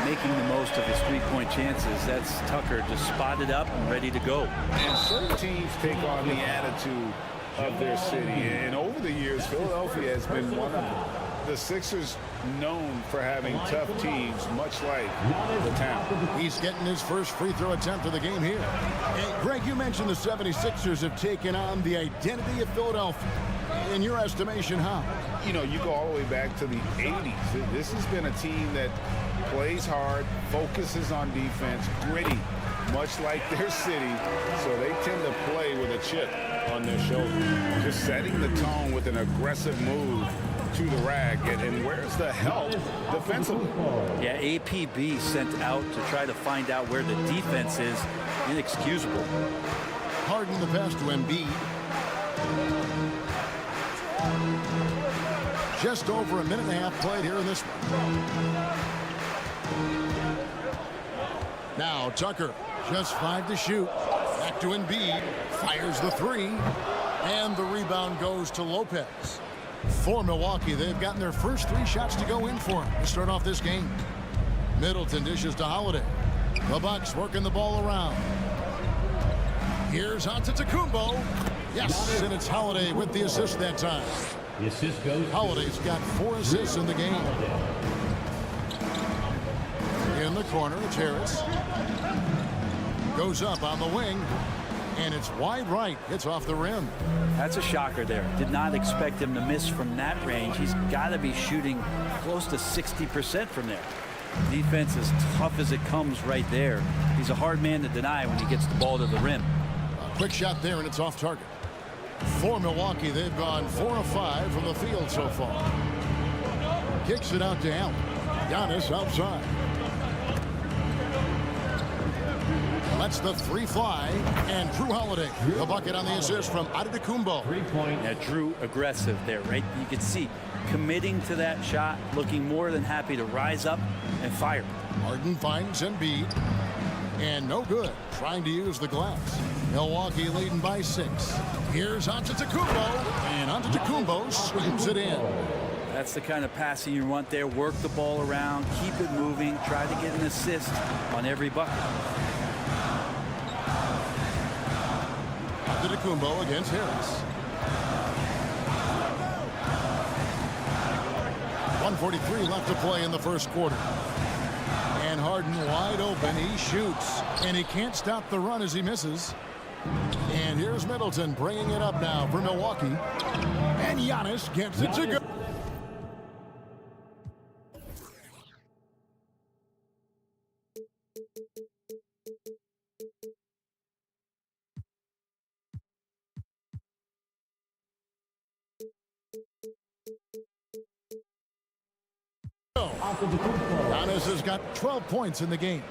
Making the most of his three-point chances. That's Tucker just spotted up and ready to go. And certain teams take on the attitude of their city. And over the years, Philadelphia has been one of them. The Sixers known for having tough teams, much like the town. He's getting his first free throw attempt of the game here. Hey, Greg, you mentioned the 76ers have taken on the identity of Philadelphia. In your estimation, how? You know, you go all the way back to the 80s. This has been a team that plays hard, focuses on defense, gritty, much like their city. So they tend to play with a chip on their shoulder. Just setting the tone with an aggressive move to the rack. And where's the help defensively? Yeah, APB sent out to try to find out where the defense is. Inexcusable. Harden the pass to Embiid. Just over a minute and a half played here in this one. Now Tucker, just 5 to shoot. Back to Embiid. Fires the 3. And the rebound goes to Lopez. For Milwaukee, they've gotten their first 3 shots to go in for him to start off this game. Middleton dishes to Holiday. The Bucks working the ball around. Here's Antetokounmpo. Yes, and it's Holiday with the assist that time. The assist goes. Holiday's got 4 assists in the game. In the corner, it's Harris. Goes up on the wing. And it's wide right. It's off the rim. That's a shocker there. Did not expect him to miss from that range. He's got to be shooting close to 60% from there. Defense is tough as it comes right there. He's a hard man to deny when he gets the ball to the rim. A quick shot there, and it's off target. For Milwaukee, they've gone 4 of 5 from the field so far. Kicks it out to Allen. Giannis outside. Lets the 3 fly, and Drew Holiday, the bucket on the assist from Antetokounmpo. 3-point. Yeah, Drew aggressive there, right? You can see committing to that shot, looking more than happy to rise up and fire. Harden finds Embiid, and no good. Trying to use the glass. Milwaukee leading by 6. Here's Antetokounmpo, and Antetokounmpo slams it in. That's the kind of passing you want there. Work the ball around, keep it moving, try to get an assist on every bucket. Antetokounmpo against Harris. 1:43 left to play in the first quarter. And Harden wide open. He shoots. And he can't stop the run as he misses. And here's Middleton bringing it up now for Milwaukee. And Giannis gets it to go. Giannis has got 12 points in the game.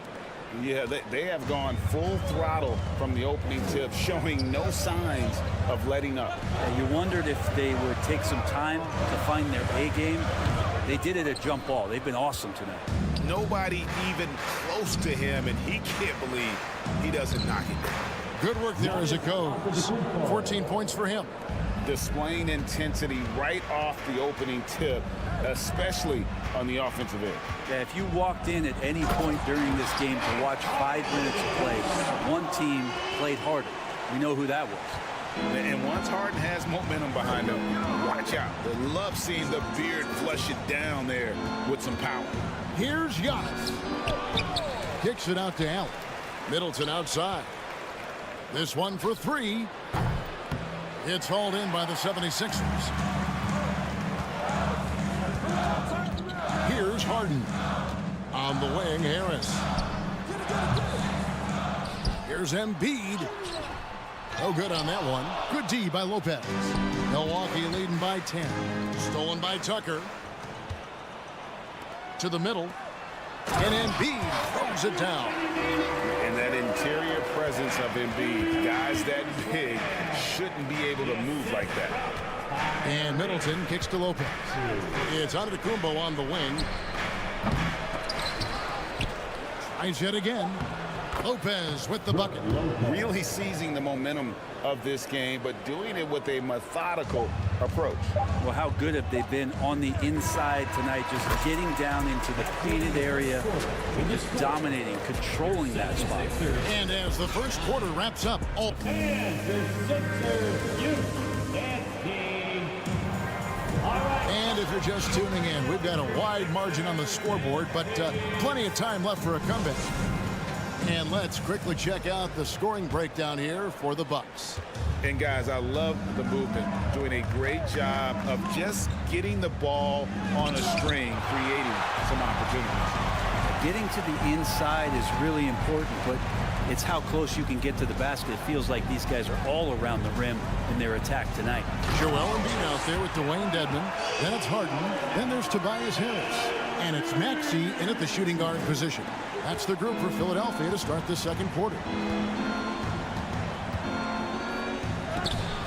Yeah, they have gone full throttle from the opening tip, showing no signs of letting up. You wondered if they would take some time to find their A game. They did it at jump ball. They've been awesome tonight. Nobody even close to him, and he can't believe he doesn't knock it down. Good work there as it goes. 14 points for him. Displaying intensity right off the opening tip, especially on the offensive end. Yeah, if you walked in at any point during this game to watch 5 minutes of play, one team played harder. We know who that was. And once Harden has momentum behind him, watch out. They love seeing the beard flush it down there with some power. Here's Giannis. Kicks it out to Allen. Middleton outside. This one for 3. It's hauled in by the 76ers. Here's Harden. On the wing, Harris. Here's Embiid. No good on that one. Good D by Lopez. Milwaukee leading by 10. Stolen by Tucker. To the middle. And Embiid throws it down. And that interior presence of Embiid, guys that big shouldn't be able to move like that. And Middleton kicks to Lopez. It's Antetokounmpo on the wing. Tries yet again. Lopez with the bucket. Really seizing the momentum of this game, but doing it with a methodical approach. Well, how good have they been on the inside tonight, just getting down into the painted area and just dominating, controlling that spot. And as the first quarter wraps up, and if you're just tuning in, we've got a wide margin on the scoreboard, but plenty of time left for a comeback. And let's quickly check out the scoring breakdown here for the Bucks. And guys, I love the movement, doing a great job of just getting the ball on a string, creating some opportunities. Getting to the inside is really important, but it's how close you can get to the basket. It feels like these guys are all around the rim in their attack tonight. Joel Embiid out there with Dwayne Dedmon. Then it's Harden. Then there's Tobias Harris. And it's Maxey in at the shooting guard position. That's the group for Philadelphia to start the second quarter.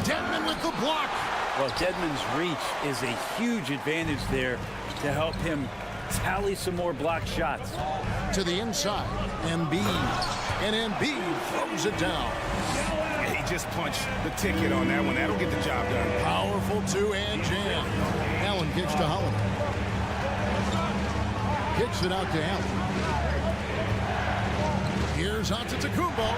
Dedmon with the block. Well, Dedmon's reach is a huge advantage there to help him tally some more blocked shots. To the inside, Embiid. And Embiid throws it down. He just punched the ticket on that one. That'll get the job done. Powerful two-hand jam. Allen kicks to Holiday. Kicks it out to Allen. Here's Antetokounmpo,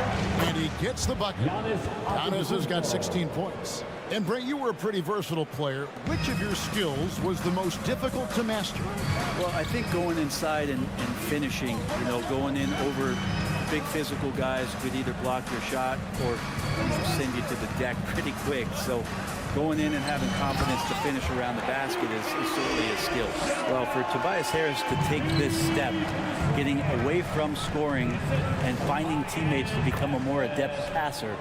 and he gets the bucket. Giannis has got 16 points. And Bray, you were a pretty versatile player. Which of your skills was the most difficult to master? Well, I think going inside and finishing, going in over big physical guys could either block your shot or send you to the deck pretty quick. So going in and having confidence to finish around the basket is certainly a skill. Well, for Tobias Harris to take this step, getting away from scoring and finding teammates to become a more adept passer,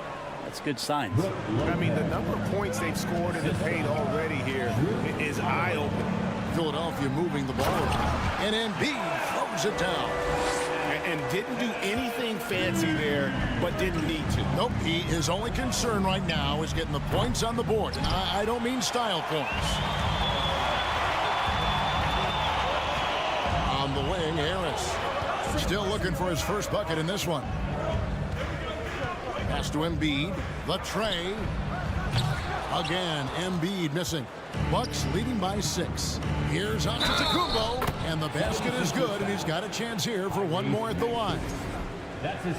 that's good signs. I mean, the number of points they've scored in the paint already here is eye-opening. Philadelphia moving the ball around. And Embiid throws it down. And didn't do anything fancy there, but didn't need to. Nope, his only concern right now is getting the points on the board. And I don't mean style points. On the wing, Harris. Still looking for his first bucket in this one. Pass to Embiid. The tray. Again, Embiid missing. Bucks leading by 6. Here's Antetokounmpo, and the basket is good, and he's got a chance here for one more at the line.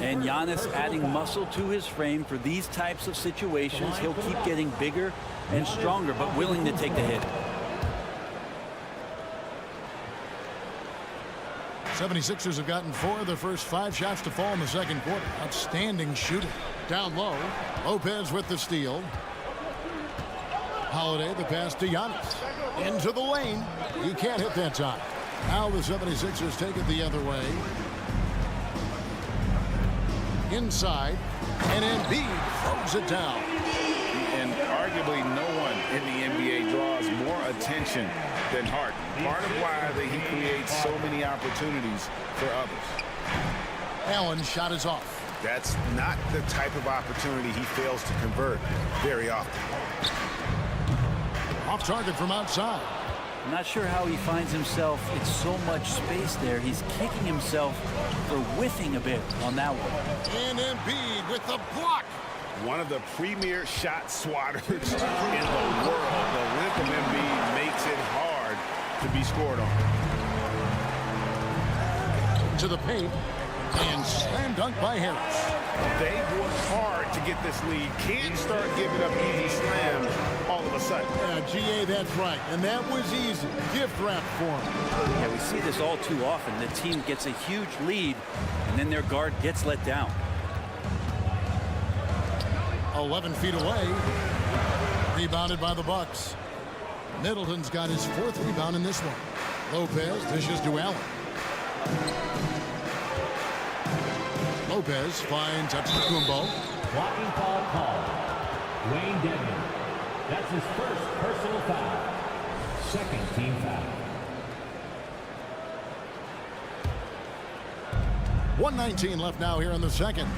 And Giannis adding muscle to his frame for these types of situations. He'll keep getting bigger and stronger, but willing to take the hit. 76ers have gotten 4 of their first 5 shots to fall in the second quarter. Outstanding shooting. Down low, Lopez with the steal. Holiday, the pass to Giannis. Into the lane. He can't hit that time. Now the 76ers take it the other way. Inside. And Embiid throws it down. And arguably no one in the NBA draws more attention than Harden. Part of why he creates so many opportunities for others. Allen's shot is off. That's not the type of opportunity he fails to convert very often. Off target from outside. I'm not sure how he finds himself in so much space there. He's kicking himself for whiffing a bit on that one. And Embiid with the block. One of the premier shot swatters in the world. The length of Embiid makes it hard to be scored on. To the paint. And slam dunk by Harris. They worked hard to get this lead. Can't start giving up easy slams all of a sudden. GA, that's right. And that was easy. Gift wrap for him. Yeah, we see this all too often. The team gets a huge lead, and then their guard gets let down. 11 feet away. Rebounded by the Bucks. Middleton's got his 4th rebound in this one. Lopez dishes to Allen. Lopez finds Antetokounmpo. Blocking foul called. Wayne Dedmon. That's his first personal foul. Second team foul. 1:19 left now here in the second.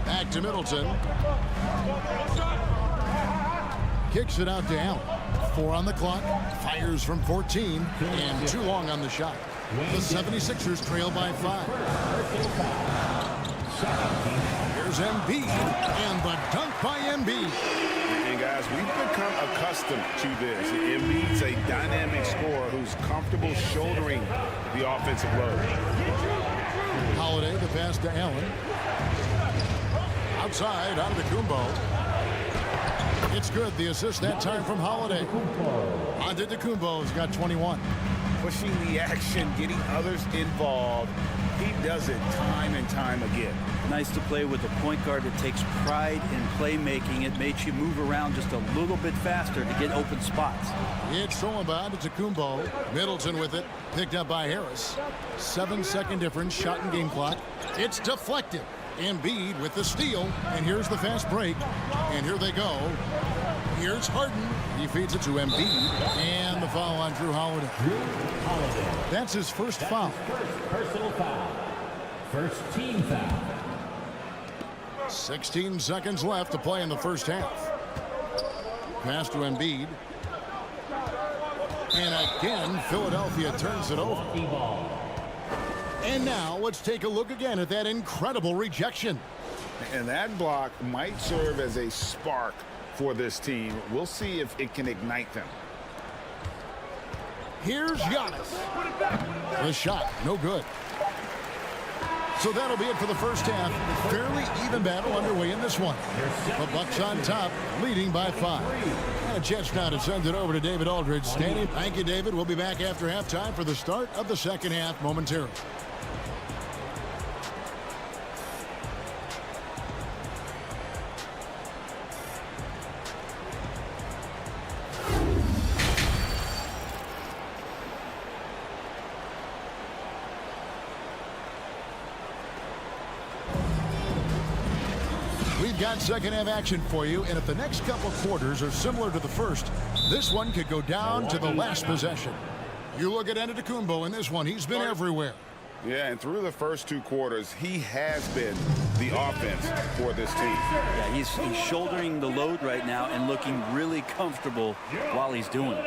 Back to Middleton. Kicks it out to Allen. 4 on the clock. Fires from 14. And too long on the shot. The 76ers trail by 5. Here's Embiid. And the dunk by Embiid. And guys, we've become accustomed to this. Embiid's a dynamic scorer who's comfortable shouldering the offensive load. Holiday, the pass to Allen. Outside, Antetokounmpo. It's good. The assist that time from Holiday. Antetokounmpo's got 21. Pushing the action, getting others involved. He does it time and time again. Nice to play with a point guard that takes pride in playmaking. It makes you move around just a little bit faster to get open spots. It's stolen by Antetokounmpo. Middleton with it. Picked up by Harris. 7-second difference. Shot and game clock. It's deflected. Embiid with the steal. And here's the fast break. And here they go. Here's Harden. He feeds it to Embiid. And the foul on Drew Holiday. That's his first foul. First personal foul. First team foul. 16 seconds left to play in the first half. Pass to Embiid. And again, Philadelphia turns it over. And now let's take a look again at that incredible rejection. And that block might serve as a spark for this team. We'll see if it can ignite them. Here's Giannis. The shot, no good. So that'll be it for the first half. Fairly even battle underway in this one. The Bucks on top, leading by 5. And a chance now to send it over to David Aldridge. Standing. Thank you, David. We'll be back after halftime for the start of the second half momentarily. Got second half action for you, and if the next couple quarters are similar to the first, this one could go down to the last possession. You look at Antetokounmpo in this one, he's been everywhere. Yeah, and through the first 2 quarters, he has been the offense for this team. Yeah, he's shouldering the load right now and looking really comfortable while he's doing it.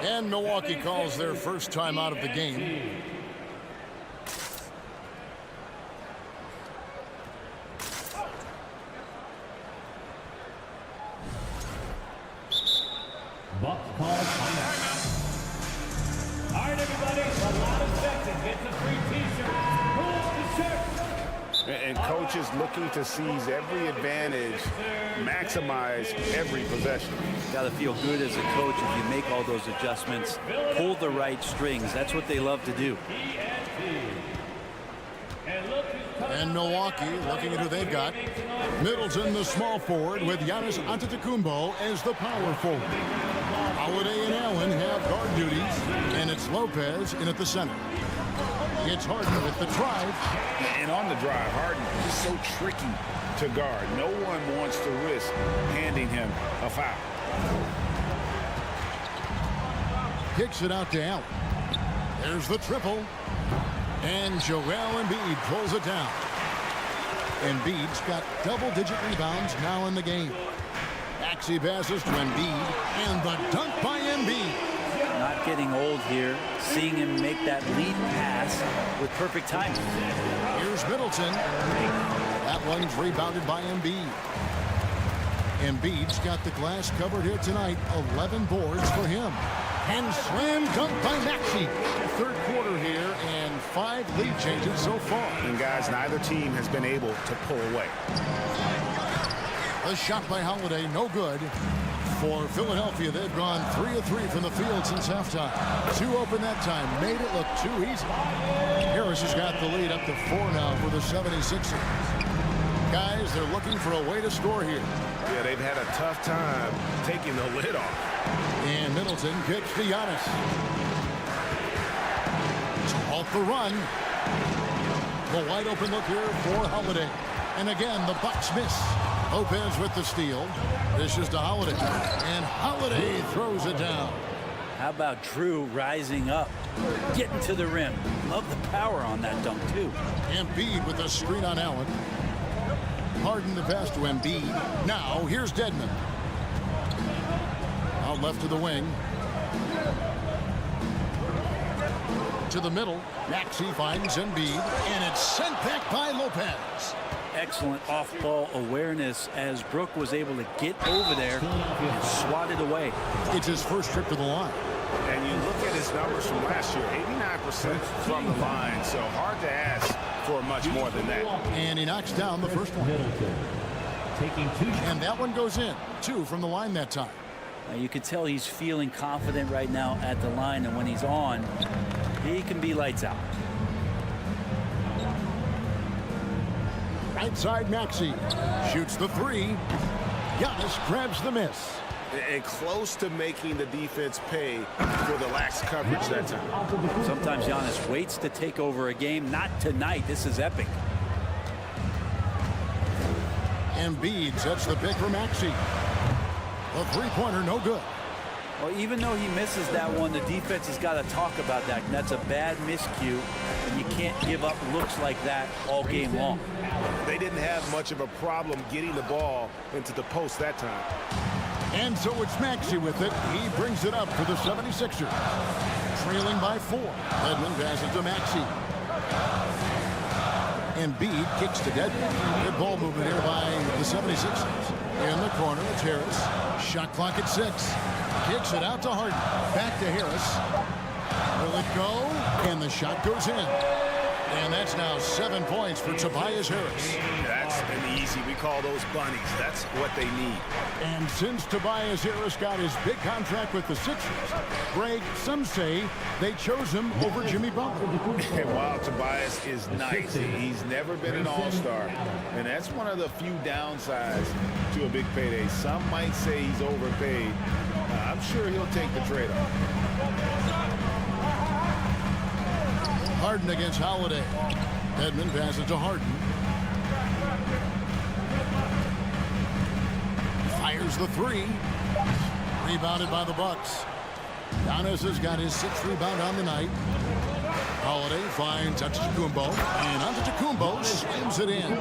And Milwaukee calls their first time out of the game. Bucks call timeout. All right, everybody, the loudest section gets a free T-shirt. Pull up the shirt. And coaches looking to seize every advantage, maximize every possession. Got to feel good as a coach if you make all those adjustments, pull the right strings. That's what they love to do. And Milwaukee, looking at who they've got. Middleton, the small forward, with Giannis Antetokounmpo as the power forward. Holiday and Allen have guard duties, and it's Lopez in at the center. It's Harden with the drive. And on the drive, Harden is so tricky to guard. No one wants to risk handing him a foul. Kicks it out to Allen. There's the triple. And Joel Embiid pulls it down. Embiid's got double-digit rebounds now in the game. Maxey passes to Embiid, and the dunk by Embiid. Not getting old here. Seeing him make that lead pass with perfect timing. Here's Middleton. That one's rebounded by Embiid. Embiid's got the glass covered here tonight. 11 boards for him. And slam dunk by Maxey. Third quarter here, and 5 lead changes so far. And guys, neither team has been able to pull away. A shot by Holiday, no good. For Philadelphia, they've gone 3 of 3 from the field since halftime. 2 open that time, made it look too easy. Harris has got the lead up to 4 now for the 76ers. Guys, they're looking for a way to score here. Yeah, they've had a tough time taking the lid off. And Middleton kicks to Giannis. Off the run. The wide open look here for Holiday. And again, the Bucks miss. Lopez with the steal. Dishes to Holiday. And Holiday throws it down. How about Drew rising up, getting to the rim? Love the power on that dunk, too. Embiid with a screen on Allen. Harden the pass to Embiid. Now, here's Dedmon. Out left to the wing. To the middle. Maxey finds Embiid. And it's sent back by Lopez. Excellent off-ball awareness as Brook was able to get over there and swat it away. It's his first trip to the line. And you look at his numbers from last year, 89% from the line, so hard to ask for much more than that. And he knocks down the first one. And that one goes in. 2 from the line that time. Now you can tell he's feeling confident right now at the line, and when he's on, he can be lights out. Right side, Maxey shoots the 3. Giannis grabs the miss. And close to making the defense pay for the lax coverage that time. Sometimes Giannis waits to take over a game. Not tonight. This is epic. Embiid sets the pick for Maxey. A 3-pointer, no good. Well, even though he misses that one, the defense has got to talk about that. And that's a bad miscue, and you can't give up looks like that all game long. They didn't have much of a problem getting the ball into the post that time. And so it's Maxey with it. He brings it up for the 76ers. Trailing by 4. Dedmon passes to Maxey. Embiid kicks to Dedmon. Good ball movement here by the 76ers. In the corner, it's Harris. Shot clock at 6. Kicks it out to Harden. Back to Harris. Will it go? And the shot goes in. And that's now 7 points for Tobias Harris. That's an easy. We call those bunnies. That's what they need. And since Tobias Harris got his big contract with the Sixers, Greg, some say they chose him over Jimmy Butler. And while Tobias is nice, he's never been an all-star. And that's one of the few downsides to a big payday. Some might say he's overpaid. I'm sure he'll take the trade-off. Harden against Holiday. Dedmon passes to Harden. Fires the 3. Rebounded by the Bucks. Giannis has got his 6th rebound on the night. Holiday finds Antetokounmpo, and Antetokounmpo slams it in.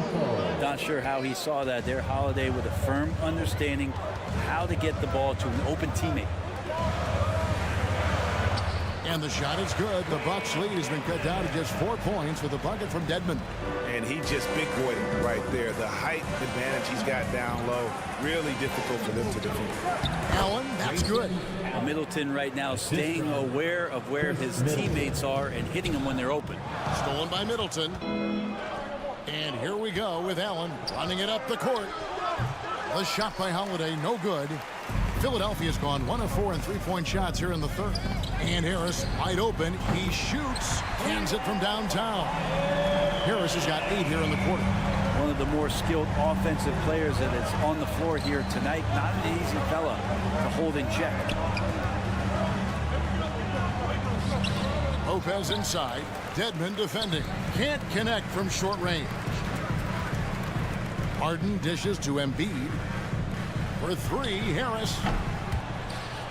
Not sure how he saw that there. Holiday with a firm understanding how to get the ball to an open teammate. And the shot is good. The Bucks lead has been cut down to just 4 points with a bucket from Dedmon. And he just big boyed it right there. The height advantage he's got down low, really difficult for them to defend. Allen, that's good. Middleton right now staying aware of where his teammates are and hitting them when they're open. Stolen by Middleton. And here we go with Allen running it up the court. The shot by Holiday, no good. Philadelphia's gone 1 of 4 in 3-point shots here in the 3rd. And Harris wide open. He shoots, hands it from downtown. Harris has got 8 here in the quarter. One of the more skilled offensive players that is on the floor here tonight. Not an easy fella to hold in check. Lopez inside. Dedmon defending. Can't connect from short range. Harden dishes to Embiid. For 3, Harris.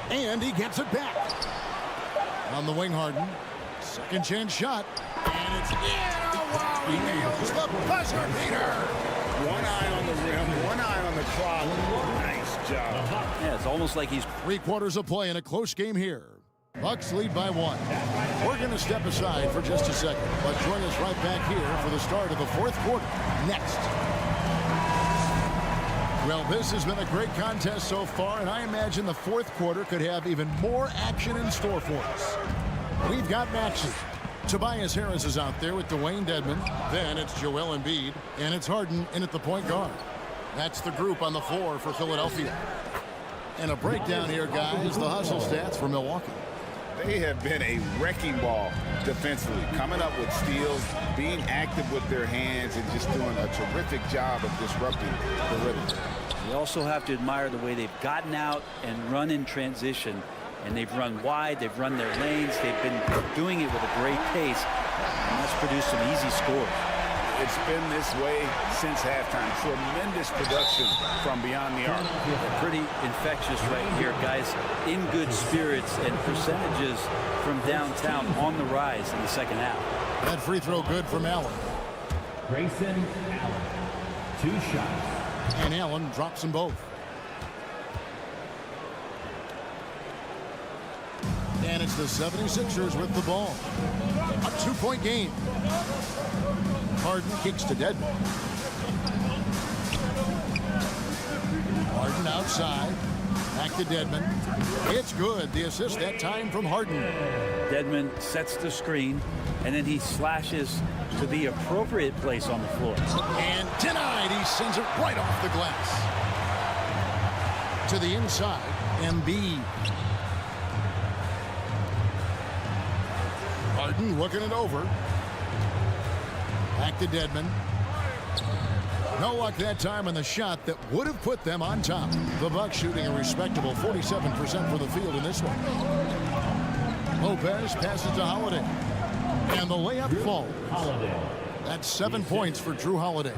And he gets it back. On the wing, Harden. Second chance shot. And it's wow, he nails the buzzer beater. One eye on the rim, one eye on the clock. Nice job. Yeah, it's almost like he's 3 quarters of play in a close game here. Bucks lead by 1. We're going to step aside for just a second, but join us right back here for the start of the 4th quarter next. Well, this has been a great contest so far, and I imagine the 4th quarter could have even more action in store for us. We've got Maxey. Tobias Harris is out there with Dwayne Dedmon. Then it's Joel Embiid, and it's Harden in at the point guard. That's the group on the floor for Philadelphia. And a breakdown here, guys, the hustle stats for Milwaukee. They have been a wrecking ball defensively, coming up with steals, being active with their hands, and just doing a terrific job of disrupting the rhythm. You also have to admire the way they've gotten out and run in transition. And they've run wide, they've run their lanes, they've been doing it with a great pace. And that's produced some easy scores. It's been this way since halftime. Tremendous production from beyond the arc. They're pretty infectious right here, guys. In good spirits and percentages from downtown on the rise in the second half. That free throw good from Allen. Grayson Allen, 2 shots. And Allen drops them both. And it's the 76ers with the ball. A 2-point game. Harden kicks to Dedmon. Harden outside. Back to Dedmon. It's good. The assist that time from Harden. Dedmon sets the screen, and then he slashes to the appropriate place on the floor. And denied. He sends it right off the glass. To the inside. Embiid. Harden looking it over. Back to Dedmon. No luck that time on the shot that would have put them on top. The Bucks shooting a respectable 47% for the field in this one. Lopez passes to Holiday. And the layup falls. That's 7 points for Drew Holiday.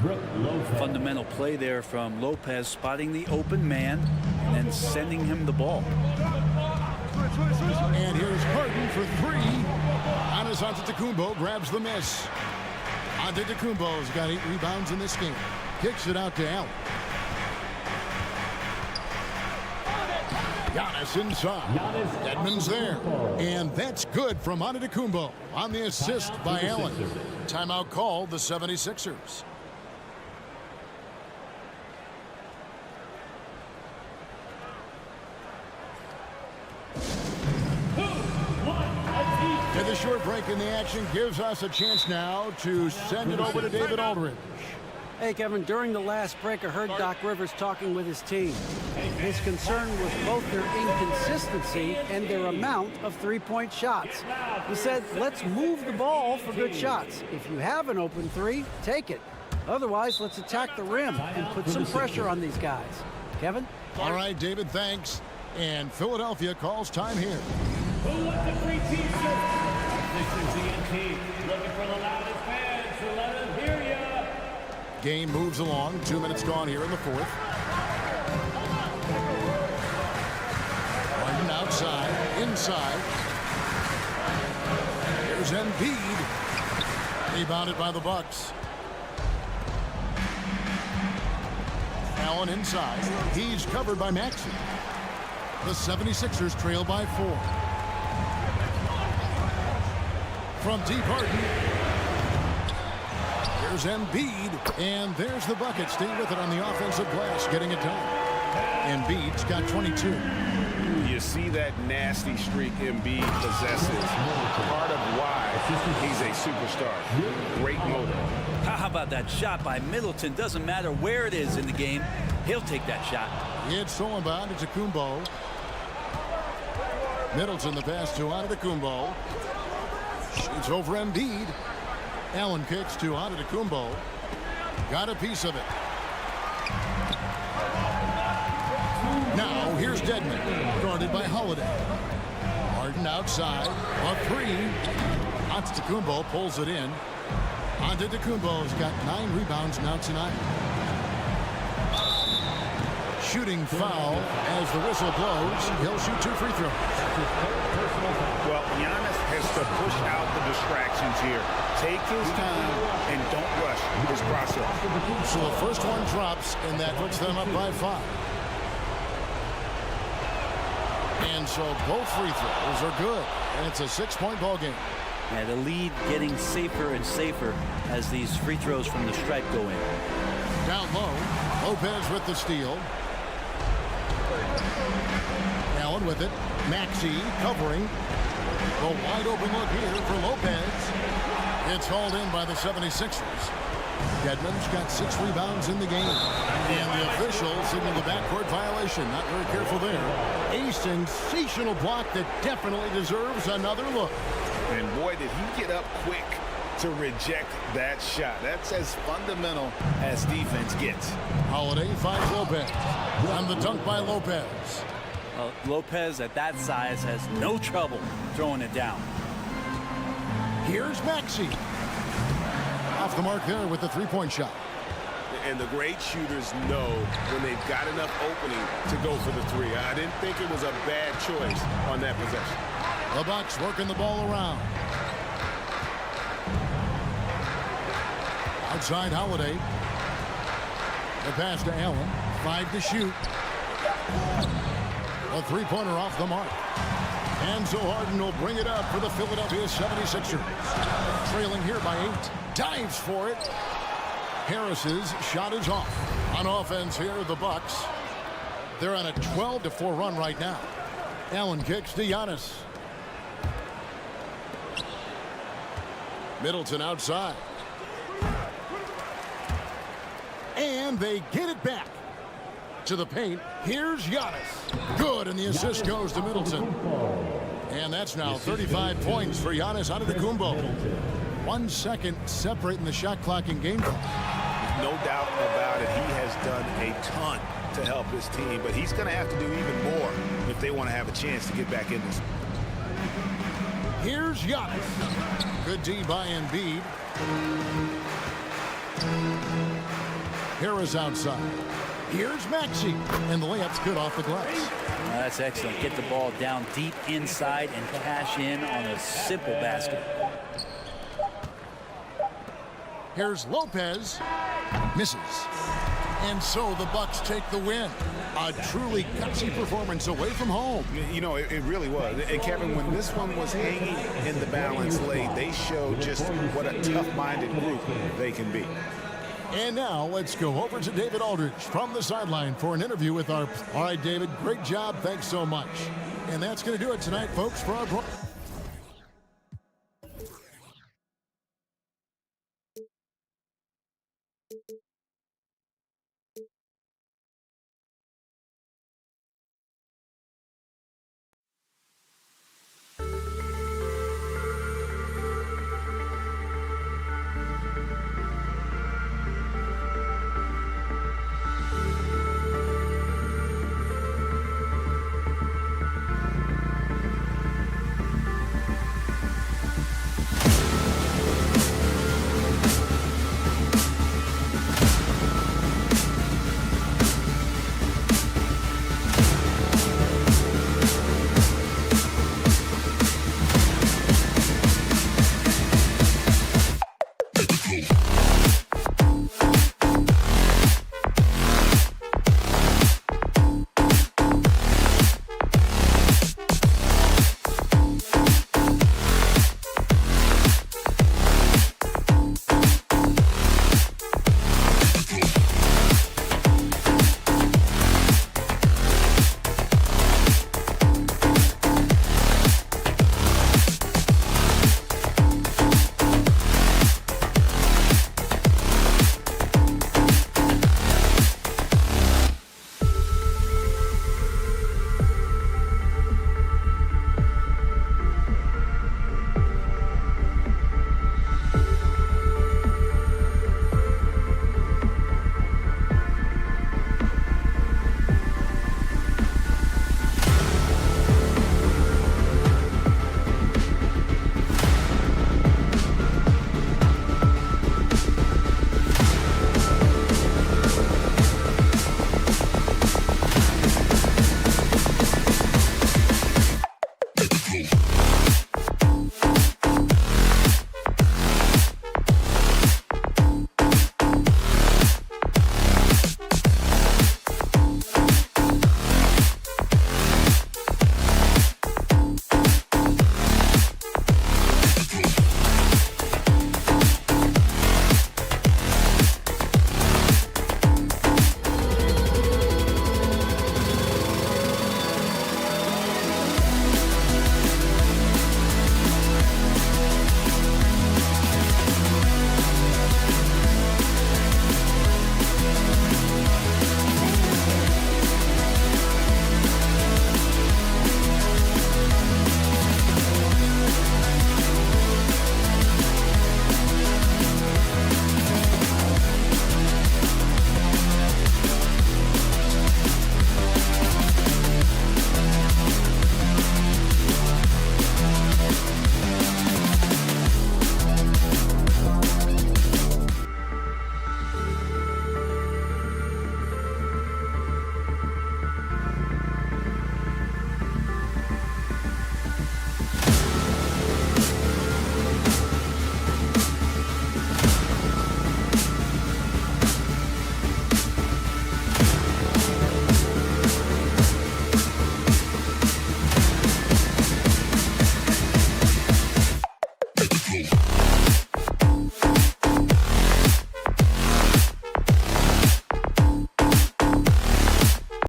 Fundamental play there from Lopez, spotting the open man and sending him the ball. And here's Harden for 3. Giannis Antetokounmpo grabs the miss. Antetokounmpo's got 8 rebounds in this game. Kicks it out to Allen. Giannis inside. Dedmon's there. And that's good from Antetokounmpo on the assist by Allen. Timeout called, the 76ers. And the short break in the action gives us a chance now to send it over to David Aldridge. Hey, Kevin, during the last break, I heard Doc Rivers talking with his team. His concern was both their inconsistency and their amount of three-point shots. He said, let's move the ball for good shots. If you have an open 3, take it. Otherwise, let's attack the rim and put some pressure on these guys. Kevin? All right, David, thanks. And Philadelphia calls time here. Who wants the free t-shirt? Sixers ENT, looking for the loudest fans, so let them hear ya. Game moves along. 2 minutes gone here in the fourth. Harden outside, inside. Here's Embiid. Rebounded by the Bucks. Allen inside. He's covered by Maxey. The 76ers trail by 4. From deep, Harden. Here's Embiid, and there's the bucket. Stay with it on the offensive glass, getting it done. Embiid's got 22. You see that nasty streak Embiid possesses. Part of why he's a superstar. Great motor. How about that shot by Middleton? Doesn't matter where it is in the game, he'll take that shot. It's stolen by Antetokounmpo. Middleton the pass to Antetokounmpo. Shoots over Embiid. Allen kicks to Antetokounmpo. Got a piece of it. Now here's Dedmon, guarded by Holiday. Harden outside, a 3. Antetokounmpo pulls it in. Antetokounmpo's got 9 rebounds now tonight. Shooting foul as the whistle blows. He'll shoot 2 free throws. Well, Giannis has to push out the distractions here. Take his time and don't rush his process. So the first one drops, and that puts them up by 5. And so both free throws are good. And it's a 6-point ball game. Yeah, the lead getting safer and safer as these free throws from the stripe go in. Down low, Lopez with the steal. Allen with it. Maxey covering. A wide open look here for Lopez. It's hauled in by the 76ers. Dedmon's got 6 rebounds in the game. And the official signaled a backcourt violation. Not very careful there. A sensational block that definitely deserves another look. And boy, did he get up quick to reject that shot. That's as fundamental as defense gets. Holiday finds Lopez. On the dunk by Lopez. Lopez at that size has no trouble throwing it down. Here's Maxey. Off the mark there with the three-point shot. And the great shooters know when they've got enough opening to go for the three. I didn't think it was a bad choice on that possession. The Bucks working the ball around. Outside Holiday. The pass to Allen. 5 to shoot. A three-pointer off the mark. And so Harden will bring it up for the Philadelphia 76ers. Trailing here by 8. Dives for it. Harris's shot is off. On offense here, the Bucks. They're on a 12-4 run right now. Allen kicks to Giannis. Middleton outside. And they get it back to the paint. Here's Giannis. Good, and the assist goes to Middleton. And that's now 35 points for Giannis Antetokounmpo. 1 second separating the shot clock in game clock. No doubt about it. He has done a ton to help his team, but he's going to have to do even more if they want to have a chance to get back in this. Here's Giannis. Good D by Embiid. Harris outside. Here's Maxey. And the layup's good off the glass. That's excellent. Get the ball down deep inside and cash in on a simple basket. Here's Lopez. Misses. And so the Bucks take the win. A truly gutsy performance away from home. You know, it really was. And Kevin, when this one was hanging in the balance late, they showed just what a tough-minded group they can be. And now let's go over to David Aldridge from the sideline for an interview with our... All right, David, great job. Thanks so much. And that's going to do it tonight, folks, for our...